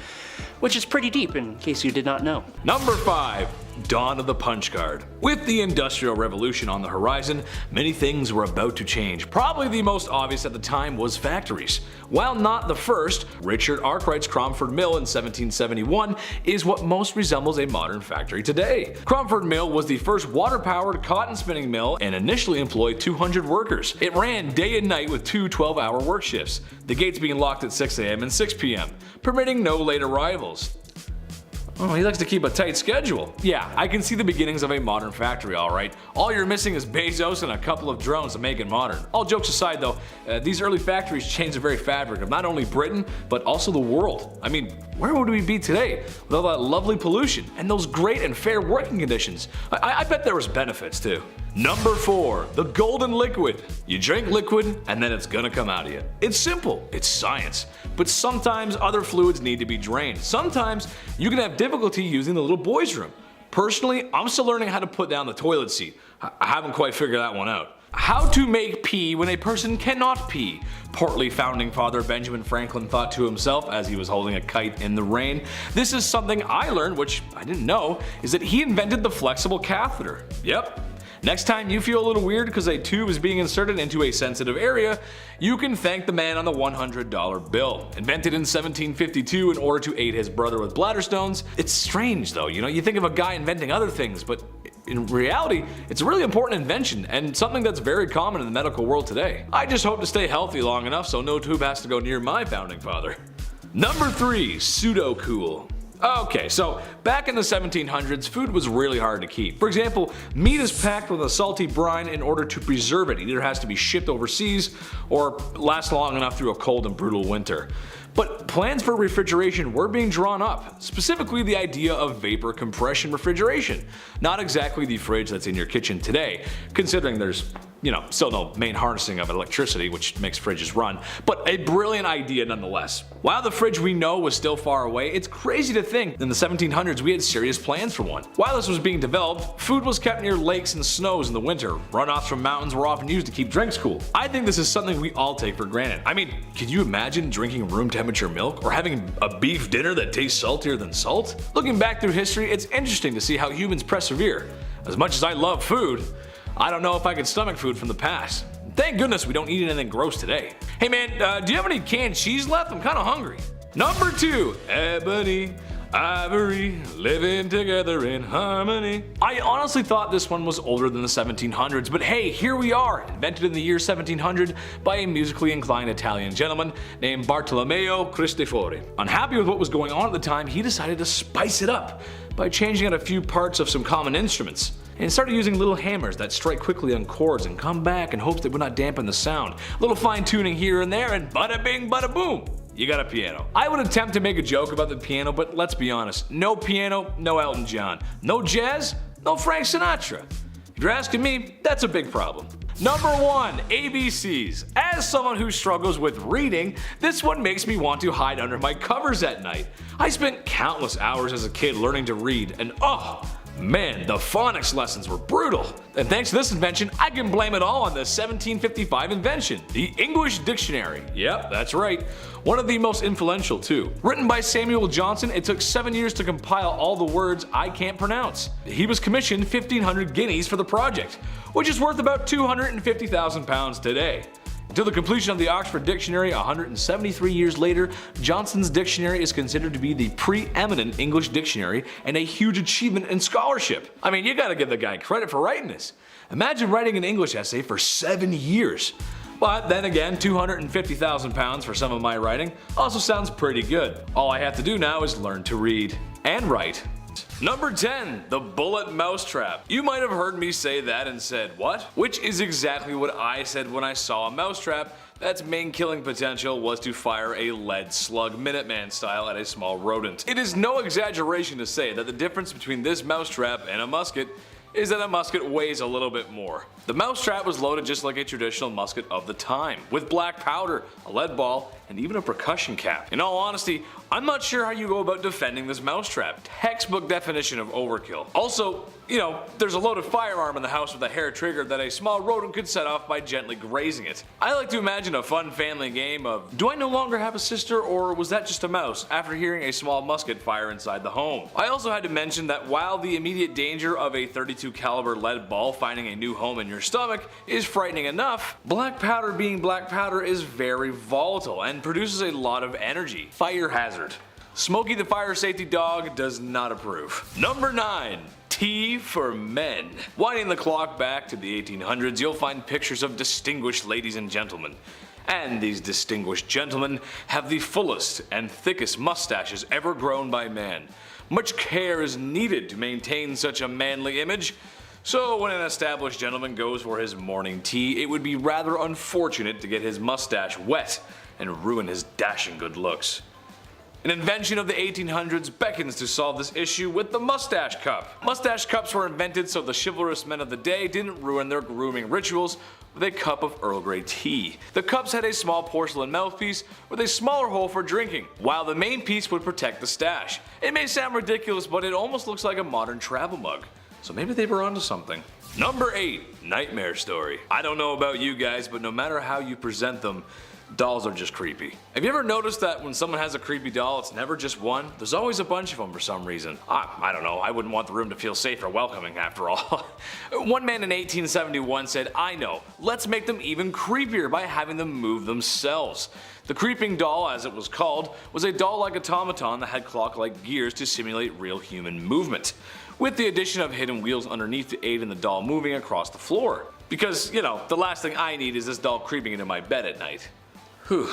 which is pretty deep in case you did not know. Number 5, Dawn of the punch card. With the Industrial Revolution on the horizon, many things were about to change. Probably the most obvious at the time was factories. While not the first, Richard Arkwright's Cromford Mill in 1771 is what most resembles a modern factory today. Cromford Mill was the first water-powered cotton spinning mill and initially employed 200 workers. It ran day and night with two 12-hour work shifts, the gates being locked at 6 a.m. and 6 p.m., permitting no late arrivals. Oh, he likes to keep a tight schedule. Yeah, I can see the beginnings of a modern factory, alright. All you're missing is Bezos and a couple of drones to make it modern. All jokes aside though, these early factories changed the very fabric of not only Britain, but also the world. I mean, where would we be today with all that lovely pollution and those great and fair working conditions? I bet there was benefits too. Number 4, the golden liquid. You drink liquid and then it's gonna come out of you. It's simple, it's science. But sometimes other fluids need to be drained. Sometimes you can have difficulty using the little boys' room. Personally, I'm still learning how to put down the toilet seat. I haven't quite figured that one out. How to make pee when a person cannot pee. Portly founding father Benjamin Franklin thought to himself as he was holding a kite in the rain. This is something I learned, which I didn't know, is that he invented the flexible catheter. Yep. Next time you feel a little weird because a tube is being inserted into a sensitive area, you can thank the man on the $100 bill. Invented in 1752 in order to aid his brother with bladder stones. It's strange though, you think of a guy inventing other things, but in reality, it's a really important invention and something that's very common in the medical world today. I just hope to stay healthy long enough so no tube has to go near my founding father. Number 3, pseudo-cool. Okay, so back in the 1700s, food was really hard to keep. For example, meat is packed with a salty brine in order to preserve it. It either has to be shipped overseas or last long enough through a cold and brutal winter. But plans for refrigeration were being drawn up, specifically the idea of vapor compression refrigeration. Not exactly the fridge that's in your kitchen today, considering there's still no main harnessing of electricity, which makes fridges run, but a brilliant idea nonetheless. While the fridge we know was still far away, it's crazy to think in the 1700s we had serious plans for one. While this was being developed, food was kept near lakes and snows in the winter. Runoffs from mountains were often used to keep drinks cool. I think this is something we all take for granted. I mean, could you imagine drinking room temperature milk or having a beef dinner that tastes saltier than salt? Looking back through history, it's interesting to see how humans persevere. As much as I love food, I don't know if I could stomach food from the past. Thank goodness we don't eat anything gross today. Hey man, do you have any canned cheese left? I'm kinda hungry. Number 2, ebony, ivory, living together in harmony. I honestly thought this one was older than the 1700s, but hey, here we are, invented in the year 1700 by a musically inclined Italian gentleman named Bartolomeo Cristofori. Unhappy with what was going on at the time, he decided to spice it up by changing out a few parts of some common instruments, and started using little hammers that strike quickly on chords and come back in hopes they would not dampen the sound. A little fine tuning here and there and bada bing bada boom, you got a piano. I would attempt to make a joke about the piano, but let's be honest, no piano, no Elton John. No jazz, no Frank Sinatra. If you're asking me, that's a big problem. Number 1, ABCs. As someone who struggles with reading, this one makes me want to hide under my covers at night. I spent countless hours as a kid learning to read, and oh man, the phonics lessons were brutal. And thanks to this invention, I can blame it all on the 1755 invention, the English Dictionary. Yep, that's right. One of the most influential too. Written by Samuel Johnson, it took 7 years to compile all the words I can't pronounce. He was commissioned 1,500 guineas for the project, which is worth about £250,000 today. Until the completion of the Oxford Dictionary 173 years later, Johnson's dictionary is considered to be the preeminent English dictionary and a huge achievement in scholarship. I mean, you gotta give the guy credit for writing this. Imagine writing an English essay for 7 years. But then again, £250,000 for some of my writing also sounds pretty good. All I have to do now is learn to read and write. Number 10, the bullet mousetrap. You might have heard me say that and said, what? Which is exactly what I said when I saw a mousetrap that's main killing potential was to fire a lead slug Minuteman style at a small rodent. It is no exaggeration to say that the difference between this mousetrap and a musket is that a musket weighs a little bit more. The mousetrap was loaded just like a traditional musket of the time, with black powder, a lead ball, and and even a percussion cap. In all honesty, I'm not sure how you go about defending this mousetrap. Textbook definition of overkill. Also, you know, there's a loaded firearm in the house with a hair trigger that a small rodent could set off by gently grazing it. I like to imagine a fun family game of, do I no longer have a sister, or was that just a mouse, after hearing a small musket fire inside the home. I also had to mention that while the immediate danger of a .32 caliber lead ball finding a new home in your stomach is frightening enough, black powder being black powder is very volatile and produces a lot of energy. Fire hazard. Smokey the fire safety dog does not approve. Number 9. Tea for men. Winding the clock back to the 1800s, you'll find pictures of distinguished ladies and gentlemen. And these distinguished gentlemen have the fullest and thickest mustaches ever grown by man. Much care is needed to maintain such a manly image. So when an established gentleman goes for his morning tea, it would be rather unfortunate to get his mustache wet and ruin his dashing good looks. An invention of the 1800s beckons to solve this issue with the mustache cup. Mustache cups were invented so the chivalrous men of the day didn't ruin their grooming rituals with a cup of Earl Grey tea. The cups had a small porcelain mouthpiece with a smaller hole for drinking, while the main piece would protect the stash. It may sound ridiculous, but it almost looks like a modern travel mug. So maybe they were onto something. Number 8. Nightmare story. I don't know about you guys, but no matter how you present them, dolls are just creepy. Have you ever noticed that when someone has a creepy doll, it's never just one? There's always a bunch of them for some reason. I don't know, I wouldn't want the room to feel safe or welcoming after all. One man in 1871 said, I know, let's make them even creepier by having them move themselves. The creeping doll, as it was called, was a doll-like automaton that had clock-like gears to simulate real human movement, with the addition of hidden wheels underneath to aid in the doll moving across the floor. Because, you know, the last thing I need is this doll creeping into my bed at night. Whew.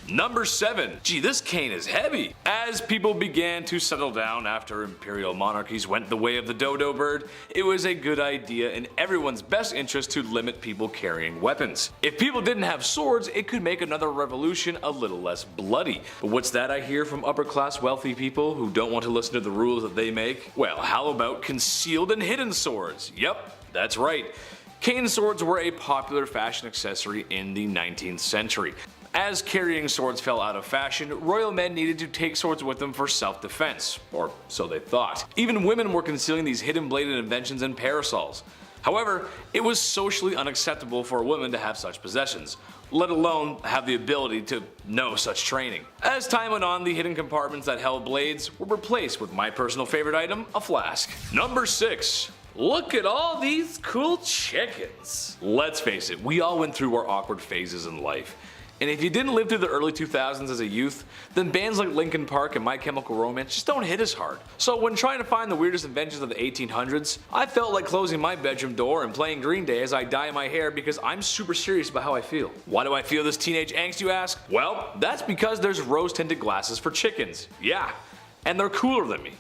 Number 7. Gee, this cane is heavy. As people began to settle down after imperial monarchies went the way of the dodo bird, it was a good idea in everyone's best interest to limit people carrying weapons. If people didn't have swords, it could make another revolution a little less bloody. But what's that I hear from upper class wealthy people who don't want to listen to the rules that they make? Well, how about concealed and hidden swords? Yep, that's right. Cane swords were a popular fashion accessory in the 19th century. As carrying swords fell out of fashion, royal men needed to take swords with them for self-defense, or so they thought. Even women were concealing these hidden bladed inventions in parasols. However, it was socially unacceptable for a woman to have such possessions, let alone have the ability to know such training. As time went on, the hidden compartments that held blades were replaced with my personal favorite item, a flask. Number 6. Look at all these cool chickens. Let's face it, we all went through our awkward phases in life. And if you didn't live through the early 2000s as a youth, then bands like Linkin Park and My Chemical Romance just don't hit as hard. So when trying to find the weirdest inventions of the 1800s, I felt like closing my bedroom door and playing Green Day as I dye my hair because I'm super serious about how I feel. Why do I feel this teenage angst, you ask? Well, that's because there's rose-tinted glasses for chickens. Yeah, and they're cooler than me.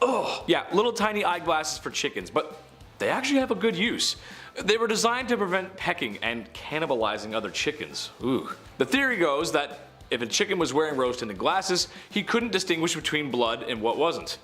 Oh, yeah, little tiny eyeglasses for chickens, but they actually have a good use. They were designed to prevent pecking and cannibalizing other chickens. Ooh. The theory goes that if a chicken was wearing rose-tinted glasses, he couldn't distinguish between blood and what wasn't.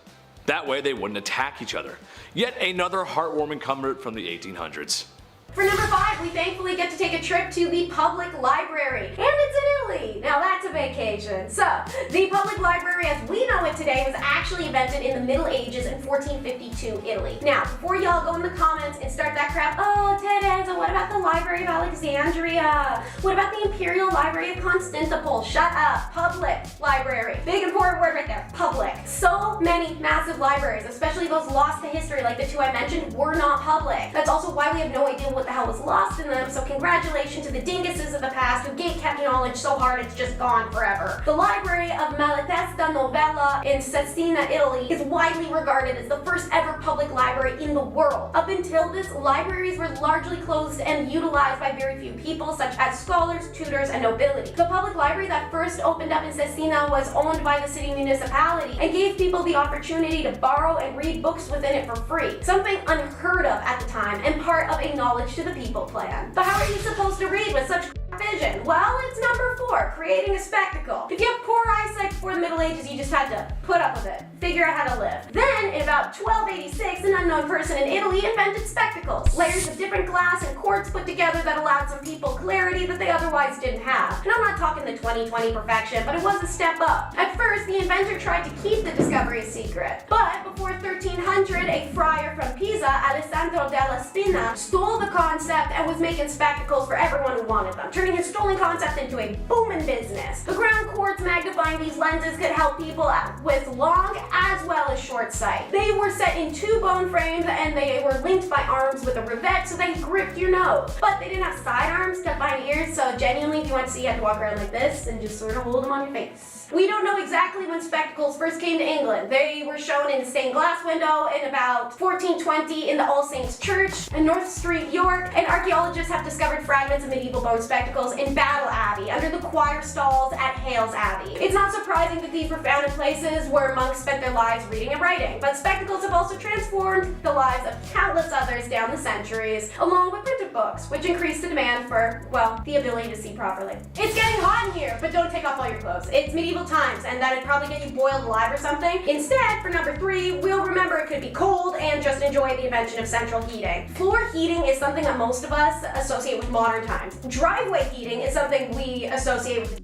That way they wouldn't attack each other. Yet another heartwarming comfort from the 1800s. For number 5, we thankfully get to take a trip to the public library. And it's in Italy! Now that's a vacation. So, the public library as we know it today was actually invented in the Middle Ages in 1452 Italy. Now, before y'all go in the comments and start that crap, oh Teresa, what about the Library of Alexandria? What about the Imperial Library of Constantinople? Shut up. Public library. Big important word right there. Public. So many massive libraries, especially those lost to history like the 2 I mentioned, were not public. That's also why we have no idea what the hell was lost in them, so congratulations to the dinguses of the past who gatekept knowledge so hard it's just gone forever. The Library of Malatesta Novella in Cesena, Italy is widely regarded as the first ever public library in the world. Up until this, libraries were largely closed and utilized by very few people such as scholars, tutors, and nobility. The public library that first opened up in Cesena was owned by the city municipality and gave people the opportunity to borrow and read books within it for free, something unheard of at the time and part of a knowledge to the people plan. But how are you supposed to read with such vision? Well, it's number 4, creating a spectacle. If you have poor eyesight before the Middle Ages, you just had to put up with it, figure out how to live. Then, in about 1286, an unknown person in Italy invented spectacles. Layers of different glass and quartz put together that allowed some people clarity that they otherwise didn't have. And I'm not talking the 20/20 perfection, but it was a step up. At first, the inventor tried to keep the discovery a secret. But before 1300, a friar from Pisa, Alessandro della Spina, stole the concept and was making spectacles for everyone who wanted them, turning his stolen concept into a booming business. The ground quartz magnifying these lenses could help people with long as well as short sight. They were set in 2 bone frames and they were linked by arms with a rivet so they gripped your nose. But they didn't have sidearms tucked behind ears, so genuinely if you want to see, you had to walk around like this and just sort of hold them on your face. We don't know exactly when spectacles first came to England. They were shown in a stained glass window in about 1420 in the All Saints Church in North Street, York, and archaeologists have discovered fragments of medieval bone spectacles in Battle Abbey under the choir stalls at Hales Abbey. It's not surprising that these were found in places where monks spent their lives reading and writing, but spectacles have also transformed the lives of countless others down the centuries, along with printed books, which increased the demand for, well, the ability to see properly. It's getting hot in here, but don't take off all your clothes. It's medieval times, and that'd probably get you boiled alive or something. Instead, for number 3, we'll remember it could be cold and just enjoy the invention of central heating. Floor heating is something that most of us associate with modern times. Driveway heating is something we associate with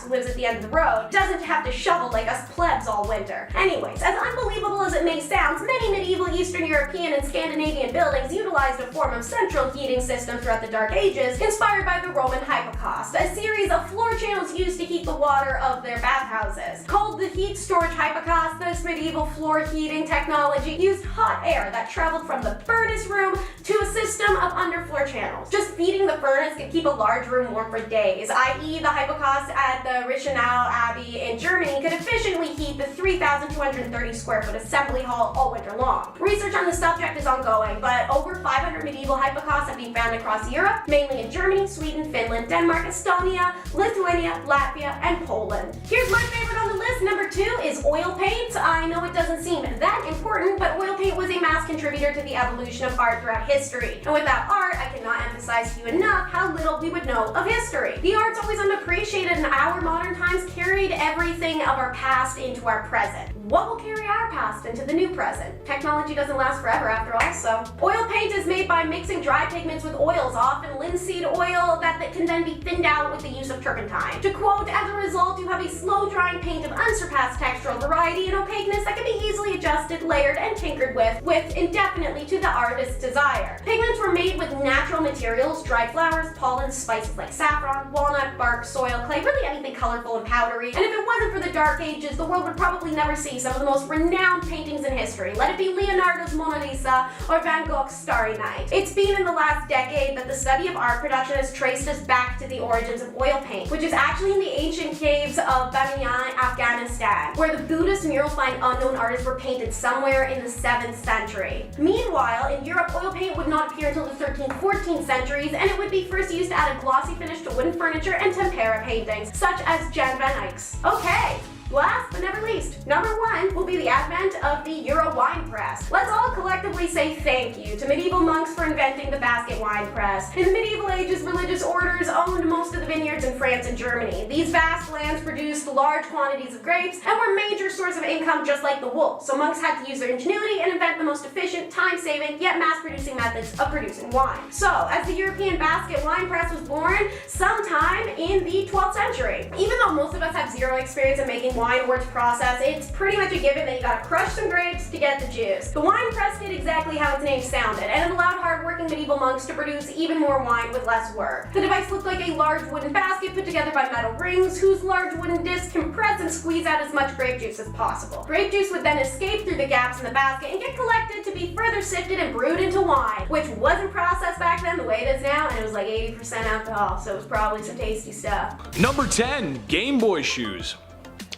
who lives at the end of the road, doesn't have to shovel like us plebs all winter. Anyways, as unbelievable as it may sound, many medieval Eastern European and Scandinavian buildings utilized a form of central heating system throughout the Dark Ages, inspired by the Roman hypocaust, a series of floor channels used to heat the water of their bathhouses. Called the heat storage hypocaust, this medieval floor heating technology used hot air that traveled from the furnace room to a system of underfloor channels. Just feeding the furnace could keep a large room warm for days, i.e. the hypocaust at the Reichenau Abbey in Germany could efficiently heat the 3,230 square foot assembly hall all winter long. Research on the subject is ongoing, but over 500 medieval hypocausts have been found across Europe, mainly in Germany, Sweden, Finland, Denmark, Estonia, Lithuania, Latvia, and Poland. Here's my favorite on the list. Number 2 is oil paint. I know it doesn't seem that important, but oil paint was a mass contributor to the evolution of art throughout history. And without art, I cannot emphasize to you enough how little we would know of history. The art's always unappreciated, and our modern times carried everything of our past into our present. What will carry our past into the new present? Technology doesn't last forever after all, so. Oil paint is made by mixing dry pigments with oils, often linseed oil, that can then be thinned out with the use of turpentine. To quote, as a result, you have a slow-drying paint of unsurpassed textural variety and opaqueness that can be easily adjusted, layered, and tinkered with indefinitely to the artist's desire. Pigments were made with natural materials, dried flowers, pollen, spices like saffron, walnut, bark, soil, clay, really anything colorful and powdery. And if it wasn't for the Dark Ages, the world would probably never see some of the most renowned paintings in history. Let it be Leonardo's Mona Lisa or Van Gogh's Starry Night. It's been in the last decade that the study of art production has traced us back to the origins of oil paint, which is actually in the ancient caves of Bamiyan, Afghanistan, where the Buddhist murals by an unknown artist were painted somewhere in the 7th century. Meanwhile, in Europe, oil paint would not appear until the 13th, 14th centuries, and it would be first used to add a glossy finish to wooden furniture and tempera paintings, such as Jan van Eyck's. Okay. Last but never least, number 1 will be the advent of the Euro wine press. Let's all collectively say thank you to medieval monks for inventing the basket wine press. In the medieval ages, religious orders owned most of the vineyards in France and Germany. These vast lands produced large quantities of grapes and were a major source of income just like the wool, so monks had to use their ingenuity and invent the most efficient, time-saving, yet mass-producing methods of producing wine. So, as the European basket wine press was born sometime in the 12th century. Even though most of us have zero experience in making wine or its process, it's pretty much a given that you gotta crush some grapes to get the juice. The wine press did exactly how its name sounded, and it allowed hardworking medieval monks to produce even more wine with less work. The device looked like a large wooden basket put together by metal rings, whose large wooden discs compress and squeeze out as much grape juice as possible. Grape juice would then escape through the gaps in the basket and get collected to be further sifted and brewed into wine, which wasn't processed back then the way it is now, and it was like 80% alcohol, so it was probably some tasty stuff. Number 10, Game Boy shoes.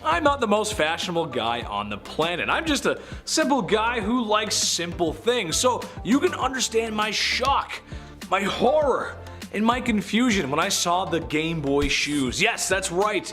I'm not the most fashionable guy on the planet. I'm just a simple guy who likes simple things. So you can understand my shock, my horror, and my confusion when I saw the Game Boy shoes. Yes, that's right.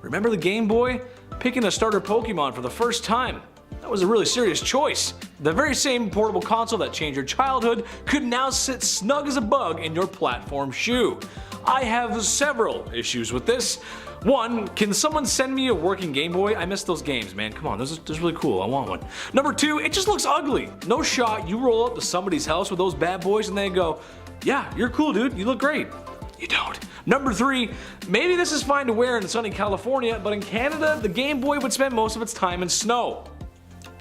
Remember the Game Boy? Picking a starter Pokemon for the first time. That was a really serious choice. The very same portable console that changed your childhood could now sit snug as a bug in your platform shoe. I have several issues with this. One, can someone send me a working Game Boy? I miss those games, man. Come on, those are really cool. I want one. Number two, it just looks ugly. No shot you roll up to somebody's house with those bad boys and they go, yeah, you're cool, dude. You look great. You don't. Number three, maybe this is fine to wear in sunny California, but in Canada, the Game Boy would spend most of its time in snow.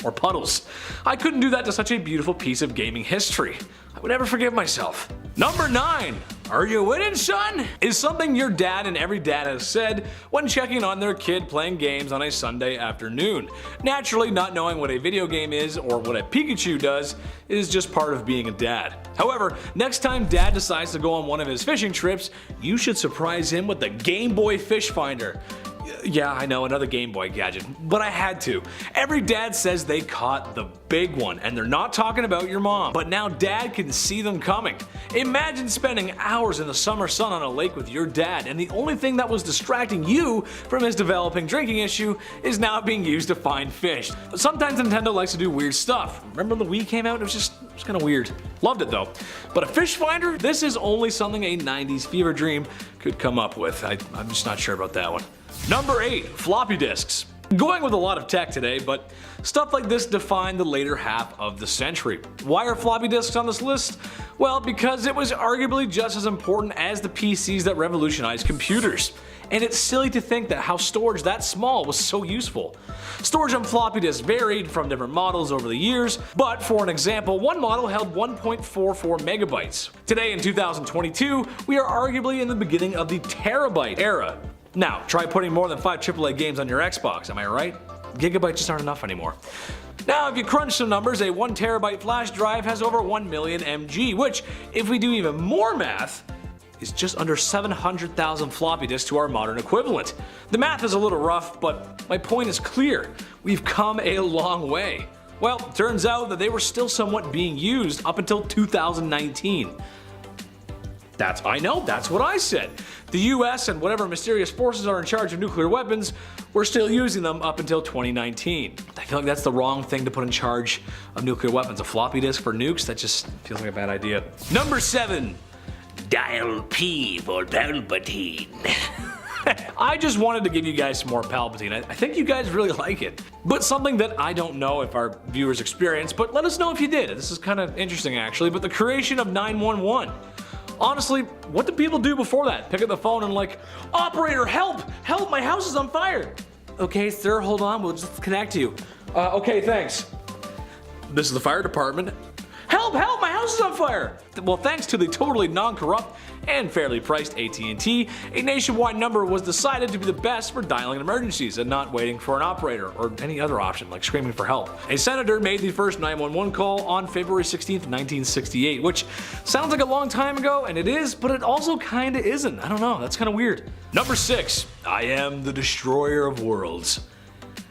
Or puddles. I couldn't do that to such a beautiful piece of gaming history. I would never forgive myself. Number 9. Are you winning, son? Is something your dad and every dad has said when checking on their kid playing games on a Sunday afternoon. Naturally, not knowing what a video game is or what a Pikachu does is just part of being a dad. However, next time dad decides to go on one of his fishing trips, you should surprise him with the Game Boy Fish Finder. Yeah, I know, another Game Boy gadget, but I had to. Every dad says they caught the big one, and they're not talking about your mom, but now dad can see them coming. Imagine spending hours in the summer sun on a lake with your dad, and the only thing that was distracting you from his developing drinking issue is now being used to find fish. But sometimes Nintendo likes to do weird stuff. Remember when the Wii came out? It was kind of weird. Loved it though. But a fish finder? This is only something a 90s fever dream could come up with. I'm just not sure about that one. Number 8. Floppy disks. Going with a lot of tech today, but stuff like this defined the later half of the century. Why are floppy disks on this list? Well, because it was arguably just as important as the PCs that revolutionized computers. And it's silly to think that how storage that small was so useful. Storage on floppy disks varied from different models over the years, but for an example, one model held 1.44 megabytes. Today in 2022, we are arguably in the beginning of the terabyte era. Now, try putting more than 5 AAA games on your Xbox, am I right? Gigabytes just aren't enough anymore. Now, if you crunch some numbers, a 1 terabyte flash drive has over 1 million MG, which, if we do even more math, is just under 700,000 floppy disks to our modern equivalent. The math is a little rough, but my point is clear. We've come a long way. Well, turns out that they were still somewhat being used up until 2019. I know, that's what I said. The US and whatever mysterious forces are in charge of nuclear weapons were still using them up until 2019. I feel like that's the wrong thing to put in charge of nuclear weapons. A floppy disk for nukes? That just feels like a bad idea. Number 7. Dial P for Palpatine. I just wanted to give you guys some more Palpatine. I think you guys really like it. But something that I don't know if our viewers experienced, but let us know if you did. This is kind of interesting actually, but the creation of 911. Honestly, what did people do before that? Pick up the phone and like, operator, help! Help, my house is on fire! Okay, sir, hold on, we'll just connect you. Okay, thanks. This is the fire department. Help, help, my house is on fire! Well, thanks to the totally non-corrupt and fairly priced AT&T, a nationwide number was decided to be the best for dialing emergencies and not waiting for an operator or any other option like screaming for help. A senator made the first 911 call on February 16th, 1968, which sounds like a long time ago, and it is, but it also kinda isn't. I don't know, that's kinda weird. Number 6. I am the destroyer of worlds.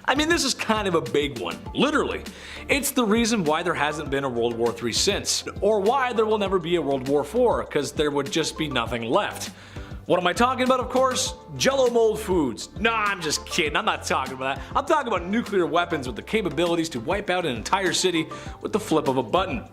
I mean, this is kind of a big one, literally. It's the reason why there hasn't been a World War III since, or why there will never be a World War IV, because there would just be nothing left. What am I talking about, of course? Jello mold foods. Nah, I'm just kidding, I'm not talking about that. I'm talking about nuclear weapons with the capabilities to wipe out an entire city with the flip of a button.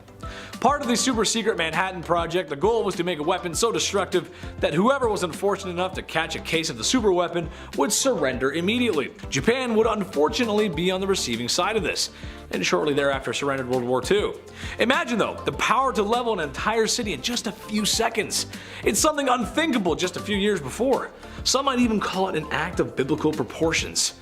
Part of the super secret Manhattan Project, the goal was to make a weapon so destructive that whoever was unfortunate enough to catch a case of the super weapon would surrender immediately. Japan would unfortunately be on the receiving side of this, and shortly thereafter surrendered World War II. Imagine though, the power to level an entire city in just a few seconds. It's something unthinkable just a few years before. Some might even call it an act of biblical proportions.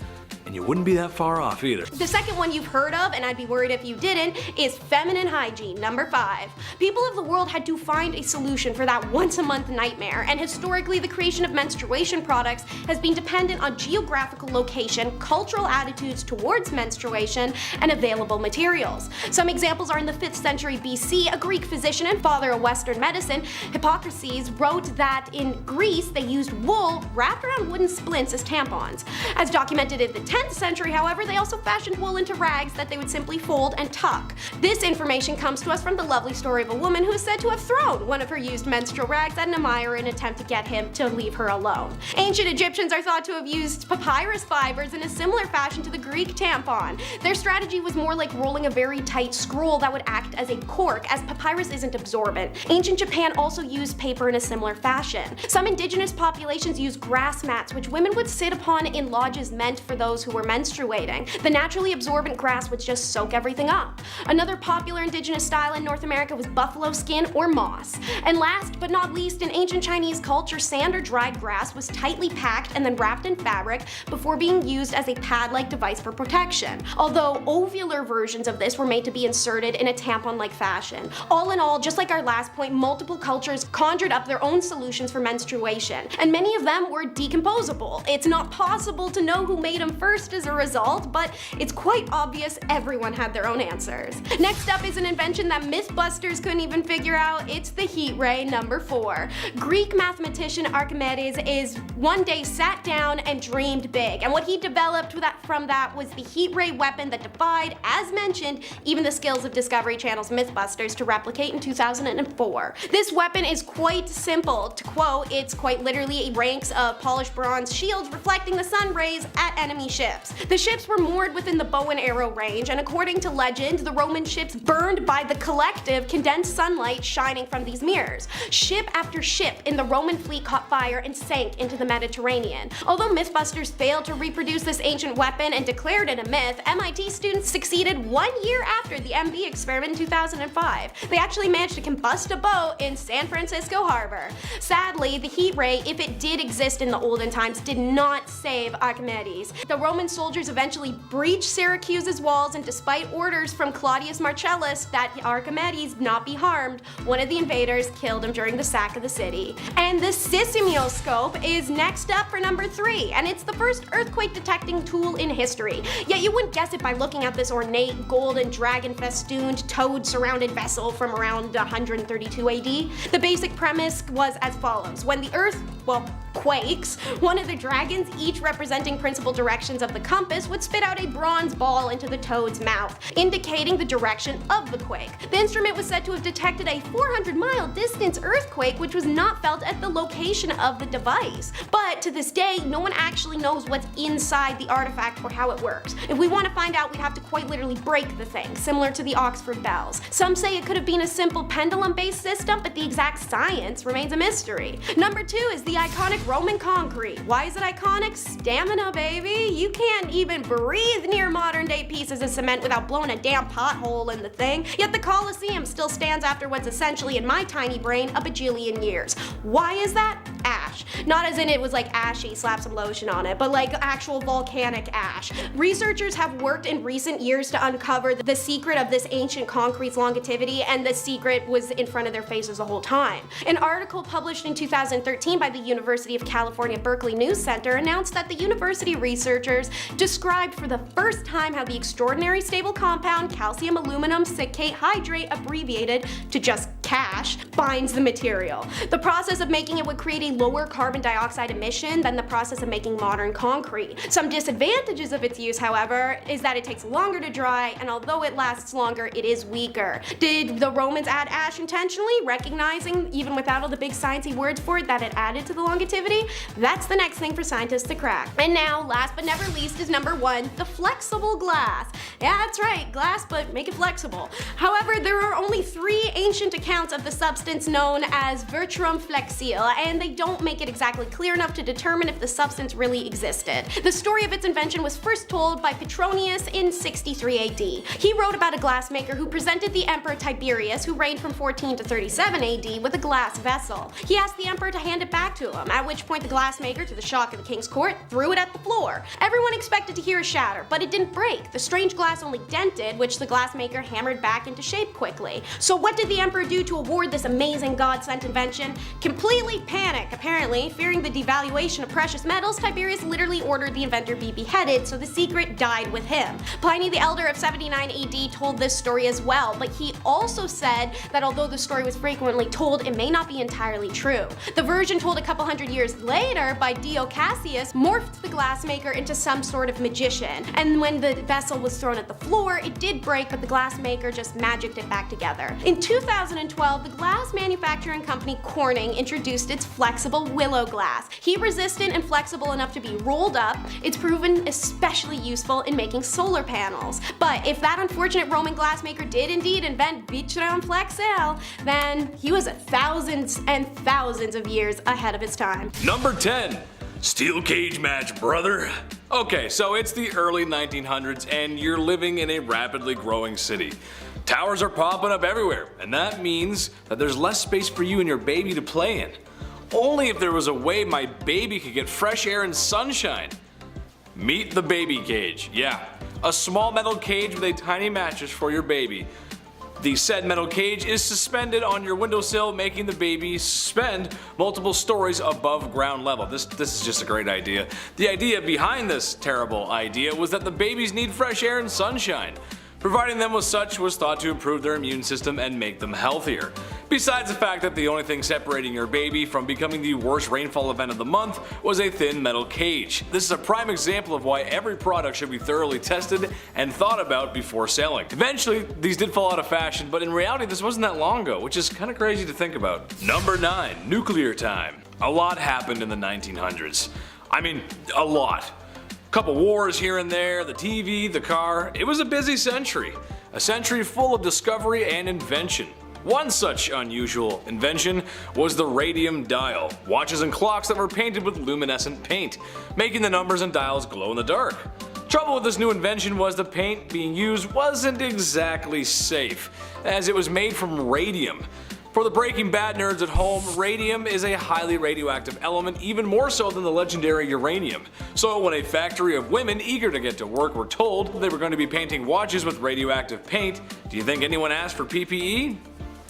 And you wouldn't be that far off either. The second one you've heard of, and I'd be worried if you didn't, is feminine hygiene, number 5. People of the world had to find a solution for that once-a-month nightmare, and historically the creation of menstruation products has been dependent on geographical location, cultural attitudes towards menstruation, and available materials. Some examples are in the 5th century BC, a Greek physician and father of Western medicine, Hippocrates, wrote that in Greece they used wool wrapped around wooden splints as tampons. As documented in the 10th 10th century, however, they also fashioned wool into rags that they would simply fold and tuck. This information comes to us from the lovely story of a woman who is said to have thrown one of her used menstrual rags at an admirer in an attempt to get him to leave her alone. Ancient Egyptians are thought to have used papyrus fibers in a similar fashion to the Greek tampon. Their strategy was more like rolling a very tight scroll that would act as a cork, as papyrus isn't absorbent. Ancient Japan also used paper in a similar fashion. Some indigenous populations used grass mats, which women would sit upon in lodges meant for those who were menstruating. The naturally absorbent grass would just soak everything up. Another popular indigenous style in North America was buffalo skin or moss. And last but not least, in ancient Chinese culture, sand or dried grass was tightly packed and then wrapped in fabric before being used as a pad-like device for protection, although ovular versions of this were made to be inserted in a tampon-like fashion. All in all, just like our last point, multiple cultures conjured up their own solutions for menstruation, and many of them were decomposable. It's not possible to know who made them first as a result, but it's quite obvious everyone had their own answers. Next up is an invention that Mythbusters couldn't even figure out. It's the heat ray, number 4. Greek mathematician Archimedes is one day sat down and dreamed big, and what he developed from that was the heat ray weapon that defied, as mentioned, even the skills of Discovery Channel's Mythbusters to replicate in 2004. This weapon is quite simple. To quote, it's quite literally ranks of polished bronze shields reflecting the sun rays at enemy ships. The ships were moored within the bow and arrow range, and according to legend, the Roman ships burned by the collective condensed sunlight shining from these mirrors. Ship after ship in the Roman fleet caught fire and sank into the Mediterranean. Although Mythbusters failed to reproduce this ancient weapon and declared it a myth, MIT students succeeded 1 year after the MB experiment in 2005. They actually managed to combust a boat in San Francisco Harbor. Sadly, the heat ray, if it did exist in the olden times, did not save Archimedes. The Roman soldiers eventually breached Syracuse's walls, and despite orders from Claudius Marcellus that Archimedes not be harmed, one of the invaders killed him during the sack of the city. And the seismoscope is next up for number 3, and it's the first earthquake detecting tool in history. Yet you wouldn't guess it by looking at this ornate golden dragon festooned toad surrounded vessel from around 132 AD. The basic premise was as follows. When the earth, quakes, one of the dragons, each representing principal directions of the compass, would spit out a bronze ball into the toad's mouth, indicating the direction of the quake. The instrument was said to have detected a 400-mile distance earthquake, which was not felt at the location of the device. But to this day, no one actually knows what's inside the artifact or how it works. If we want to find out, we'd have to quite literally break the thing, similar to the Oxford bells. Some say it could have been a simple pendulum-based system, but the exact science remains a mystery. Number 2 is the iconic Roman concrete. Why is it iconic? Stamina, baby. You can't even breathe near modern day pieces of cement without blowing a damn pothole in the thing. Yet the Colosseum still stands after what's essentially, in my tiny brain, a bajillion years. Why is that? Ash. Not as in it was like ashy, slap some lotion on it, but like actual volcanic ash. Researchers have worked in recent years to uncover the secret of this ancient concrete's longevity, and the secret was in front of their faces the whole time. An article published in 2013 by the University of California Berkeley News Center announced that the university researchers described for the first time how the extraordinary stable compound calcium aluminum silicate hydrate, abbreviated to just CASH, binds the material. The process of making it would create a lower carbon dioxide emission than the process of making modern concrete. Some disadvantages of its use, however, is that it takes longer to dry, and although it lasts longer, it is weaker. Did the Romans add ash intentionally, recognizing, even without all the big sciencey words for it, that it added to the longevity? That's the next thing for scientists to crack. And now, last but never least, is number 1, the flexible glass. Yeah, that's right, glass, but make it flexible. However, there are only 3 ancient accounts of the substance known as Vertrum flexile, and they don't make it exactly clear enough to determine if the substance really existed. The story of its invention was first told by Petronius in 63 AD. He wrote about a glassmaker who presented the Emperor Tiberius, who reigned from 14 to 37 AD, with a glass vessel. He asked the emperor to hand it back to him, at which point the glassmaker, to the shock of the king's court, threw it at the floor. Everyone expected to hear it shatter, but it didn't break. The strange glass only dented, which the glassmaker hammered back into shape quickly. So what did the emperor do to award this amazing god-sent invention? Completely panic, apparently. Fearing the devaluation of precious metals, Tiberius literally ordered the inventor be beheaded, so the secret died with him. Pliny the Elder of 79 AD told this story as well, but he also said that although the story was frequently told, it may not be entirely true. The version told a couple hundred years later by Dio Cassius morphed the glassmaker into some sort of magician. And when the vessel was thrown at the floor, it did break, but the glass maker just magicked it back together. In 2012, the glass manufacturing company Corning introduced its flexible willow glass. Heat resistant and flexible enough to be rolled up, it's proven especially useful in making solar panels. But if that unfortunate Roman glassmaker did indeed invent Vitron Flexel, then he was thousands and thousands of years ahead of his time. Number 10. Steel cage match, brother. Okay, so it's the early 1900s and you're living in a rapidly growing city. Towers are popping up everywhere, and that means that there's less space for you and your baby to play in. Only if there was a way my baby could get fresh air and sunshine. Meet the baby cage. Yeah, a small metal cage with a tiny mattress for your baby. The said metal cage is suspended on your windowsill, making the baby suspend multiple stories above ground level. This is just a great idea. The idea behind this terrible idea was that the babies need fresh air and sunshine. Providing them with such was thought to improve their immune system and make them healthier. Besides the fact that the only thing separating your baby from becoming the worst rainfall event of the month was a thin metal cage. This is a prime example of why every product should be thoroughly tested and thought about before selling. Eventually, these did fall out of fashion, but in reality this wasn't that long ago, which is kind of crazy to think about. Number 9. Nuclear time. A lot happened in the 1900s. I mean, a lot. Couple wars here and there, the TV, the car. It was a busy century. A century full of discovery and invention. One such unusual invention was the radium dial, watches and clocks that were painted with luminescent paint, making the numbers and dials glow in the dark. Trouble with this new invention was the paint being used wasn't exactly safe, as it was made from radium. For the Breaking Bad nerds at home, radium is a highly radioactive element, even more so than the legendary uranium. So when a factory of women eager to get to work were told they were going to be painting watches with radioactive paint, do you think anyone asked for PPE?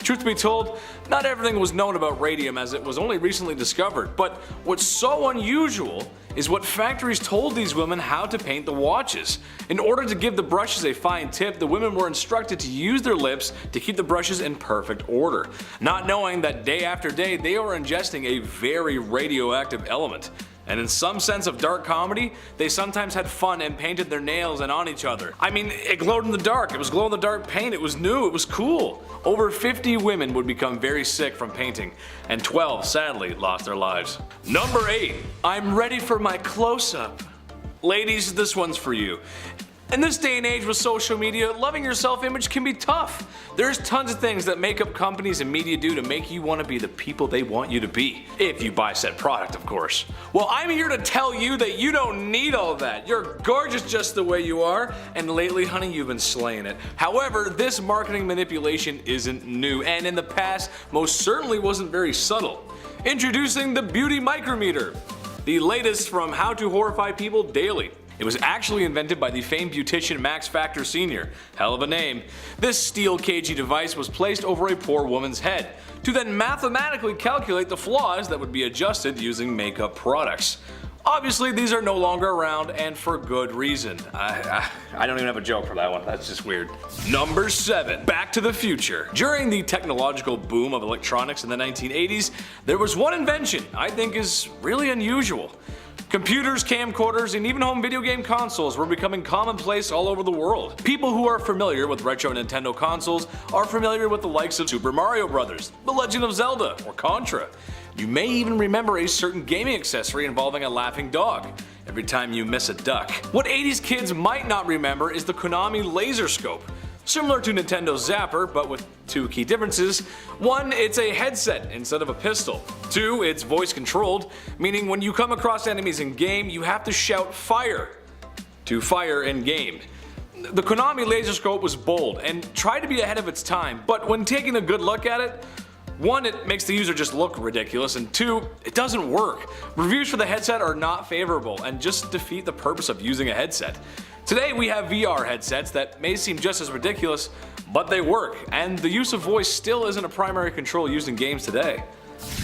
Truth be told, not everything was known about radium as it was only recently discovered, but what's so unusual is what factories told these women how to paint the watches. In order to give the brushes a fine tip, the women were instructed to use their lips to keep the brushes in perfect order, not knowing that day after day they were ingesting a very radioactive element. And in some sense of dark comedy, they sometimes had fun and painted their nails and on each other. I mean, it glowed in the dark, it was glow in the dark paint, it was new, it was cool. Over 50 women would become very sick from painting, and 12 sadly lost their lives. Number 8. I'm ready for my close-up. Ladies, this one's for you. In this day and age with social media, loving your self-image can be tough. There's tons of things that makeup companies and media do to make you want to be the people they want you to be. If you buy said product, of course. Well, I'm here to tell you that you don't need all that. You're gorgeous just the way you are, and lately, honey, you've been slaying it. However, this marketing manipulation isn't new, and in the past, most certainly wasn't very subtle. Introducing the Beauty Micrometer, the latest from How to Horrify People Daily. It was actually invented by the famed beautician Max Factor Sr. Hell of a name. This steel cagey device was placed over a poor woman's head, to then mathematically calculate the flaws that would be adjusted using makeup products. Obviously, these are no longer around, and for good reason. I don't even have a joke for that one, that's just weird. Number 7. Back to the future. During the technological boom of electronics in the 1980s, there was one invention I think is really unusual. Computers, camcorders, and even home video game consoles were becoming commonplace all over the world. People who are familiar with retro Nintendo consoles are familiar with the likes of Super Mario Bros., The Legend of Zelda, or Contra. You may even remember a certain gaming accessory involving a laughing dog every time you miss a duck. What 80s kids might not remember is the Konami Laser Scope. Similar to Nintendo's Zapper, but with two key differences. 1, it's a headset instead of a pistol. 2, it's voice controlled, meaning when you come across enemies in game, you have to shout fire to fire in game. The Konami Laser Scope was bold and tried to be ahead of its time, but when taking a good look at it, 1, it makes the user just look ridiculous, and 2, it doesn't work. Reviews for the headset are not favorable and just defeat the purpose of using a headset. Today we have VR headsets that may seem just as ridiculous, but they work, and the use of voice still isn't a primary control used in games today.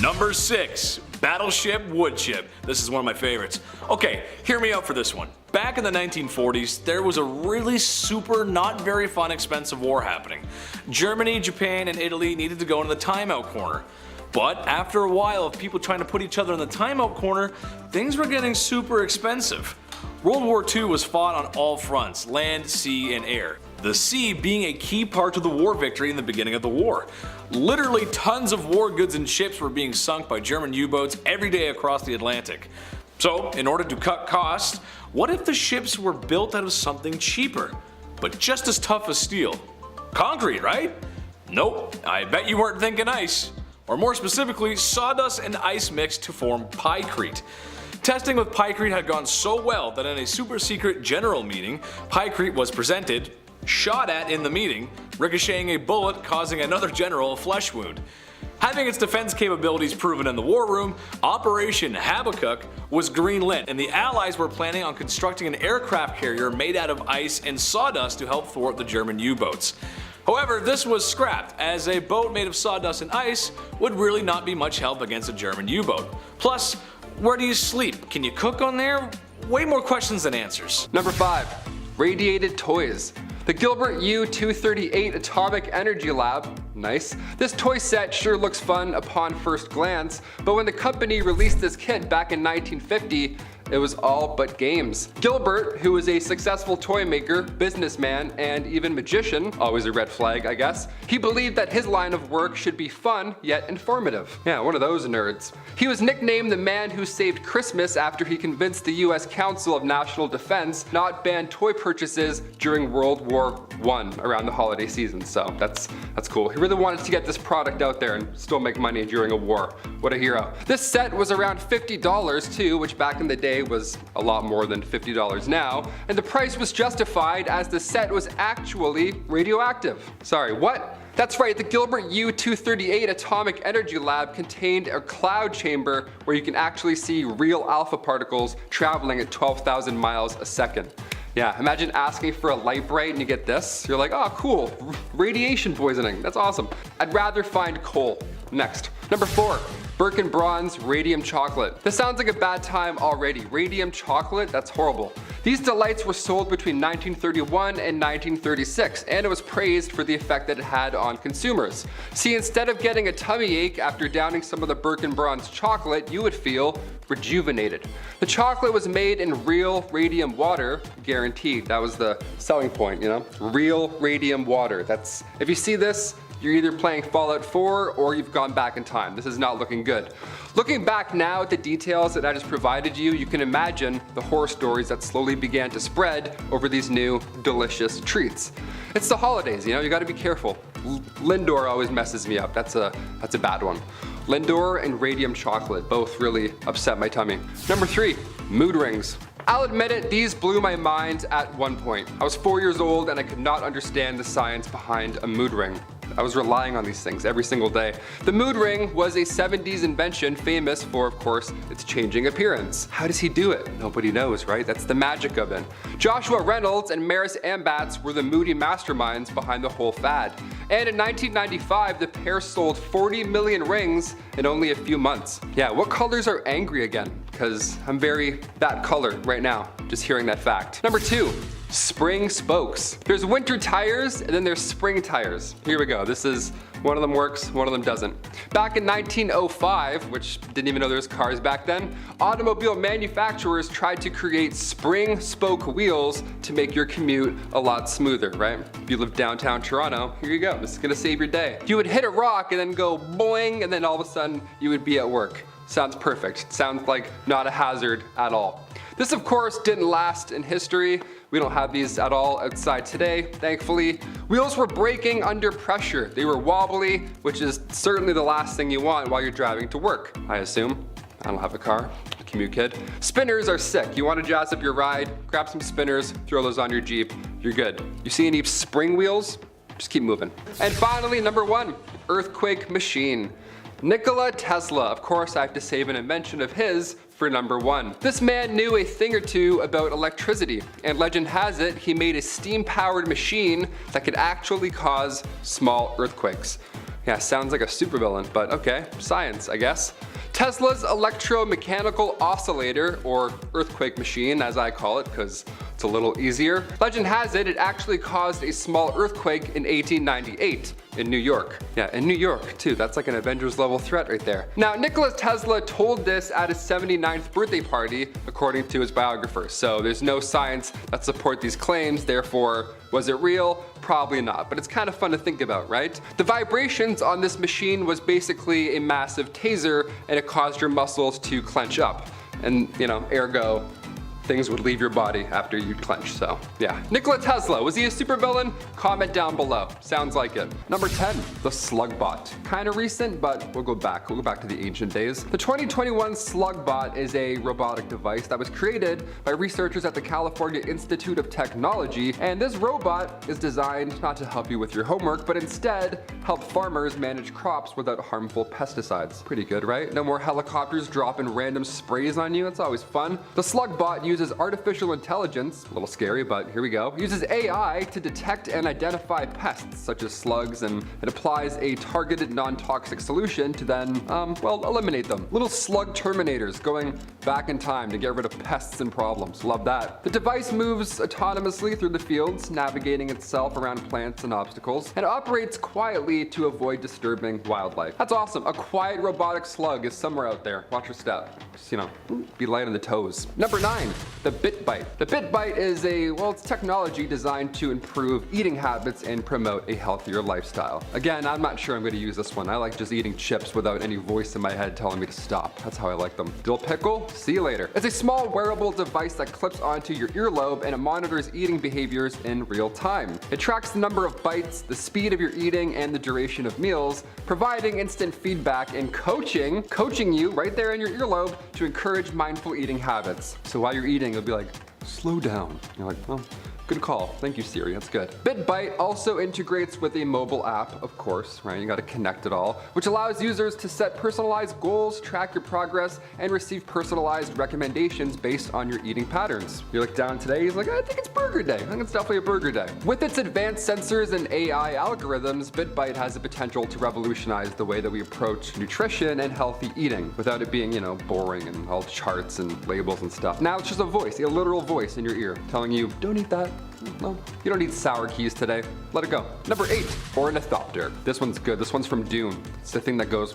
Number 6. Battleship Woodchip. This is one of my favorites. Okay, hear me out for this one. Back in the 1940s, there was a really super not very fun expensive war happening. Germany, Japan, and Italy needed to go into the timeout corner. But after a while of people trying to put each other in the timeout corner, things were getting super expensive. World War II was fought on all fronts, land, sea, and air. The sea being a key part to the war victory in the beginning of the war. Literally tons of war goods and ships were being sunk by German U-boats every day across the Atlantic. So, in order to cut costs, what if the ships were built out of something cheaper, but just as tough as steel? Concrete, right? Nope, I bet you weren't thinking ice. Or more specifically, sawdust and ice mixed to form pykrete. Testing with pykrete had gone so well that in a super secret general meeting, pykrete was presented, shot at in the meeting, ricocheting a bullet causing another general a flesh wound. Having its defense capabilities proven in the war room, Operation Habakkuk was greenlit, and the Allies were planning on constructing an aircraft carrier made out of ice and sawdust to help thwart the German U-boats. However, this was scrapped, as a boat made of sawdust and ice would really not be much help against a German U-boat. Plus, where do you sleep? Can you cook on there? Way more questions than answers. Number 5. Radiated toys. The Gilbert U-238 Atomic Energy Lab. Nice. This toy set sure looks fun upon first glance, but when the company released this kit back in 1950, it was all but games. Gilbert, who was a successful toy maker, businessman, and even magician, always a red flag I guess, he believed that his line of work should be fun yet informative. Yeah, one of those nerds. He was nicknamed the man who saved Christmas after he convinced the US Council of National Defense not ban toy purchases during World War I around the holiday season, so that's cool. He really wanted to get this product out there and still make money during a war. What a hero. This set was around $50 too, which back in the day was a lot more than $50 now, and the price was justified as the set was actually radioactive. Sorry, what? That's right, the Gilbert U-238 Atomic Energy Lab contained a cloud chamber where you can actually see real alpha particles traveling at 12,000 miles a second. Yeah, imagine asking for a light bright and you get this. You're like, oh cool, radiation poisoning, that's awesome. I'd rather find coal. Next. Number 4. Birkin Bronze Radium Chocolate. This sounds like a bad time already. Radium chocolate? That's horrible. These delights were sold between 1931 and 1936, and it was praised for the effect that it had on consumers. See, instead of getting a tummy ache after downing some of the Birkin Bronze chocolate, you would feel rejuvenated. The chocolate was made in real radium water, guaranteed. That was the selling point, you know? Real radium water. That's, if you see this, you're either playing Fallout 4 or you've gone back in time. This is not looking good. Looking back now at the details that I just provided you, you can imagine the horror stories that slowly began to spread over these new delicious treats. It's the holidays, you know, you gotta be careful. Lindor always messes me up. That's a bad one. Lindor and radium chocolate both really upset my tummy. Number 3, mood rings. I'll admit it, these blew my mind at one point. I was 4 years old and I could not understand the science behind a mood ring. I was relying on these things every single day. The mood ring was a 70s invention famous for, of course, its changing appearance. How does he do it? Nobody knows, right? That's the magic of it. Joshua Reynolds and Maris Ambatz were the moody masterminds behind the whole fad. And in 1995, the pair sold 40 million rings in only a few months. Yeah, what colors are angry again? Because I'm very that color right now, just hearing that fact. Number 2. Spring spokes. There's winter tires and then there's spring tires. Here we go. This is, one of them works, one of them doesn't. Back in 1905, which didn't even know there was cars back then, automobile manufacturers tried to create spring spoke wheels to make your commute a lot smoother, right? If you live downtown Toronto, here you go. This is gonna save your day. You would hit a rock and then go boing, and then all of a sudden you would be at work. Sounds perfect. Sounds like not a hazard at all. This of course didn't last in history. We don't have these at all outside today, thankfully. Wheels were breaking under pressure. They were wobbly, which is certainly the last thing you want while you're driving to work, I assume. I don't have a car, commute kid. Spinners are sick. You want to jazz up your ride, grab some spinners, throw those on your Jeep, you're good. You see any spring wheels? Just keep moving. And finally, number 1, earthquake machine. Nikola Tesla. Of course, I have to save an invention of his for number 1. This man knew a thing or two about electricity, and legend has it he made a steam-powered machine that could actually cause small earthquakes. Yeah, sounds like a supervillain, but okay, science, I guess. Tesla's electromechanical oscillator, or earthquake machine as I call it, because It's a little easier. Legend has it, it actually caused a small earthquake in 1898 in New York. Yeah, in New York too. That's like an Avengers level threat right there. Now, Nikola Tesla told this at his 79th birthday party, according to his biographer. So there's no science that support these claims, therefore, was it real? Probably not, but it's kind of fun to think about, right? The vibrations on this machine was basically a massive taser, and it caused your muscles to clench up. And, you know, ergo, things would leave your body after you'd clench, so yeah. Nikola Tesla, was he a supervillain? Comment down below. Sounds like it. Number 10, the Slugbot. Kind of recent, but we'll go back to the ancient days. The 2021 Slugbot is a robotic device that was created by researchers at the California Institute of Technology, and this robot is designed not to help you with your homework, but instead help farmers manage crops without harmful pesticides. Pretty good, right? No more helicopters dropping random sprays on you. It's always fun. The Slugbot uses artificial intelligence, a little scary, but here we go, uses AI to detect and identify pests such as slugs, and it applies a targeted non-toxic solution to then, well, eliminate them. Little slug terminators going back in time to get rid of pests and problems. Love that. The device moves autonomously through the fields, navigating itself around plants and obstacles, and operates quietly to avoid disturbing wildlife. That's awesome. A quiet robotic slug is somewhere out there. Watch your step. Just, you know, be light on the toes. Number 9. The BitBite. The BitBite is it's technology designed to improve eating habits and promote a healthier lifestyle. Again, I'm not sure I'm going to use this one. I like just eating chips without any voice in my head telling me to stop. That's how I like them. Dill pickle, see you later. It's a small wearable device that clips onto your earlobe, and it monitors eating behaviors in real time. It tracks the number of bites, the speed of your eating, and the duration of meals, providing instant feedback and coaching you right there in your earlobe to encourage mindful eating habits. So while you're eating, it'll be like, slow down. You're like, well, good call. Thank you, Siri. That's good. BitBite also integrates with a mobile app, of course, right? You got to connect it all, which allows users to set personalized goals, track your progress, and receive personalized recommendations based on your eating patterns. You're like down today, he's like, I think it's burger day. I think it's definitely a burger day. With its advanced sensors and AI algorithms, BitBite has the potential to revolutionize the way that we approach nutrition and healthy eating without it being, you know, boring and all charts and labels and stuff. Now it's just a voice, a literal voice in your ear telling you, don't eat that. No, you don't need sour keys today. Let it go. Number 8, ornithopter. This one's good. This one's from Dune. It's the thing that goes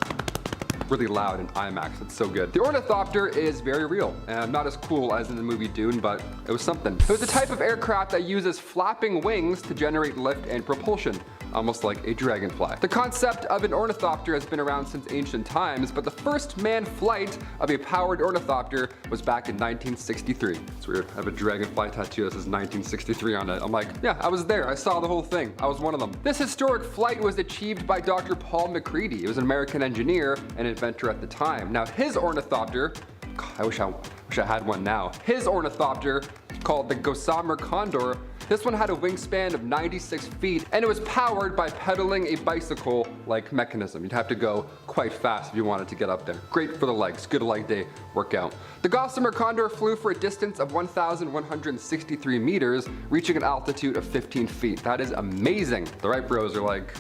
really loud in IMAX. It's so good. The ornithopter is very real, and not as cool as in the movie Dune, but it was something. It was a type of aircraft that uses flapping wings to generate lift and propulsion, almost like a dragonfly. The concept of an ornithopter has been around since ancient times, but the first manned flight of a powered ornithopter was back in 1963. It's weird. I have a dragonfly tattoo that says 1963 on it. I'm like, yeah, I was there. I saw the whole thing. I was one of them. This historic flight was achieved by Dr. Paul MacCready. He was an American engineer and inventor at the time. Now, his ornithopter, God, I wish I had one now. His ornithopter, called the Gossamer Condor, this one had a wingspan of 96 feet, and it was powered by pedaling a bicycle-like mechanism. You'd have to go quite fast if you wanted to get up there. Great for the legs, good leg day workout. The Gossamer Condor flew for a distance of 1,163 meters, reaching an altitude of 15 feet. That is amazing. The Wright bros are like,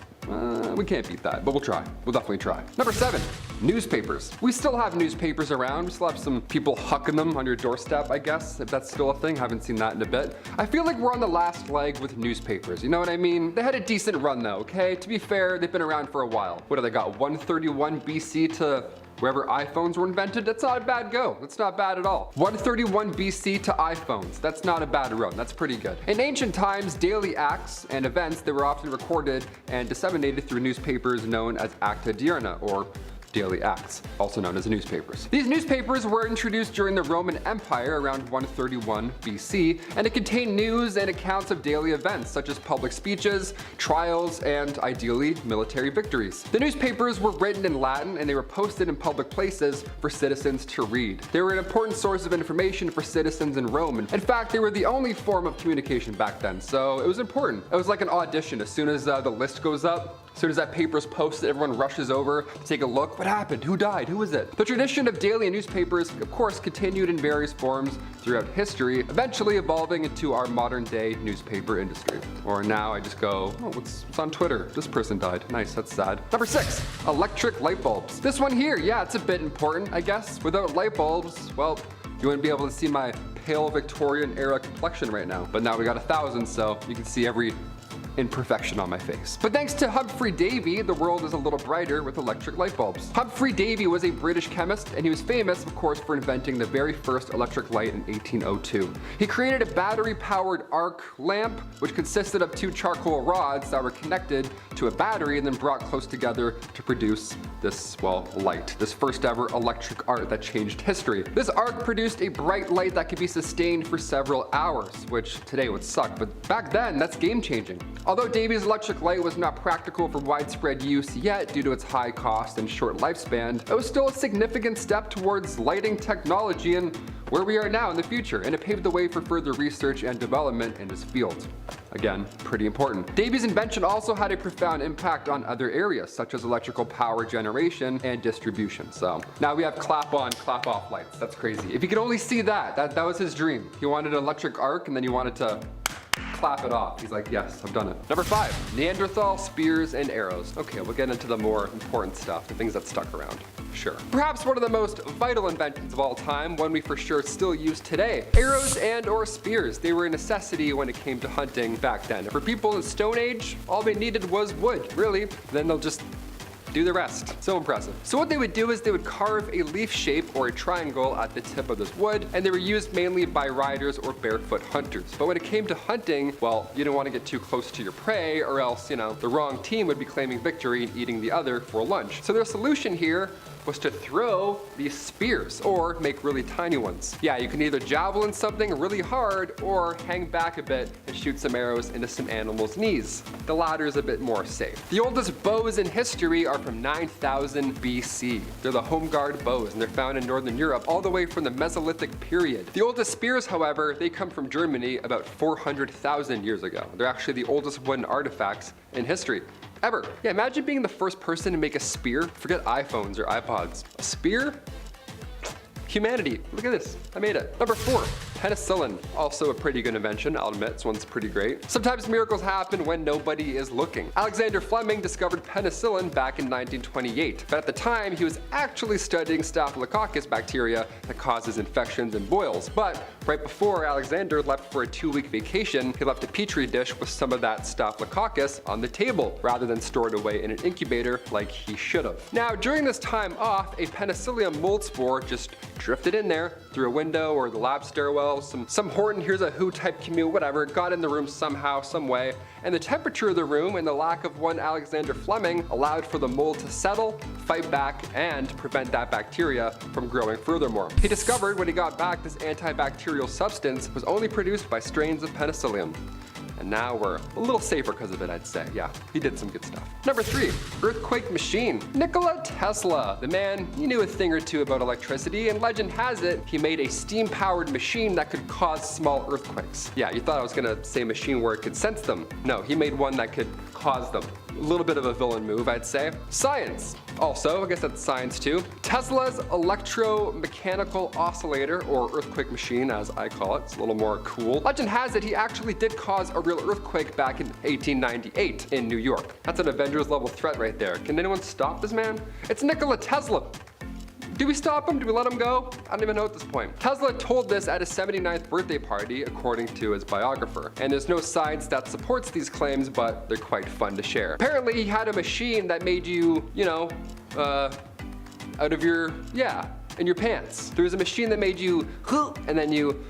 we can't beat that, but we'll try. We'll definitely try. Number 7, newspapers. We still have newspapers around. We still have some people hucking them on your doorstep, I guess, if that's still a thing. Haven't seen that in a bit. I feel like we're on the last leg with newspapers. You know what I mean? They had a decent run though, okay? To be fair, they've been around for a while. What do they got? 131 BC to wherever iPhones were invented? That's not a bad go. That's not bad at all. 131 BC to iPhones. That's not a bad run. That's pretty good. In ancient times, daily acts and events that were often recorded and disseminated through newspapers known as acta diurna, or daily acts, also known as newspapers. These newspapers were introduced during the Roman Empire around 131 BC, and it contained news and accounts of daily events such as public speeches, trials, and ideally military victories. The newspapers were written in Latin, and they were posted in public places for citizens to read. They were an important source of information for citizens in Rome, and in fact, they were the only form of communication back then, so it was important. It was like an audition. As soon as the list goes up, as soon as that paper's posted, everyone rushes over to take a look. What happened? Who died? Who was it? The tradition of daily newspapers, of course, continued in various forms throughout history, eventually evolving into our modern day newspaper industry. Or now I just go, oh, what's on Twitter? This person died. Nice, that's sad. Number 6, electric light bulbs. This one here, yeah, it's a bit important, I guess. Without light bulbs, well, You wouldn't be able to see my pale Victorian era complexion right now. But now we got 1,000, so you can see every imperfection on my face. But thanks to Humphrey Davy, the world is a little brighter with electric light bulbs. Humphrey Davy was a British chemist, and he was famous, of course, for inventing the very first electric light in 1802. He created a battery-powered arc lamp, which consisted of 2 charcoal rods that were connected to a battery and then brought close together to produce this, well, light. This first ever electric arc that changed history. This arc produced a bright light that could be sustained for several hours, which today would suck, but back then, that's game-changing. Although Davy's electric light was not practical for widespread use yet due to its high cost and short lifespan, it was still a significant step towards lighting technology and where we are now in the future, and it paved the way for further research and development in this field. Again, pretty important. Davy's invention also had a profound impact on other areas, such as electrical power generation and distribution. So now we have clap-on, clap-off lights. That's crazy. If you could only see that was his dream. He wanted an electric arc and then he wanted to clap it off. He's like, yes, I've done it. Number 5, Neanderthal spears and arrows. Okay, we'll get into the more important stuff, the things that stuck around. Sure. Perhaps one of the most vital inventions of all time, one we for sure still use today. Arrows and or spears. They were a necessity when it came to hunting back then. For people in the Stone Age, all they needed was wood, really. Then they'll just do the rest. So impressive. So what they would do is they would carve a leaf shape or a triangle at the tip of this wood, and they were used mainly by riders or barefoot hunters. But when it came to hunting, well, you didn't want to get too close to your prey or else, the wrong team would be claiming victory and eating the other for lunch. So their solution here was to throw these spears or make really tiny ones. Yeah, you can either javelin something really hard or hang back a bit and shoot some arrows into some animals' knees. The latter is a bit more safe. The oldest bows in history are from 9000 BC. They're the home guard bows and they're found in Northern Europe all the way from the Mesolithic period. The oldest spears, however, they come from Germany about 400,000 years ago. They're actually the oldest wooden artifacts in history. Ever. Yeah, imagine being the first person to make a spear. Forget iPhones or iPods. A spear? Humanity. Look at this. I made it. Number 4, penicillin. Also a pretty good invention, I'll admit. This one's pretty great. Sometimes miracles happen when nobody is looking. Alexander Fleming discovered penicillin back in 1928, but at the time he was actually studying Staphylococcus bacteria that causes infections and boils. But right before Alexander left for a 2-week vacation, he left a petri dish with some of that Staphylococcus on the table, rather than stored away in an incubator like he should have. Now, during this time off, a penicillium mold spore just drifted in there through a window or the lab stairwell. Some Horton Here's a Who type commute, whatever, got in the room somehow, some way, and the temperature of the room and the lack of one Alexander Fleming allowed for the mold to settle, fight back, and prevent that bacteria from growing furthermore. He discovered when he got back this antibacterial substance was only produced by strains of penicillium. And now we're a little safer because of it, I'd say. Yeah, he did some good stuff. Number 3, earthquake machine. Nikola Tesla. The man, he knew a thing or two about electricity, and legend has it, he made a steam-powered machine that could cause small earthquakes. Yeah, you thought I was gonna say machine where it could sense them. No, he made one that could cause them. A little bit of a villain move, I'd say. Science. Also, I guess that's science too. Tesla's electromechanical oscillator, or earthquake machine as I call it. It's a little more cool. Legend has it he actually did cause a real earthquake back in 1898 in New York. That's an Avengers level threat right there. Can anyone stop this man? It's Nikola Tesla. Do we stop him? Do we let him go? I don't even know at this point. Tesla told this at his 79th birthday party, according to his biographer. And there's no science that supports these claims, but they're quite fun to share. Apparently, he had a machine that made you, out of your, in your pants. There was a machine that made you, and then you,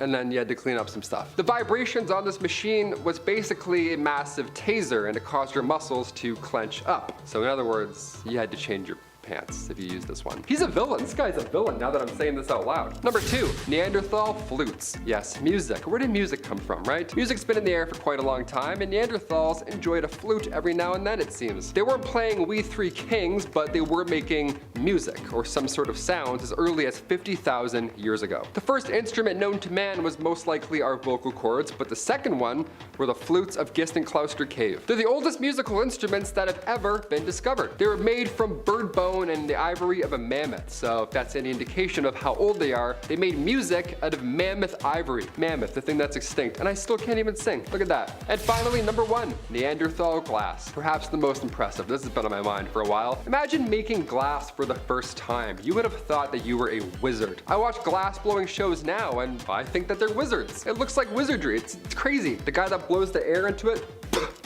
and then you had to clean up some stuff. The vibrations on this machine was basically a massive taser, and it caused your muscles to clench up. So in other words, you had to change your pants if you use this one. He's a villain. This guy's a villain now that I'm saying this out loud. Number 2, Neanderthal flutes. Yes, music. Where did music come from, right? Music's been in the air for quite a long time, and Neanderthals enjoyed a flute every now and then, it seems. They weren't playing We Three Kings, but they were making music, or some sort of sound, as early as 50,000 years ago. The first instrument known to man was most likely our vocal cords, but the second one were the flutes of Gist-and-Clouster Cave. They're the oldest musical instruments that have ever been discovered. They were made from bird bone bone and the ivory of a mammoth. So if that's any indication of how old they are, they made music out of mammoth ivory. Mammoth, the thing that's extinct. And I still can't even sing. Look at that. And finally, number 1, Neanderthal glass. Perhaps the most impressive. This has been on my mind for a while. Imagine making glass for the first time. You would have thought that you were a wizard. I watch glass blowing shows now and I think that they're wizards. It looks like wizardry. It's crazy. The guy that blows the air into it,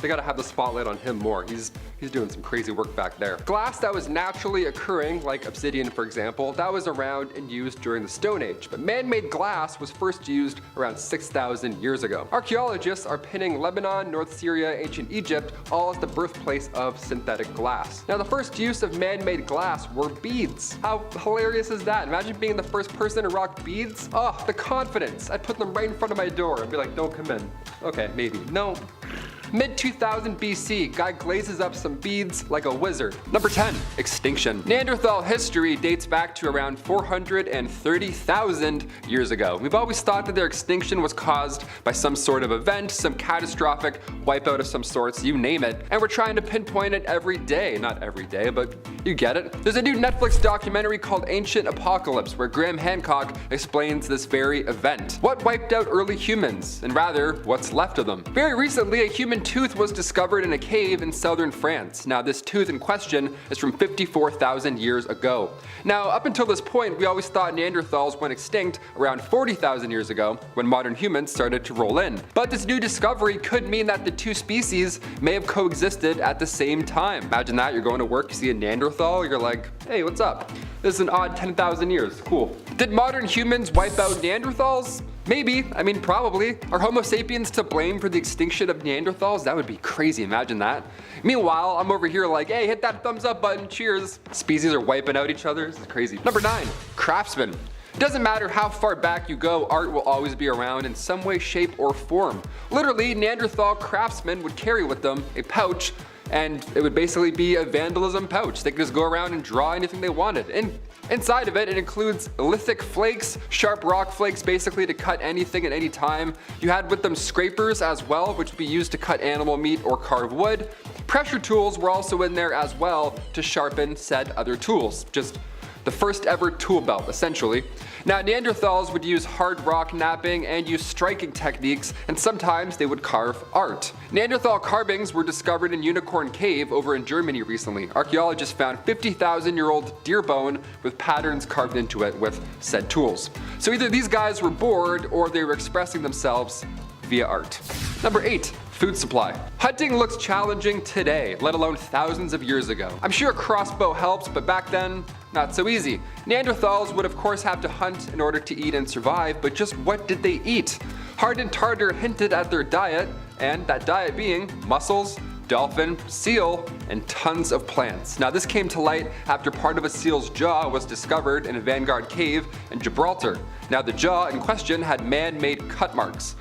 they gotta have the spotlight on him more. He's doing some crazy work back there. Glass that was naturally occurring, like obsidian for example, that was around and used during the Stone Age. But man-made glass was first used around 6,000 years ago. Archaeologists are pinning Lebanon, North Syria, ancient Egypt, all as the birthplace of synthetic glass. Now the first use of man-made glass were beads. How hilarious is that? Imagine being the first person to rock beads. Oh, the confidence. I'd put them right in front of my door and be like, don't come in. Okay, maybe. No. Mid-2000 BC, guy glazes up some beads like a wizard. Number 10, extinction. Neanderthal history dates back to around 430,000 years ago. We've always thought that their extinction was caused by some sort of event, some catastrophic wipeout of some sorts, you name it. And we're trying to pinpoint it every day. Not every day, but you get it. There's a new Netflix documentary called Ancient Apocalypse where Graham Hancock explains this very event. What wiped out early humans, and rather, what's left of them? Very recently, a human tooth was discovered in a cave in southern France. Now this tooth in question is from 54,000 years ago. Now up until this point we always thought Neanderthals went extinct around 40,000 years ago when modern humans started to roll in. But this new discovery could mean that the two species may have coexisted at the same time. Imagine that, you're going to work, you see a Neanderthal, you're like, hey, what's up? This is an odd 10,000 years, cool. Did modern humans wipe out Neanderthals? Maybe, I mean probably. Are Homo sapiens to blame for the extinction of Neanderthals? That would be crazy, imagine that. Meanwhile, I'm over here like, hey, hit that thumbs up button, cheers. Species are wiping out each other, this is crazy. Number 9, craftsmen. It doesn't matter how far back you go, art will always be around in some way, shape, or form. Literally, Neanderthal craftsmen would carry with them a pouch, and it would basically be a vandalism pouch. They could just go around and draw anything they wanted. And inside of it, it includes lithic flakes, sharp rock flakes basically to cut anything at any time. You had with them scrapers as well, which would be used to cut animal meat or carve wood. Pressure tools were also in there as well to sharpen said other tools. Just the first ever tool belt, essentially. Now, Neanderthals would use hard rock knapping and use striking techniques, and sometimes they would carve art. Neanderthal carvings were discovered in Unicorn Cave over in Germany recently. Archaeologists found 50,000-year-old deer bone with patterns carved into it with said tools. So either these guys were bored or they were expressing themselves via art. Number 8, food supply. Hunting looks challenging today, let alone thousands of years ago. I'm sure a crossbow helps, but back then, not so easy. Neanderthals would of course have to hunt in order to eat and survive, but just what did they eat? Hardin Tarter hinted at their diet, and that diet being mussels, dolphin, seal, and tons of plants. Now this came to light after part of a seal's jaw was discovered in a Vanguard cave in Gibraltar. Now the jaw in question had man-made cut marks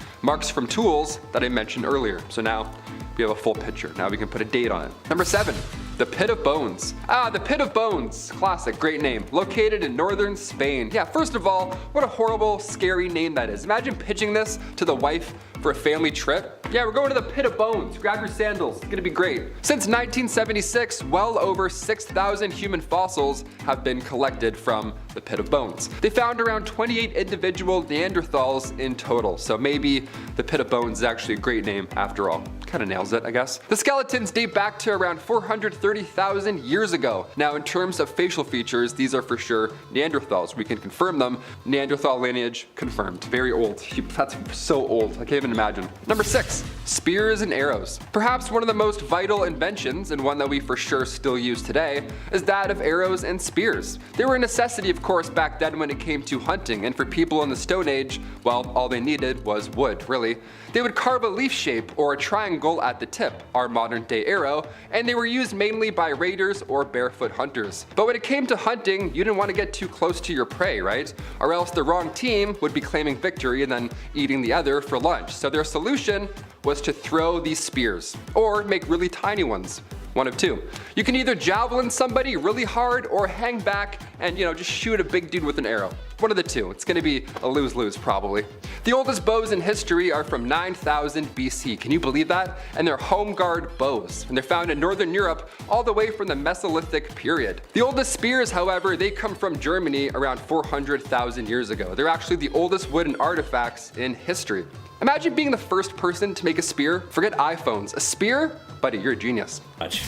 from tools that I mentioned earlier. So now we have a full picture. Now we can put a date on it. Number 7, the Pit of Bones. The Pit of Bones, classic, great name. Located in northern Spain. Yeah, first of all, what a horrible, scary name that is. Imagine pitching this to the wife for a family trip. Yeah, we're going to the Pit of Bones. Grab your sandals, it's gonna be great. Since 1976, well over 6,000 human fossils have been collected from the Pit of Bones. They found around 28 individual Neanderthals in total, so maybe the Pit of Bones is actually a great name after all. Kind of nails it, I guess. The skeletons date back to around 430,000 years ago. Now, in terms of facial features, these are for sure Neanderthals. We can confirm them. Neanderthal lineage confirmed. Very old. That's so old. I can't even imagine. Number 6, spears and arrows. Perhaps one of the most vital inventions, and one that we for sure still use today, is that of arrows and spears. They were a necessity, of course, back then when it came to hunting, and for people in the Stone Age, well, all they needed was wood, really. They would carve a leaf shape or a triangle at the tip, our modern day arrow, and they were used mainly by raiders or barefoot hunters. But when it came to hunting, you didn't want to get too close to your prey, right? Or else the wrong team would be claiming victory and then eating the other for lunch. So their solution was to throw these spears, or make really tiny ones. One of two. You can either javelin somebody really hard or hang back and, just shoot a big dude with an arrow. One of the two. It's gonna be a lose-lose probably. The oldest bows in history are from 9000 BC. Can you believe that? And they're home guard bows. And they're found in Northern Europe all the way from the Mesolithic period. The oldest spears, however, they come from Germany around 400,000 years ago. They're actually the oldest wooden artifacts in history. Imagine being the first person to make a spear. Forget iPhones. A spear? Buddy, you're a genius.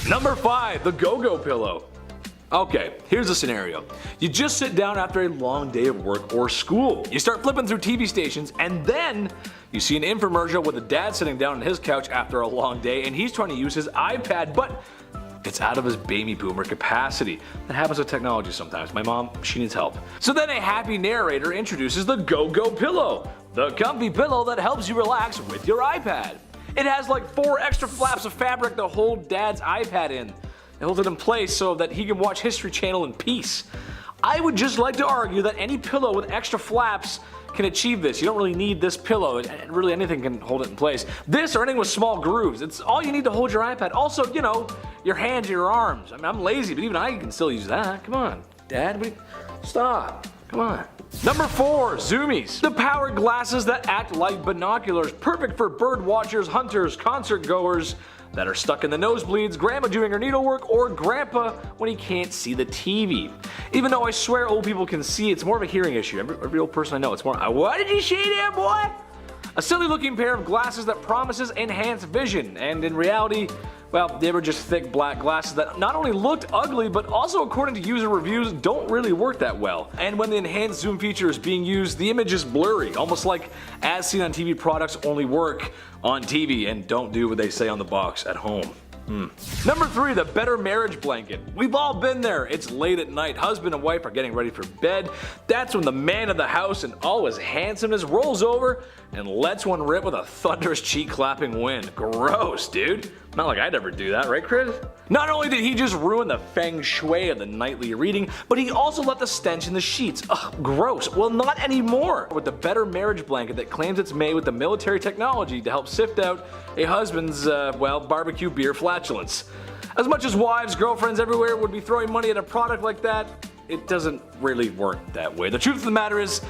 Number 5, the go-go pillow. Okay, here's a scenario. You just sit down after a long day of work or school. You start flipping through TV stations and then you see an infomercial with a dad sitting down on his couch after a long day and he's trying to use his iPad, but it's out of his baby boomer capacity. That happens with technology sometimes. My mom, she needs help. So then a happy narrator introduces the go-go pillow, the comfy pillow that helps you relax with your iPad. It has like 4 extra flaps of fabric to hold dad's iPad in. It holds it in place so that he can watch History Channel in peace. I would just like to argue that any pillow with extra flaps can achieve this. You don't really need this pillow, and really anything can hold it in place. This or anything with small grooves, it's all you need to hold your iPad. Also, your hands or your arms. I mean, I'm lazy, but even I can still use that. Come on, Dad, stop, come on. Number 4, zoomies. The powered glasses that act like binoculars, perfect for bird watchers, hunters, concert goers that are stuck in the nosebleeds, grandma doing her needlework, or grandpa when he can't see the TV. Even though I swear old people can see, it's more of a hearing issue. Every old person I know, it's more, what did you say there, boy? A silly looking pair of glasses that promises enhanced vision, and in reality, well, they were just thick black glasses that not only looked ugly, but also according to user reviews, don't really work that well. And when the enhanced zoom feature is being used, the image is blurry, almost like as seen on TV products only work on TV and don't do what they say on the box at home. Number 3, the better marriage blanket. We've all been there. It's late at night. Husband and wife are getting ready for bed. That's when the man of the house in all his handsomeness rolls over and lets one rip with a thunderous cheek clapping wind. Gross, dude. Not like I'd ever do that, right, Chris? Not only did he just ruin the feng shui of the nightly reading, but he also let the stench in the sheets. Ugh, gross. Well, not anymore. With the better marriage blanket that claims it's made with the military technology to help sift out a husband's, barbecue beer flatulence. As much as wives, girlfriends everywhere would be throwing money at a product like that, it doesn't really work that way. The truth of the matter is,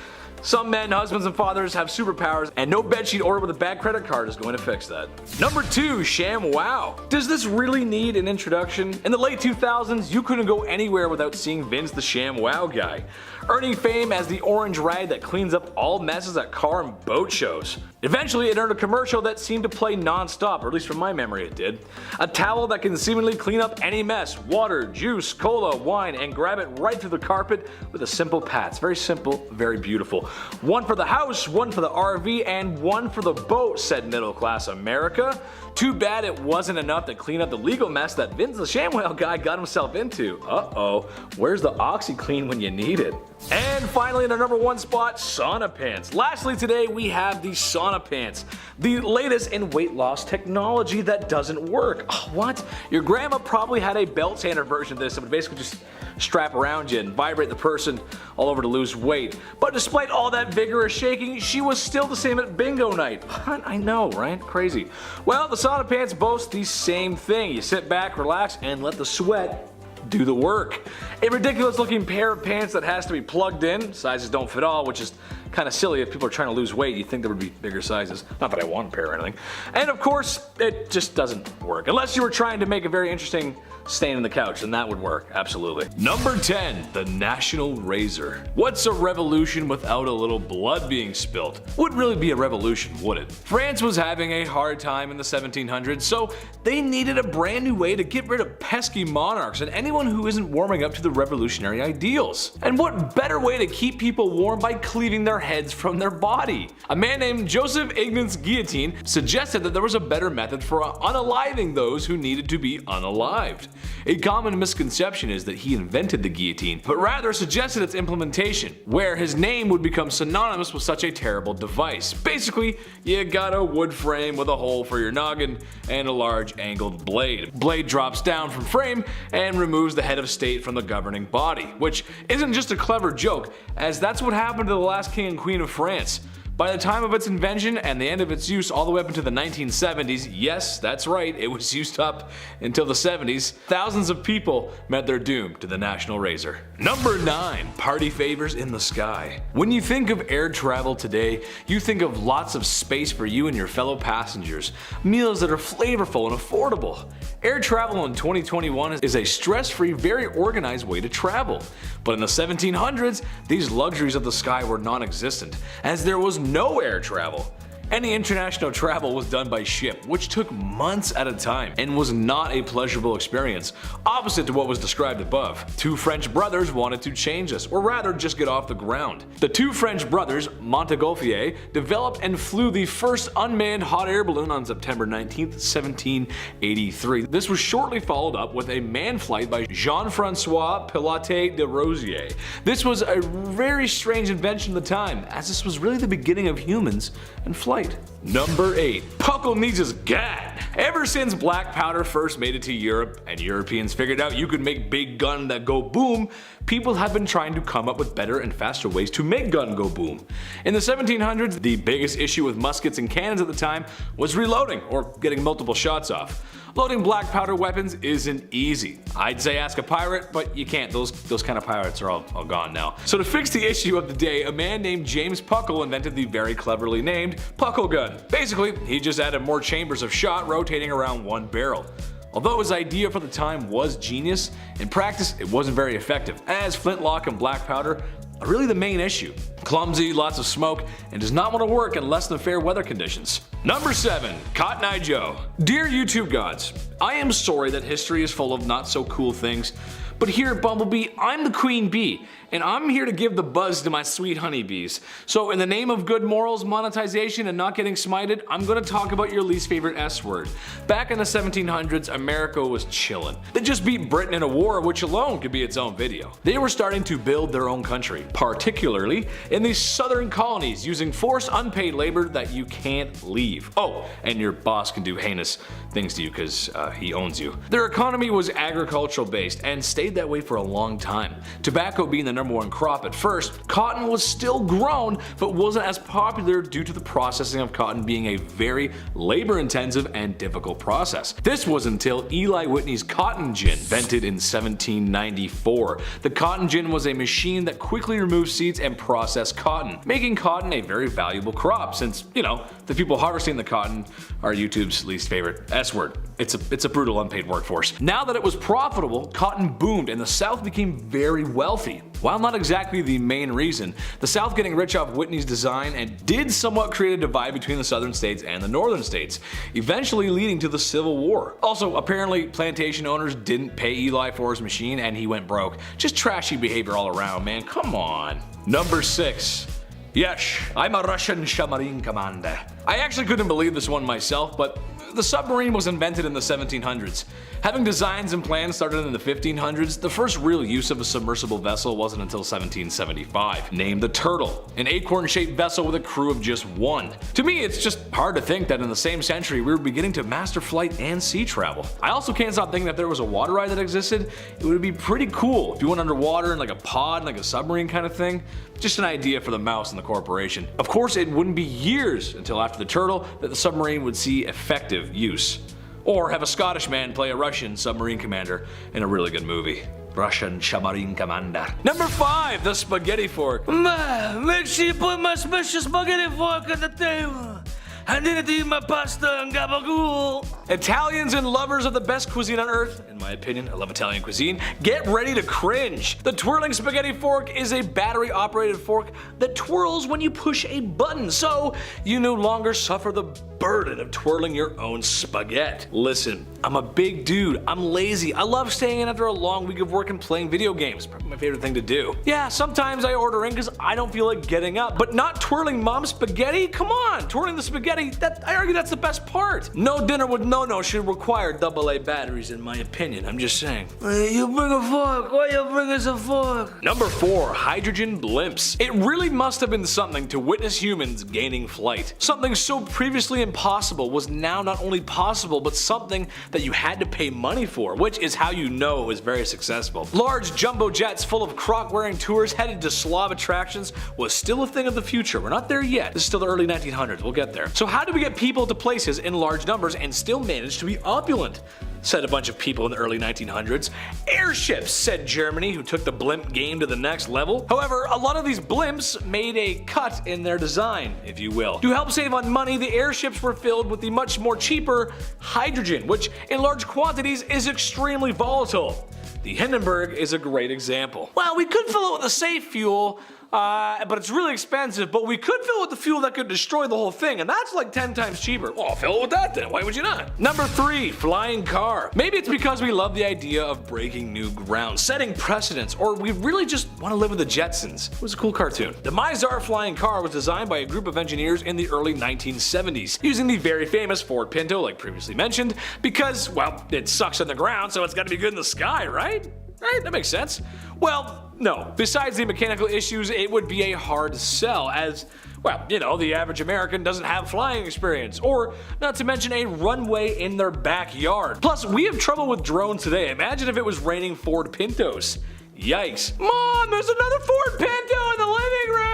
some men, husbands, and fathers have superpowers, and no bedsheet ordered with a bad credit card is going to fix that. Number 2, ShamWow. Does this really need an introduction? In the late 2000s, you couldn't go anywhere without seeing Vince the ShamWow guy, earning fame as the orange rag that cleans up all messes at car and boat shows. Eventually, it earned a commercial that seemed to play non-stop, or at least from my memory it did. A towel that can seemingly clean up any mess, water, juice, cola, wine, and grab it right through the carpet with a simple pat. It's very simple, very beautiful. One for the house, one for the RV, and one for the boat, said middle class America. Too bad it wasn't enough to clean up the legal mess that Vince the ShamWow guy got himself into. Uh-oh, where's the OxyClean when you need it? And finally, in our number 1 spot, sauna pants. Lastly today, we have the sauna pants, the latest in weight loss technology that doesn't work. Oh, what? Your grandma probably had a belt sander version of this that would basically just strap around you and vibrate the person all over to lose weight. But despite all that vigorous shaking, she was still the same at bingo night. What? I know, right? Crazy. Well, the sauna pants boast the same thing. You sit back, relax, and let the sweat do the work. A ridiculous looking pair of pants that has to be plugged in. Sizes don't fit all, which is kind of silly. If people are trying to lose weight, you'd think there would be bigger sizes. Not that I want a pair or anything. And of course, it just doesn't work. Unless you were trying to make a very interesting stain in the couch, then that would work, absolutely. Number 10, the National Razor. What's a revolution without a little blood being spilt? Wouldn't really be a revolution, would it? France was having a hard time in the 1700s, so they needed a brand new way to get rid of pesky monarchs and anyone who isn't warming up to the revolutionary ideals. And what better way to keep people warm by cleaving their heads from their body? A man named Joseph Ignaz Guillotine suggested that there was a better method for unaliving those who needed to be unalived. A common misconception is that he invented the guillotine, but rather suggested its implementation, where his name would become synonymous with such a terrible device. Basically, you got a wood frame with a hole for your noggin and a large angled blade. Blade drops down from frame and removes the head of state from the governing body, which isn't just a clever joke, as that's what happened to the last king and queen of France. By the time of its invention and the end of its use all the way up into the 1970s, yes, that's right, it was used up until the 70s, thousands of people met their doom to the National Razor. Number 9. Party favors in the sky. When you think of air travel today, you think of lots of space for you and your fellow passengers, meals that are flavorful and affordable. Air travel in 2021 is a stress-free, very organized way to travel. But in the 1700s, these luxuries of the sky were non-existent, as there was no air travel. Any international travel was done by ship, which took months at a time and was not a pleasurable experience, opposite to what was described above. Two French brothers wanted to change this, or rather just get off the ground. The two French brothers, Montgolfier, developed and flew the first unmanned hot air balloon on September 19, 1783. This was shortly followed up with a manned flight by Jean-Francois Pilote de Rosier. This was a very strange invention at the time, as this was really the beginning of humans and flight. Number 8. Puckle needs his gat. Ever since black powder first made it to Europe and Europeans figured out you could make big gun that go boom, people have been trying to come up with better and faster ways to make gun go boom. In the 1700s, the biggest issue with muskets and cannons at the time was reloading, or getting multiple shots off. Loading black powder weapons isn't easy. I'd say ask a pirate, but you can't. Those kind of pirates are all gone now. So to fix the issue of the day, a man named James Puckle invented the very cleverly named Puckle gun. Basically, he just added more chambers of shot rotating around one barrel. Although his idea for the time was genius, in practice it wasn't very effective, as flintlock and black powder are really the main issue. Clumsy, lots of smoke, and does not want to work in less than fair weather conditions. Number 7. Cotton Eye Joe. Dear YouTube gods, I am sorry that history is full of not so cool things, but here at Bumblebee, I'm the queen bee, and I'm here to give the buzz to my sweet honeybees. So in the name of good morals, monetization, and not getting smited, I'm gonna talk about your least favorite S word. Back in the 1700s, America was chillin'. They just beat Britain in a war, which alone could be its own video. They were starting to build their own country, particularly in these southern colonies, using forced unpaid labor that you can't leave. Oh, and your boss can do heinous things to you because he owns you. Their economy was agricultural based and stayed that way for a long time. Tobacco being the number one crop at first, cotton was still grown but wasn't as popular due to the processing of cotton being a very labor intensive and difficult process. This was until Eli Whitney's cotton gin, invented in 1794. The cotton gin was a machine that quickly removed seeds and processed cotton, making cotton a very valuable crop since, you know, the people harvesting the cotton are YouTube's least favorite S word. It's a brutal unpaid workforce. Now that it was profitable, cotton boomed and the South became very wealthy. While not exactly the main reason, the South getting rich off Whitney's design and did somewhat create a divide between the southern states and the northern states, eventually leading to the Civil War. Also, apparently plantation owners didn't pay Eli for his machine and he went broke. Just trashy behavior all around, man, come on. Number 6. Yes, I'm a Russian submarine commander. I actually couldn't believe this one myself, but the submarine was invented in the 1700s. Having designs and plans started in the 1500s, the first real use of a submersible vessel wasn't until 1775, named the Turtle, an acorn-shaped vessel with a crew of just 1. To me, it's just hard to think that in the same century we were beginning to master flight and sea travel. I also can't stop thinking that if there was a water ride that existed, it would be pretty cool if you went underwater in like a pod, like a submarine kind of thing. Just an idea for the mouse and the corporation. Of course, it wouldn't be years until after the Turtle that the submarine would see effective use. Or have a Scottish man play a Russian submarine commander in a really good movie. Russian submarine commander. Number 5, the spaghetti fork. Make sure you put my special spaghetti fork on the table. I need to eat my pasta and gabagool. Italians and lovers of the best cuisine on earth, in my opinion, I love Italian cuisine, get ready to cringe. The twirling spaghetti fork is a battery operated fork that twirls when you push a button, so you no longer suffer the burden of twirling your own spaghetti. Listen, I'm a big dude, I'm lazy, I love staying in after a long week of work and playing video games, probably my favorite thing to do. Yeah, sometimes I order in because I don't feel like getting up, but not twirling mom's spaghetti? Come on, twirling the spaghetti, I argue that's the best part. No dinner with no no should require AA batteries in my opinion, I'm just saying. Hey, you bring a fork. Why you bring us a fork? Number 4, hydrogen blimps. It really must have been something to witness humans gaining flight. Something so previously impossible was now not only possible, but something that you had to pay money for, which is how you know it was very successful. Large jumbo jets full of croc-wearing tours headed to slob attractions was still a thing of the future. We're not there yet. This is still the early 1900s. We'll get there. So how do we get people to places in large numbers and still manage to be opulent? Said a bunch of people in the early 1900s. Airships, said Germany, who took the blimp game to the next level. However, a lot of these blimps made a cut in their design, if you will. To help save on money, the airships were filled with the much more cheaper hydrogen, which in large quantities is extremely volatile. The Hindenburg is a great example. Well, we could fill it with a safe fuel, but it's really expensive, but we could fill it with the fuel that could destroy the whole thing, and that's like 10 times cheaper. Well, fill it with that then, why would you not? Number 3, flying car. Maybe it's because we love the idea of breaking new ground, setting precedents, or we really just want to live with the Jetsons. It was a cool cartoon. The Mizar flying car was designed by a group of engineers in the early 1970s, using the very famous Ford Pinto, like previously mentioned, because, well, it sucks on the ground, so it's gotta be good in the sky, right? Right, that makes sense. Well, no. Besides the mechanical issues, it would be a hard sell as, well, you know, the average American doesn't have flying experience, or not to mention a runway in their backyard. Plus, we have trouble with drones today. Imagine if it was raining Ford Pintos. Yikes. Mom, there's another Ford Pinto in the living room!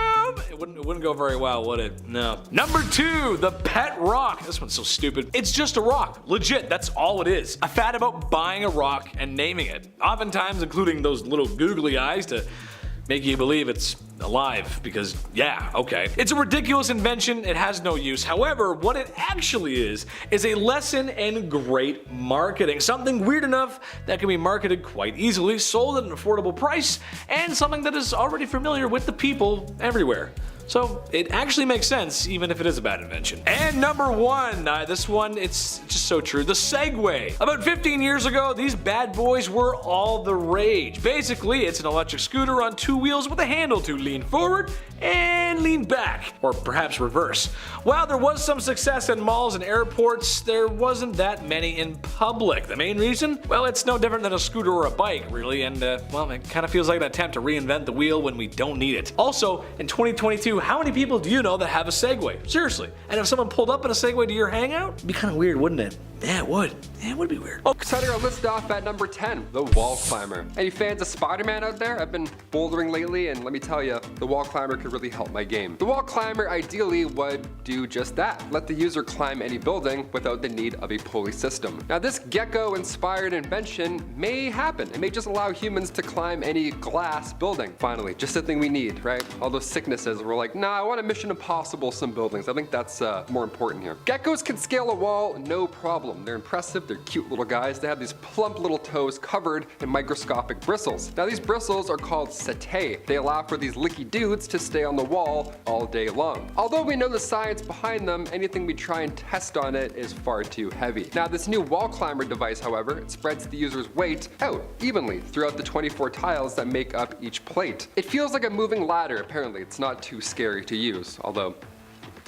It wouldn't go very well, would it? No. Number 2, the pet rock. This one's so stupid. It's just a rock. Legit, that's all it is. A fad about buying a rock and naming it. Oftentimes including those little googly eyes to make you believe it's alive, because yeah, okay. It's a ridiculous invention, it has no use. However, what it actually is a lesson in great marketing. Something weird enough that can be marketed quite easily, sold at an affordable price, and something that is already familiar with the people everywhere. So it actually makes sense, even if it is a bad invention. And number 1, this one, it's just so true, the Segway. About 15 years ago, these bad boys were all the rage. Basically, it's an electric scooter on 2 wheels with a handle to lean forward and lean back, or perhaps reverse. While there was some success in malls and airports, there wasn't that many in public. The main reason? Well, it's no different than a scooter or a bike, really, and well, it kind of feels like an attempt to reinvent the wheel when we don't need it. Also, in 2022, how many people do you know that have a Segway? Seriously. And if someone pulled up in a Segway to your hangout, it'd be kind of weird, wouldn't it? Yeah, it would. Yeah, it would be weird. Starting our list off at number 10, the wall climber. Any fans of Spider-Man out there? I've been bouldering lately, and let me tell you, the wall climber could really help my game. The wall climber ideally would do just that. Let the user climb any building without the need of a pulley system. Now, this gecko-inspired invention may happen. It may just allow humans to climb any glass building. Finally, just the thing we need, right? All those sicknesses, we're like, nah, I want a Mission Impossible some buildings. I think that's more important here. Geckos can scale a wall, no problem. They're impressive, they're cute little guys. They have these plump little toes covered in microscopic bristles. Now these bristles are called setae. They allow for these licky dudes to stay on the wall all day long. Although we know the science behind them, anything we try and test on it is far too heavy. Now this new wall climber device, however, it spreads the user's weight out evenly throughout the 24 tiles that make up each plate. It feels like a moving ladder, apparently. It's not too scary to use, although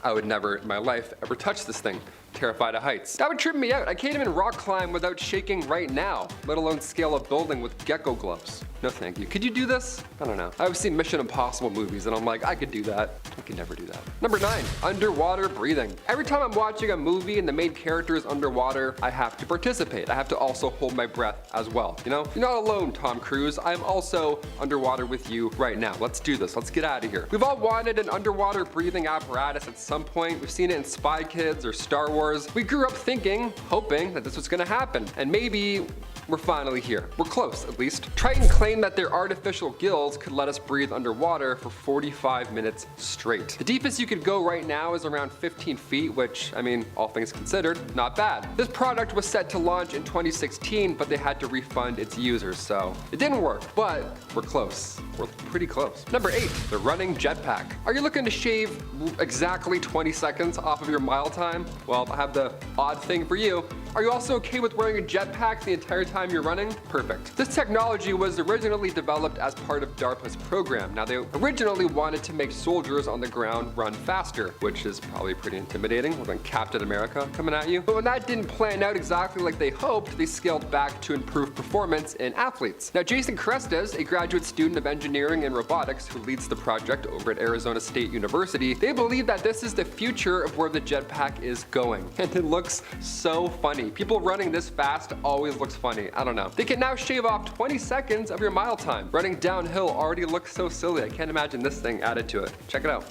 I would never in my life ever touch this thing. Terrified of heights. That would trip me out. I can't even rock climb without shaking right now, let alone scale a building with gecko gloves. No thank you. Could you do this? I don't know. I've seen Mission Impossible movies and I'm like, I could do that. I could never do that. Number 9, underwater breathing. Every time I'm watching a movie and the main character is underwater, I have to participate. I have to also hold my breath as well, you know? You're not alone, Tom Cruise. I'm also underwater with you right now. Let's do this. Let's get out of here. We've all wanted an underwater breathing apparatus at some point. We've seen it in Spy Kids or Star Wars. We grew up thinking, hoping that this was gonna happen. And maybe we're finally here. We're close, at least. Triton claimed that their artificial gills could let us breathe underwater for 45 minutes straight. The deepest you could go right now is around 15 feet, which, I mean, all things considered, not bad. This product was set to launch in 2016, but they had to refund its users, so it didn't work, but we're close. we're pretty close. Number 8, the running jetpack. Are you looking to shave exactly 20 seconds off of your mile time? Well, I have the odd thing for you. Are you also okay with wearing a jetpack the entire time you're running? Perfect. This technology was originally developed as part of DARPA's program. Now, they originally wanted to make soldiers on the ground run faster, which is probably pretty intimidating with Captain America coming at you. But when that didn't plan out exactly like they hoped, they scaled back to improve performance in athletes. Now, Jason Crestes, a graduate student of engineering and robotics who leads the project over at Arizona State University, they believe that this is the future of where the jetpack is going. And it looks so funny. People running this fast always looks funny. I don't know. They can now shave off 20 seconds of your mile time. Running downhill already looks so silly. I can't imagine this thing added to it. Check it out.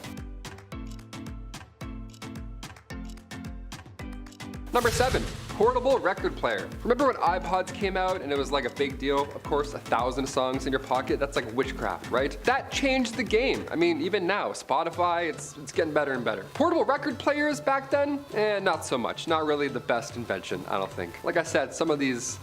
Number 7, portable record player. Remember when iPods came out and it was like a big deal? Of course, 1,000 songs in your pocket, that's like witchcraft, right? That changed the game. I mean, even now, Spotify, it's getting better and better. Portable record players back then? Not so much. Not really the best invention, I don't think. Like I said, some of these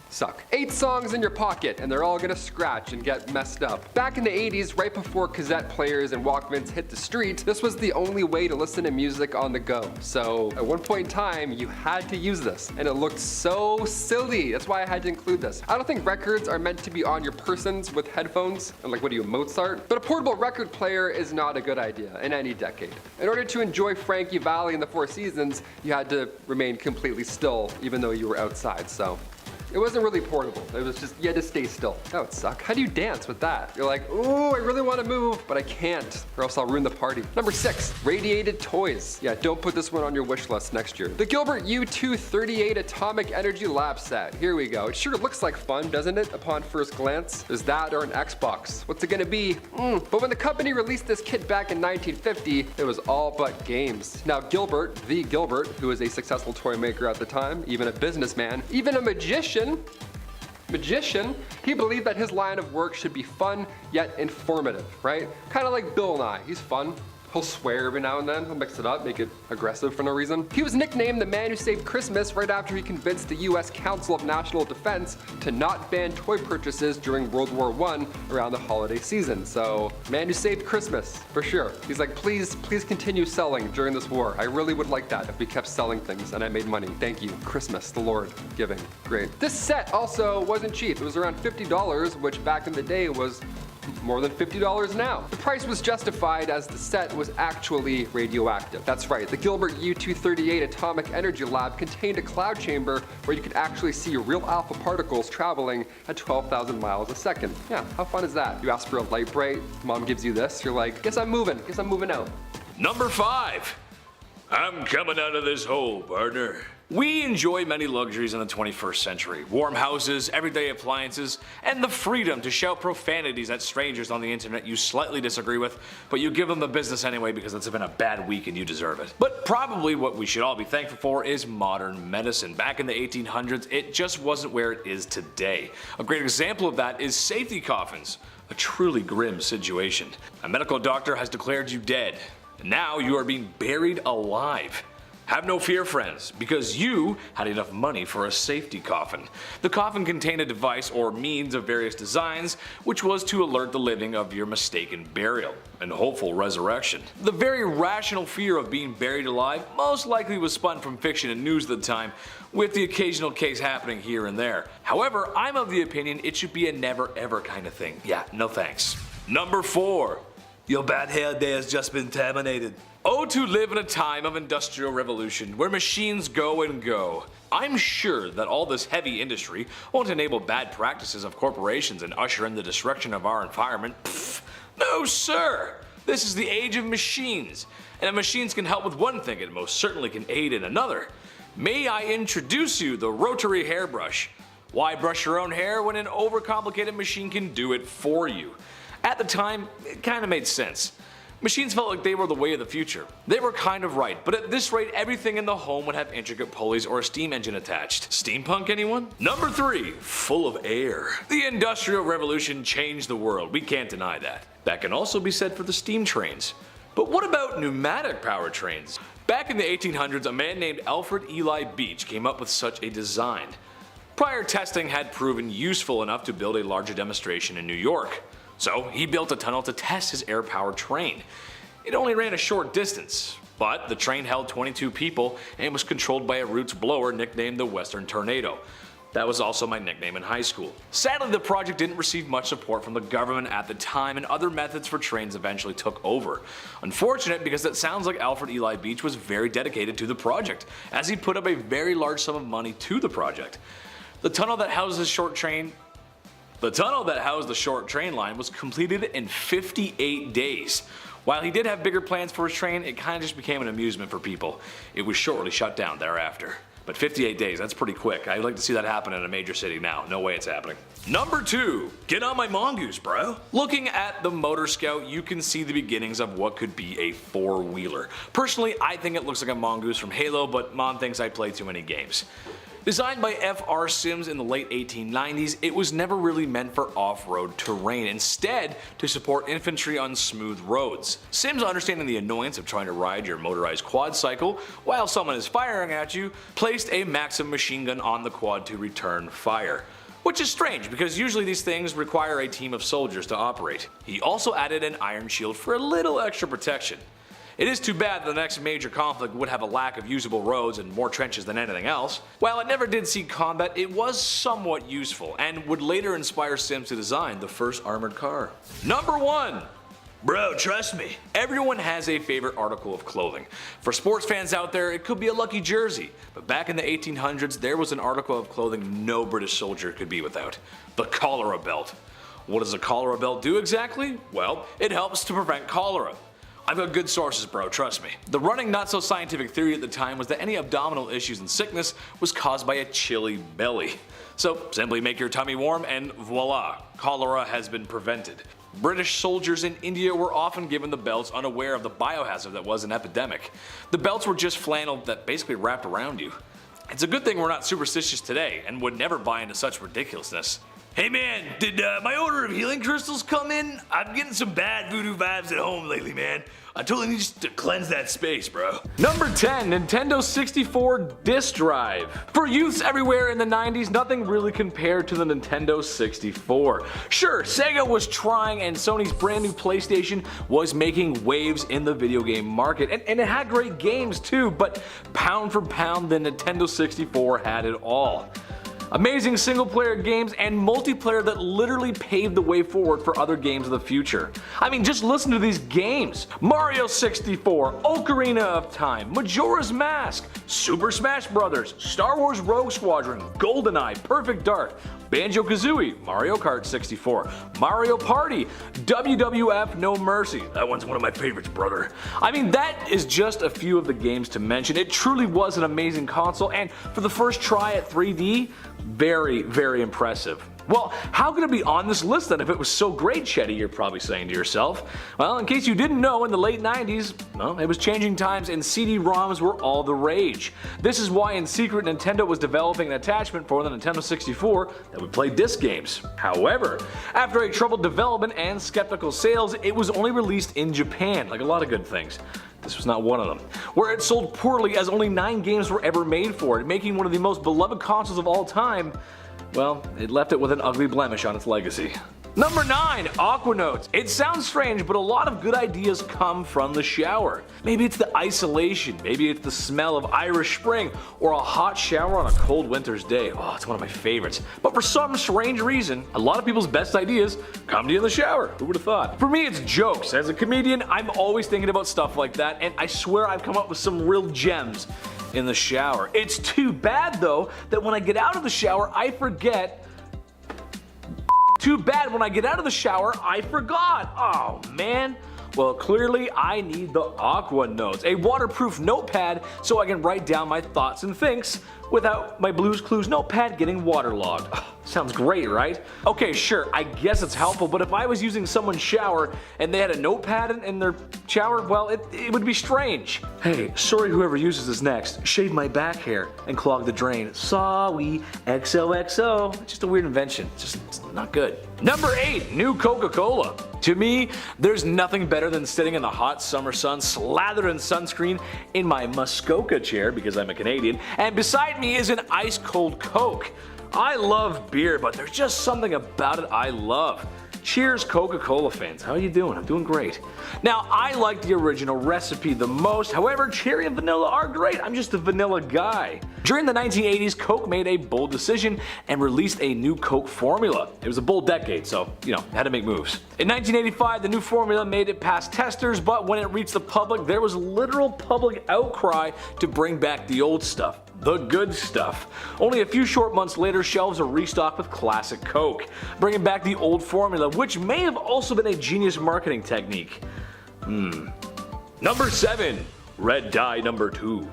suck. 8 songs in your pocket and they're all gonna scratch and get messed up. Back in the 80s, right before cassette players and Walkmans hit the street, this was the only way to listen to music on the go. So at one point in time, you had to use this and it looked so silly. That's why I had to include this. I don't think records are meant to be on your persons with headphones and like what are you, Mozart? But a portable record player is not a good idea in any decade. In order to enjoy Frankie Valli and the Four Seasons, you had to remain completely still even though you were outside, so. It wasn't really portable. It was just, you had to stay still. That would suck. How do you dance with that? You're like, ooh, I really want to move, but I can't, or else I'll ruin the party. Number 6, radiated toys. Yeah, don't put this one on your wish list next year. The Gilbert U238 Atomic Energy Lab Set. Here we go. It sure looks like fun, doesn't it, upon first glance? Is that or an Xbox? What's it gonna be? But when the company released this kit back in 1950, it was all but games. Now Gilbert, the Gilbert, who was a successful toy maker at the time, even a businessman, even a magician, he believed that his line of work should be fun yet informative, right? Kind of like Bill Nye. He's fun. He'll swear every now and then. He'll mix it up, make it aggressive for no reason. He was nicknamed the man who saved Christmas right after he convinced the US Council of National Defense to not ban toy purchases during World War I around the holiday season. So, man who saved Christmas, for sure. He's like, please continue selling during this war. I really would like that if we kept selling things and I made money. Thank you. Christmas, the Lord giving. Great. This set also wasn't cheap. It was around $50, which back in the day was more than $50 now. The price was justified as the set was actually radioactive. That's right, the Gilbert U238 Atomic Energy Lab contained a cloud chamber where you could actually see real alpha particles traveling at 12,000 miles a second. Yeah, how fun is that? You ask for a light bright, mom gives you this, you're like, guess I'm moving out. Number 5. I'm coming out of this hole, partner. We enjoy many luxuries in the 21st century. Warm houses, everyday appliances, and the freedom to shout profanities at strangers on the internet you slightly disagree with, but you give them the business anyway because it's been a bad week and you deserve it. But probably what we should all be thankful for is modern medicine. Back in the 1800s, it just wasn't where it is today. A great example of that is safety coffins. A truly grim situation. A medical doctor has declared you dead, and now you are being buried alive. Have no fear, friends, because you had enough money for a safety coffin. The coffin contained a device or means of various designs, which was to alert the living of your mistaken burial and hopeful resurrection. The very rational fear of being buried alive most likely was spun from fiction and news at the time, with the occasional case happening here and there. However, I'm of the opinion it should be a never ever kind of thing. Yeah, no thanks. Number 4. Your bad hair day has just been terminated. Oh, to live in a time of industrial revolution where machines go and go. I'm sure that all this heavy industry won't enable bad practices of corporations and usher in the destruction of our environment. Pfft, no sir! This is the age of machines, and if machines can help with one thing, it most certainly can aid in another. May I introduce you the rotary hairbrush? Why brush your own hair when an overcomplicated machine can do it for you? At the time, it kinda made sense. Machines felt like they were the way of the future. They were kind of right, but at this rate, everything in the home would have intricate pulleys or a steam engine attached. Steampunk, anyone? Number 3, full of air. The Industrial Revolution changed the world, we can't deny that. That can also be said for the steam trains. But what about pneumatic powertrains? Back in the 1800s, a man named Alfred Eli Beach came up with such a design. Prior testing had proven useful enough to build a larger demonstration in New York. So he built a tunnel to test his air-powered train. It only ran a short distance, but the train held 22 people and was controlled by a roots blower nicknamed the Western Tornado. That was also my nickname in high school. Sadly, the project didn't receive much support from the government at the time, and other methods for trains eventually took over. Unfortunate, because it sounds like Alfred Eli Beach was very dedicated to the project, as he put up a very large sum of money to the project. The tunnel that housed the short train line was completed in 58 days. While he did have bigger plans for his train, it kind of just became an amusement for people. It was shortly shut down thereafter. But 58 days, that's pretty quick. I'd like to see that happen in a major city now. No way it's happening. Number 2. Get on my mongoose, bro. Looking at the Motor Scout, you can see the beginnings of what could be a 4-wheeler. Personally, I think it looks like a mongoose from Halo, but Mom thinks I play too many games. Designed by F.R. Sims in the late 1890s, it was never really meant for off-road terrain, instead to support infantry on smooth roads. Sims, understanding the annoyance of trying to ride your motorized quad cycle while someone is firing at you, placed a Maxim machine gun on the quad to return fire. Which is strange, because usually these things require a team of soldiers to operate. He also added an iron shield for a little extra protection. It is too bad the next major conflict would have a lack of usable roads and more trenches than anything else. While it never did see combat, it was somewhat useful, and would later inspire Sims to design the first armored car. Number 1. Bro, trust me. Everyone has a favorite article of clothing. For sports fans out there, it could be a lucky jersey, but back in the 1800s, there was an article of clothing no British soldier could be without: the cholera belt. What does a cholera belt do exactly? Well, it helps to prevent cholera. I've got good sources, bro, trust me. The running not-so-scientific theory at the time was that any abdominal issues and sickness was caused by a chilly belly. So simply make your tummy warm and voila, cholera has been prevented. British soldiers in India were often given the belts unaware of the biohazard that was an epidemic. The belts were just flannel that basically wrapped around you. It's a good thing we're not superstitious today and would never buy into such ridiculousness. Hey man, did my order of healing crystals come in? I'm getting some bad voodoo vibes at home lately, man. I totally need to cleanse that space, bro. Number 10, Nintendo 64 Disk Drive. For youths everywhere in the 90s, nothing really compared to the Nintendo 64. Sure, Sega was trying, and Sony's brand new PlayStation was making waves in the video game market, and it had great games too, but pound for pound, the Nintendo 64 had it all. Amazing single-player games and multiplayer that literally paved the way forward for other games of the future. I mean, just listen to these games: Mario 64, Ocarina of Time, Majora's Mask, Super Smash Bros., Star Wars Rogue Squadron, GoldenEye, Perfect Dark, Banjo-Kazooie, Mario Kart 64, Mario Party, WWF No Mercy. That one's one of my favorites, brother. I mean, that is just a few of the games to mention. It truly was an amazing console, and for the first try at 3D, very, very impressive. Well, how could it be on this list then if it was so great, Chetty, you're probably saying to yourself? Well, in case you didn't know, in the late 90s, well, it was changing times and CD-ROMs were all the rage. This is why in secret Nintendo was developing an attachment for the Nintendo 64 that would play disc games. However, after a troubled development and skeptical sales, it was only released in Japan, like a lot of good things. This was not one of them, where it sold poorly as only 9 games were ever made for it, making one of the most beloved consoles of all time. Well, it left it with an ugly blemish on its legacy. Number 9, Aquanotes. It sounds strange, but a lot of good ideas come from the shower. Maybe it's the isolation, maybe it's the smell of Irish Spring, or a hot shower on a cold winter's day. Oh, it's one of my favorites. But for some strange reason, a lot of people's best ideas come to you in the shower. Who would have thought? For me, it's jokes. As a comedian, I'm always thinking about stuff like that, and I swear I've come up with some real gems in the shower. It's too bad though that when I get out of the shower, I forget. Too bad when I get out of the shower, I forgot. Oh man. Well, clearly I need the Aquanotes, a waterproof notepad so I can write down my thoughts and thinks without my Blue's Clues notepad getting waterlogged. Sounds great, right? Okay, sure, I guess it's helpful, but if I was using someone's shower and they had a notepad in their shower, well, it would be strange. Hey, sorry whoever uses this next. Shave my back hair and clog the drain. Sorry, XOXO. It's just a weird invention. It's not good. Number 8, new Coca-Cola. To me, there's nothing better than sitting in the hot summer sun, slathered in sunscreen, in my Muskoka chair, because I'm a Canadian, and beside me is an ice cold Coke. I love beer, but there's just something about it I love. Cheers, Coca-Cola fans. How are you doing? I'm doing great. Now, I like the original recipe the most. However, cherry and vanilla are great. I'm just a vanilla guy. During the 1980s, Coke made a bold decision and released a new Coke formula. It was a bold decade, so, had to make moves. In 1985, the new formula made it past testers, but when it reached the public, there was literal public outcry to bring back the old stuff. The good stuff. Only a few short months later, shelves are restocked with classic Coke, bringing back the old formula, which may have also been a genius marketing technique. Number 7. Red dye number 2.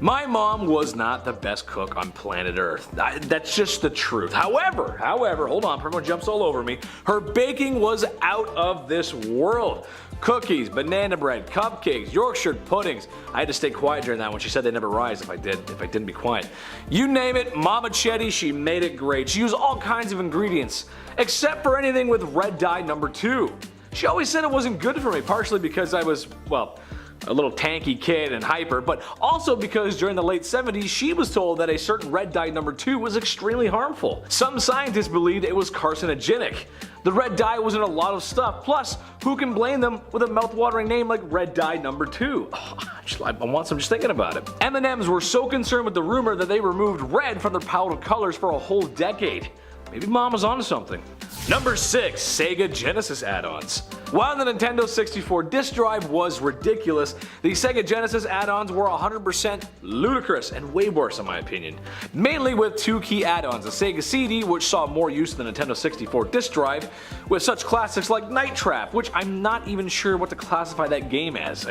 My mom was not the best cook on planet Earth. That's just the truth. However, hold on, everyone jumps all over me. Her baking was out of this world. Cookies, banana bread, cupcakes, Yorkshire puddings. I had to stay quiet during that one. She said they'd never rise if I didn't be quiet. You name it, Mama Chetty, she made it great. She used all kinds of ingredients, except for anything with red dye number 2. She always said it wasn't good for me, partially because I was, well, a little tanky kid and hyper, but also because during the late 70s she was told that a certain red dye number 2 was extremely harmful. Some scientists believed it was carcinogenic. The red dye was in a lot of stuff, plus who can blame them with a mouth-watering name like red dye number 2? I want some just thinking about it. M&Ms were so concerned with the rumor that they removed red from their palette of colors for a whole decade. Maybe mom was onto something. Number 6. Sega Genesis add-ons. While the Nintendo 64 disk drive was ridiculous, the Sega Genesis add-ons were 100% ludicrous and way worse in my opinion. Mainly with 2 key add-ons, the Sega CD, which saw more use than the Nintendo 64 disk drive, with such classics like Night Trap, which I'm not even sure what to classify that game as.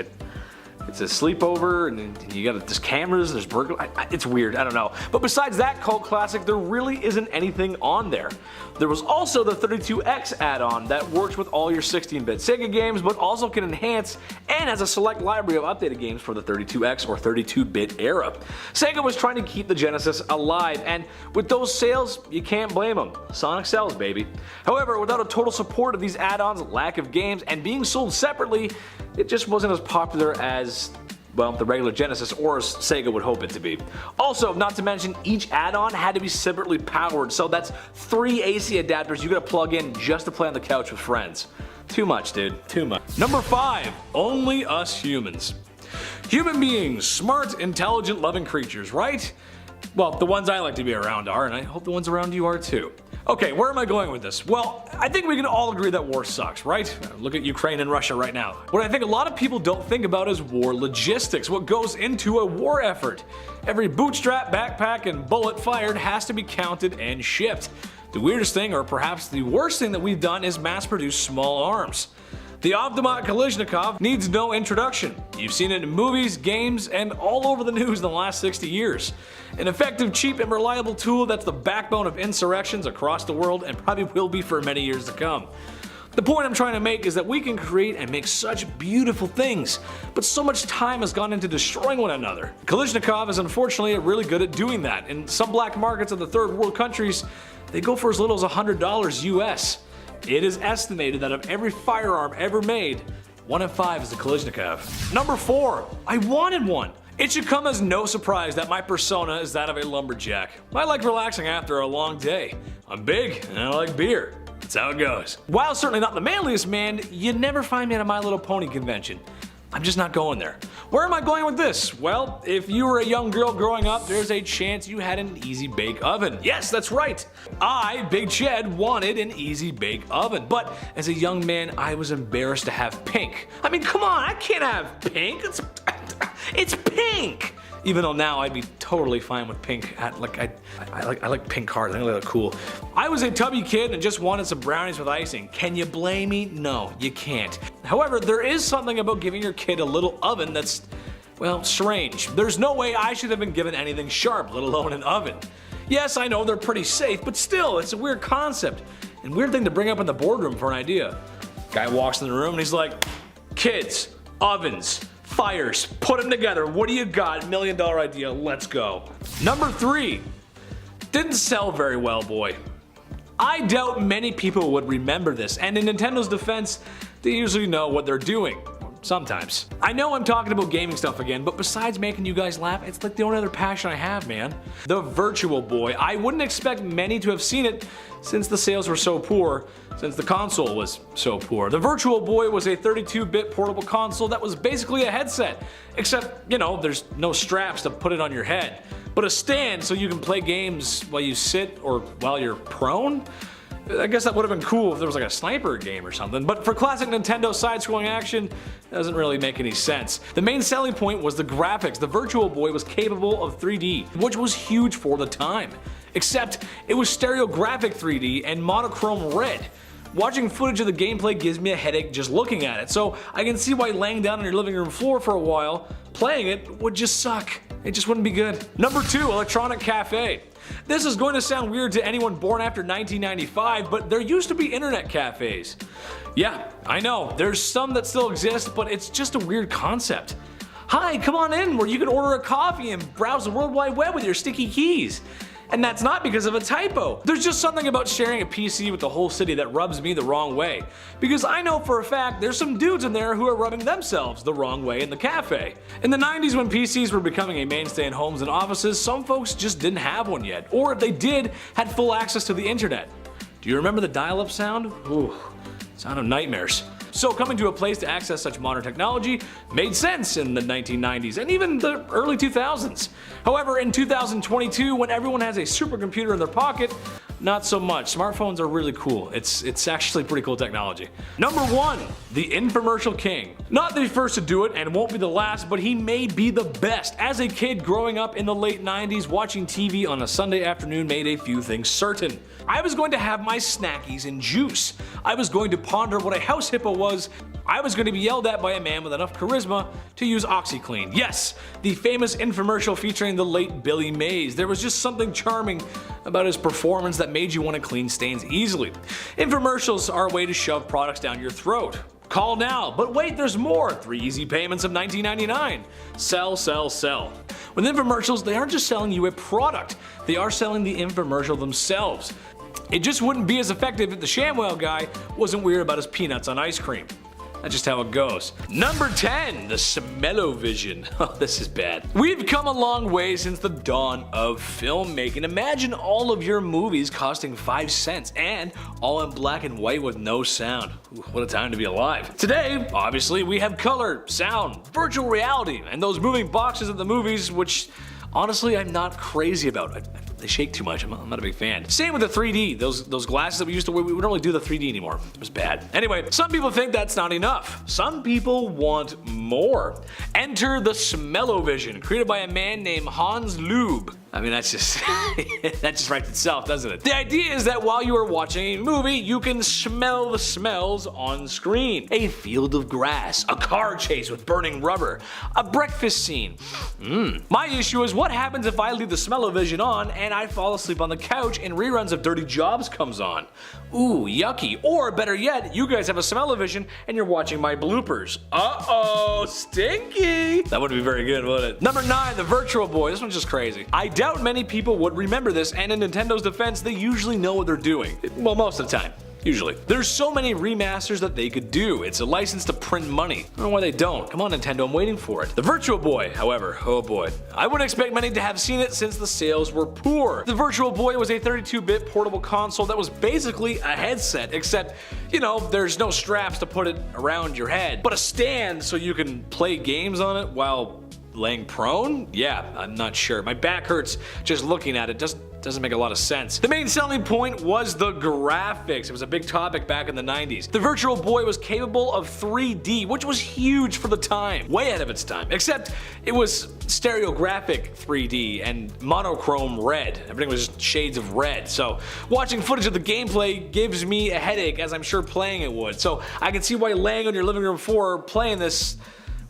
It's a sleepover, and you got there's cameras, there's burglar. It's weird, I don't know. But besides that cult classic, there really isn't anything on there. There was also the 32X add-on that works with all your 16-bit Sega games, but also can enhance and has a select library of updated games for the 32X or 32-bit era. Sega was trying to keep the Genesis alive, and with those sales, you can't blame them. Sonic sells, baby. However, without a total support of these add-ons, lack of games, and being sold separately, it just wasn't as popular as, well, the regular Genesis or as Sega would hope it to be. Also, not to mention, each add-on had to be separately powered, so that's 3 AC adapters you gotta plug in just to play on the couch with friends. Too much, dude. Too much. Number 5. Only us humans. Human beings, smart, intelligent, loving creatures, right? Well, the ones I like to be around are, and I hope the ones around you are too. Okay, where am I going with this? Well, I think we can all agree that war sucks, right? Look at Ukraine and Russia right now. What I think a lot of people don't think about is war logistics, what goes into a war effort. Every bootstrap, backpack, and bullet fired has to be counted and shipped. The weirdest thing, or perhaps the worst thing that we've done, is mass produce small arms. The Automat Kalashnikov needs no introduction. You've seen it in movies, games, and all over the news in the last 60 years. An effective, cheap, and reliable tool that's the backbone of insurrections across the world and probably will be for many years to come. The point I'm trying to make is that we can create and make such beautiful things, but so much time has gone into destroying one another. Kalashnikov is unfortunately really good at doing that. In some black markets of the third world countries, they go for as little as $100 US. It is estimated that of every firearm ever made, 1 in 5 is a Kalashnikov. Number 4. I wanted one. It should come as no surprise that my persona is that of a lumberjack. I like relaxing after a long day. I'm big and I like beer. That's how it goes. While certainly not the manliest man, you'd never find me at a My Little Pony convention. I'm just not going there. Where am I going with this? Well, if you were a young girl growing up, there's a chance you had an Easy Bake Oven. Yes, that's right. I, Big Ched, wanted an Easy Bake Oven, but as a young man, I was embarrassed to have pink. I mean, come on, I can't have pink. It's pink. Even though now I'd be totally fine with pink. I like pink cars. I think they look cool. I was a tubby kid and just wanted some brownies with icing. Can you blame me? No, you can't. However, there is something about giving your kid a little oven that's, well, strange. There's no way I should have been given anything sharp, let alone an oven. Yes, I know they're pretty safe, but still, it's a weird concept and weird thing to bring up in the boardroom for an idea. Guy walks in the room and he's like, kids, ovens, fires, put them together. What do you got? $1 million idea, let's go. Number 3. Didn't sell very well, boy. I doubt many people would remember this, and in Nintendo's defense, they usually know what they're doing. sometimes. I know I'm talking about gaming stuff again, but besides making you guys laugh, it's like the only other passion I have, man. The Virtual Boy. I wouldn't expect many to have seen it since the sales were so poor, since the console was so poor. The Virtual Boy was a 32-bit portable console that was basically a headset, except, you know, there's no straps to put it on your head, but a stand so you can play games while you sit or while you're prone. I guess that would have been cool if there was like a sniper game or something, but for classic Nintendo side-scrolling action, it doesn't really make any sense. The main selling point was the graphics. The Virtual Boy was capable of 3D, which was huge for the time. Except, it was stereographic 3D and monochrome red. Watching footage of the gameplay gives me a headache just looking at it, so I can see why laying down on your living room floor for a while, playing it would just suck. It just wouldn't be good. Number 2, Electronic Cafe. This is going to sound weird to anyone born after 1995, but there used to be internet cafes. Yeah, I know, there's some that still exist, but it's just a weird concept. Hi, come on in where you can order a coffee and browse the World Wide Web with your sticky keys. And that's not because of a typo. There's just something about sharing a PC with the whole city that rubs me the wrong way. Because I know for a fact there's some dudes in there who are rubbing themselves the wrong way in the cafe. In the 90s when PCs were becoming a mainstay in homes and offices, some folks just didn't have one yet. Or if they did, had full access to the internet. Do you remember the dial-up sound? Ooh, sound of nightmares. So coming to a place to access such modern technology made sense in the 1990s and even the early 2000s. However, in 2022, when everyone has a supercomputer in their pocket, not so much. Smartphones are really cool. It's actually pretty cool technology. Number 1, the Infomercial King. Not the first to do it and won't be the last, but he may be the best. As a kid growing up in the late 90s, watching TV on a Sunday afternoon made a few things certain. I was going to have my snackies and juice. I was going to ponder what a house hippo was. I was going to be yelled at by a man with enough charisma to use OxyClean. Yes, the famous infomercial featuring the late Billy Mays. There was just something charming about his performance that made you want to clean stains easily. Infomercials are a way to shove products down your throat. Call now, but wait, there's more. 3 easy payments of $19.99. Sell, sell, sell. With infomercials, they aren't just selling you a product, they are selling the infomercial themselves. It just wouldn't be as effective if the ShamWow guy wasn't weird about his peanuts on ice cream. That's just how it goes. Number 10, the Smell-O-Vision. Oh, this is bad. We've come a long way since the dawn of filmmaking. Imagine all of your movies costing 5 cents and all in black and white with no sound. Ooh, what a time to be alive. Today, obviously, we have color, sound, virtual reality, and those moving boxes at the movies, which honestly I'm not crazy about. They shake too much. I'm not a big fan. Same with the 3D. Those glasses that we used to wear, we don't really do the 3D anymore. It was bad. Anyway, some people think that's not enough. Some people want more. Enter the Smell-O-Vision, created by a man named Hans Lube. I mean, that's just that just writes itself, doesn't it? The idea is that while you are watching a movie, you can smell the smells on screen. A field of grass, a car chase with burning rubber, a breakfast scene. My issue is what happens if I leave the Smell-O-Vision on and I fall asleep on the couch and reruns of Dirty Jobs comes on? Ooh, yucky. Or better yet, you guys have a Smell-O-Vision and you're watching my bloopers. Uh-oh, stinky. That wouldn't be very good, would it? Number 9, the Virtual Boy. This one's just crazy. I doubt many people would remember this, and in Nintendo's defense, they usually know what they're doing. Well, most of the time. Usually. There's so many remasters that they could do. It's a license to print money. I don't know why they don't. Come on, Nintendo, I'm waiting for it. The Virtual Boy, however, oh boy. I wouldn't expect many to have seen it since the sales were poor. The Virtual Boy was a 32-bit portable console that was basically a headset, except, you know, there's no straps to put it around your head, but a stand so you can play games on it while laying prone? Yeah, I'm not sure. My back hurts just looking at it. Doesn't make a lot of sense. The main selling point was the graphics. It was a big topic back in the 90s. The Virtual Boy was capable of 3D, which was huge for the time. Way ahead of its time. Except it was stereographic 3D and monochrome red. Everything was just shades of red. So watching footage of the gameplay gives me a headache, as I'm sure playing it would. So I can see why laying on your living room floor playing this,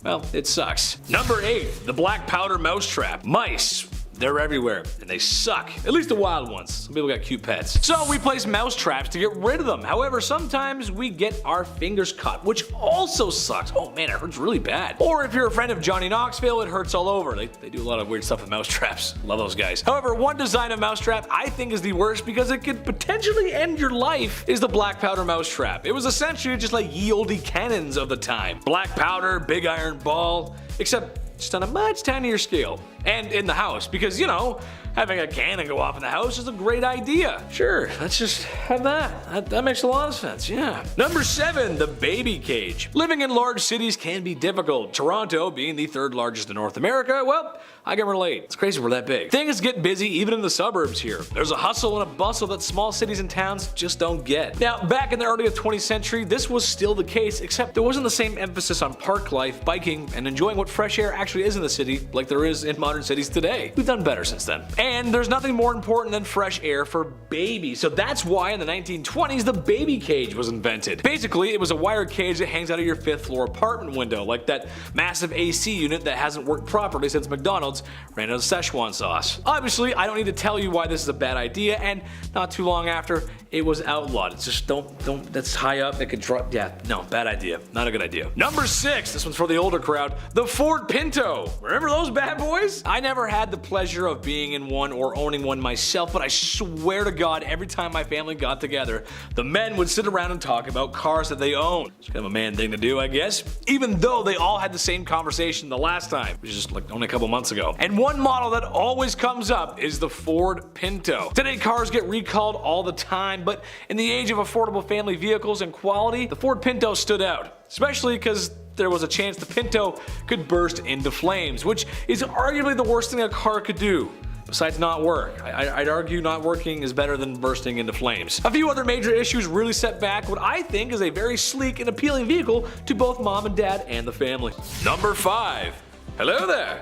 well, it sucks. Number 8, the Black Powder Mousetrap. Mice. They're everywhere, and they suck. At least the wild ones. Some people got cute pets. So we place mouse traps to get rid of them. However, sometimes we get our fingers cut, which also sucks. Oh man, it hurts really bad. Or if you're a friend of Johnny Knoxville, it hurts all over. They do a lot of weird stuff with mouse traps. Love those guys. However, one design of mousetrap I think is the worst because it could potentially end your life is the black powder mousetrap. It was essentially just like ye olde cannons of the time. Black powder, big iron ball, except just on a much tinier scale. And in the house, because you know, having a cannon go off in the house is a great idea. Sure, let's just have that. That makes a lot of sense, yeah. Number 7, the baby cage. Living in large cities can be difficult. Toronto being the 3rd largest in North America, well, I can relate. It's crazy we're that big. Things get busy even in the suburbs here. There's a hustle and a bustle that small cities and towns just don't get. Now, back in the early 20th century, this was still the case, except there wasn't the same emphasis on park life, biking, and enjoying what fresh air actually is in the city like there is in modern cities today. We've done better since then. And there's nothing more important than fresh air for babies. So that's why in the 1920s, the baby cage was invented. Basically, it was a wire cage that hangs out of your 5th floor apartment window, like that massive AC unit that hasn't worked properly since McDonald's ran out of Szechuan sauce. Obviously, I don't need to tell you why this is a bad idea, and not too long after, it was outlawed. It's just don't, that's high up, it could drop, yeah, no, bad idea, not a good idea. Number 6, this one's for the older crowd, the Ford Pinto. Remember those bad boys? I never had the pleasure of being in one or owning one myself, but I swear to God, every time my family got together, the men would sit around and talk about cars that they own. It's kind of a man thing to do, I guess, even though they all had the same conversation the last time, which is just like only a couple months ago. And one model that always comes up is the Ford Pinto. Today, cars get recalled all the time, but in the age of affordable family vehicles and quality, the Ford Pinto stood out, especially because there was a chance the Pinto could burst into flames, which is arguably the worst thing a car could do. Besides not work. I'd argue not working is better than bursting into flames. A few other major issues really set back what I think is a very sleek and appealing vehicle to both mom and dad and the family. Number 5. Hello there.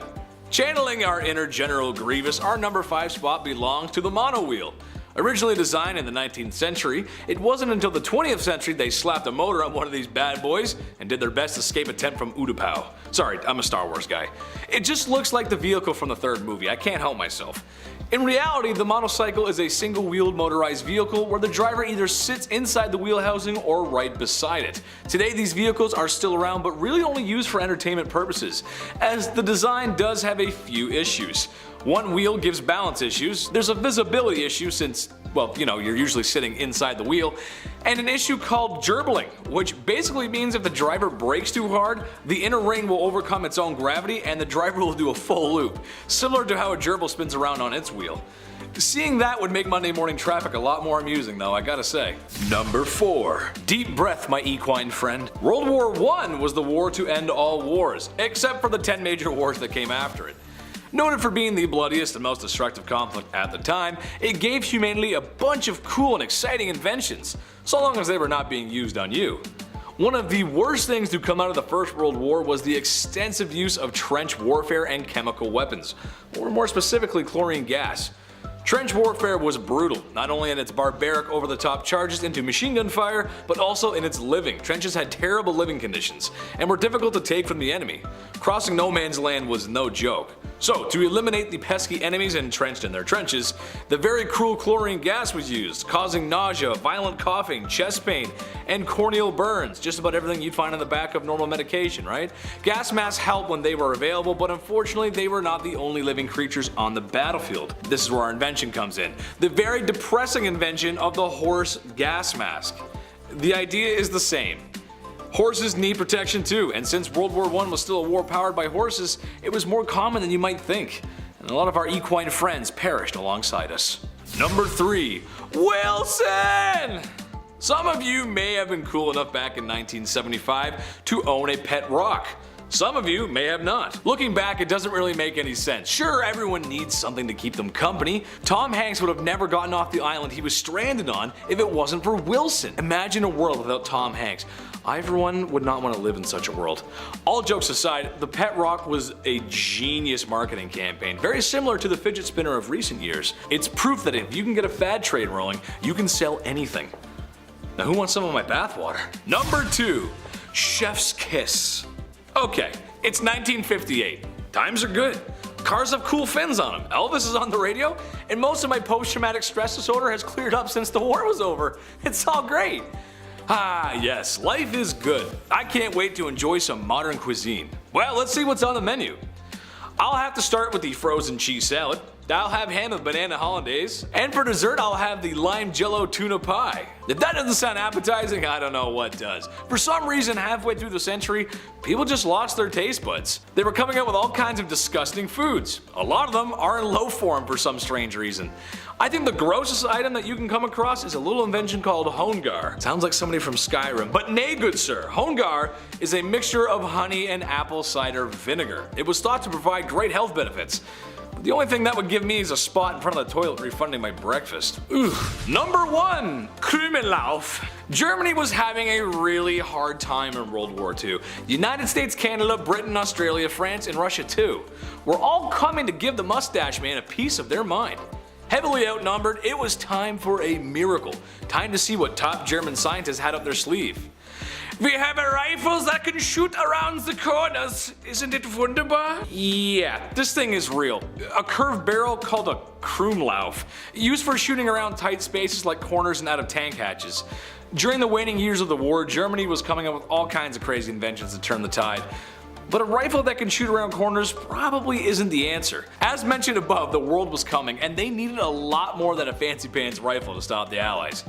Channeling our inner General Grievous, our number 5 spot belongs to the monowheel. Originally designed in the 19th century, it wasn't until the 20th century they slapped a motor on one of these bad boys and did their best escape attempt from Utapau. Sorry, I'm a Star Wars guy. It just looks like the vehicle from the 3rd movie, I can't help myself. In reality, the motorcycle is a single-wheeled motorized vehicle where the driver either sits inside the wheel housing or right beside it. Today these vehicles are still around but really only used for entertainment purposes, as the design does have a few issues. One wheel gives balance issues, there's a visibility issue since, well, you know, you're usually sitting inside the wheel, and an issue called gerbling, which basically means if the driver brakes too hard, the inner ring will overcome its own gravity and the driver will do a full loop, similar to how a gerbil spins around on its wheel. Seeing that would make Monday morning traffic a lot more amusing though, I gotta say. Number 4. Deep breath, my equine friend. World War I was the war to end all wars, except for the 10 major wars that came after it. Noted for being the bloodiest and most destructive conflict at the time, it gave humanity a bunch of cool and exciting inventions, so long as they were not being used on you. One of the worst things to come out of the First World War was the extensive use of trench warfare and chemical weapons, or more specifically chlorine gas. Trench warfare was brutal, not only in its barbaric over-the-top charges into machine gun fire, but also in its living. Trenches had terrible living conditions, and were difficult to take from the enemy. Crossing no man's land was no joke. So, to eliminate the pesky enemies entrenched in their trenches, the very cruel chlorine gas was used, causing nausea, violent coughing, chest pain, and corneal burns, just about everything you'd find on the back of normal medication, right? Gas masks helped when they were available, but unfortunately they were not the only living creatures on the battlefield. This is where our invention comes in. The very depressing invention of the horse gas mask. The idea is the same. Horses need protection too, and since World War I was still a war powered by horses, it was more common than you might think, and a lot of our equine friends perished alongside us. Number 3. Wilson! Some of you may have been cool enough back in 1975 to own a pet rock. Some of you may have not. Looking back, it doesn't really make any sense. Sure, everyone needs something to keep them company. Tom Hanks would have never gotten off the island he was stranded on if it wasn't for Wilson. Imagine a world without Tom Hanks. I, for one, would not want to live in such a world. All jokes aside, the pet rock was a genius marketing campaign, very similar to the fidget spinner of recent years. It's proof that if you can get a fad trade rolling, you can sell anything. Now who wants some of my bathwater? Number 2. Chef's kiss. Okay, it's 1958. Times are good. Cars have cool fins on them. Elvis is on the radio, and most of my post-traumatic stress disorder has cleared up since the war was over. It's all great. Ah, yes, life is good. I can't wait to enjoy some modern cuisine. Well, let's see what's on the menu. I'll have to start with the frozen cheese salad. I'll have ham and banana hollandaise. And for dessert, I'll have the lime jello tuna pie. If that doesn't sound appetizing, I don't know what does. For some reason, halfway through the century, people just lost their taste buds. They were coming up with all kinds of disgusting foods. A lot of them are in low form for some strange reason. I think the grossest item that you can come across is a little invention called hongar. Sounds like somebody from Skyrim, but nay good sir. Hongar is a mixture of honey and apple cider vinegar. It was thought to provide great health benefits. The only thing that would give me is a spot in front of the toilet refunding my breakfast. Ugh. Number 1. Krümellauf. Germany was having a really hard time in World War II. The United States, Canada, Britain, Australia, France, and Russia too were all coming to give the mustache man a piece of their mind. Heavily outnumbered, it was time for a miracle. Time to see what top German scientists had up their sleeve. We have a rifle that can shoot around the corners. Isn't it wunderbar? Yeah, this thing is real. A curved barrel called a Krümellauf, used for shooting around tight spaces like corners and out of tank hatches. During the waning years of the war, Germany was coming up with all kinds of crazy inventions to turn the tide. But a rifle that can shoot around corners probably isn't the answer. As mentioned above, the world was coming, and they needed a lot more than a fancy pants rifle to stop the Allies.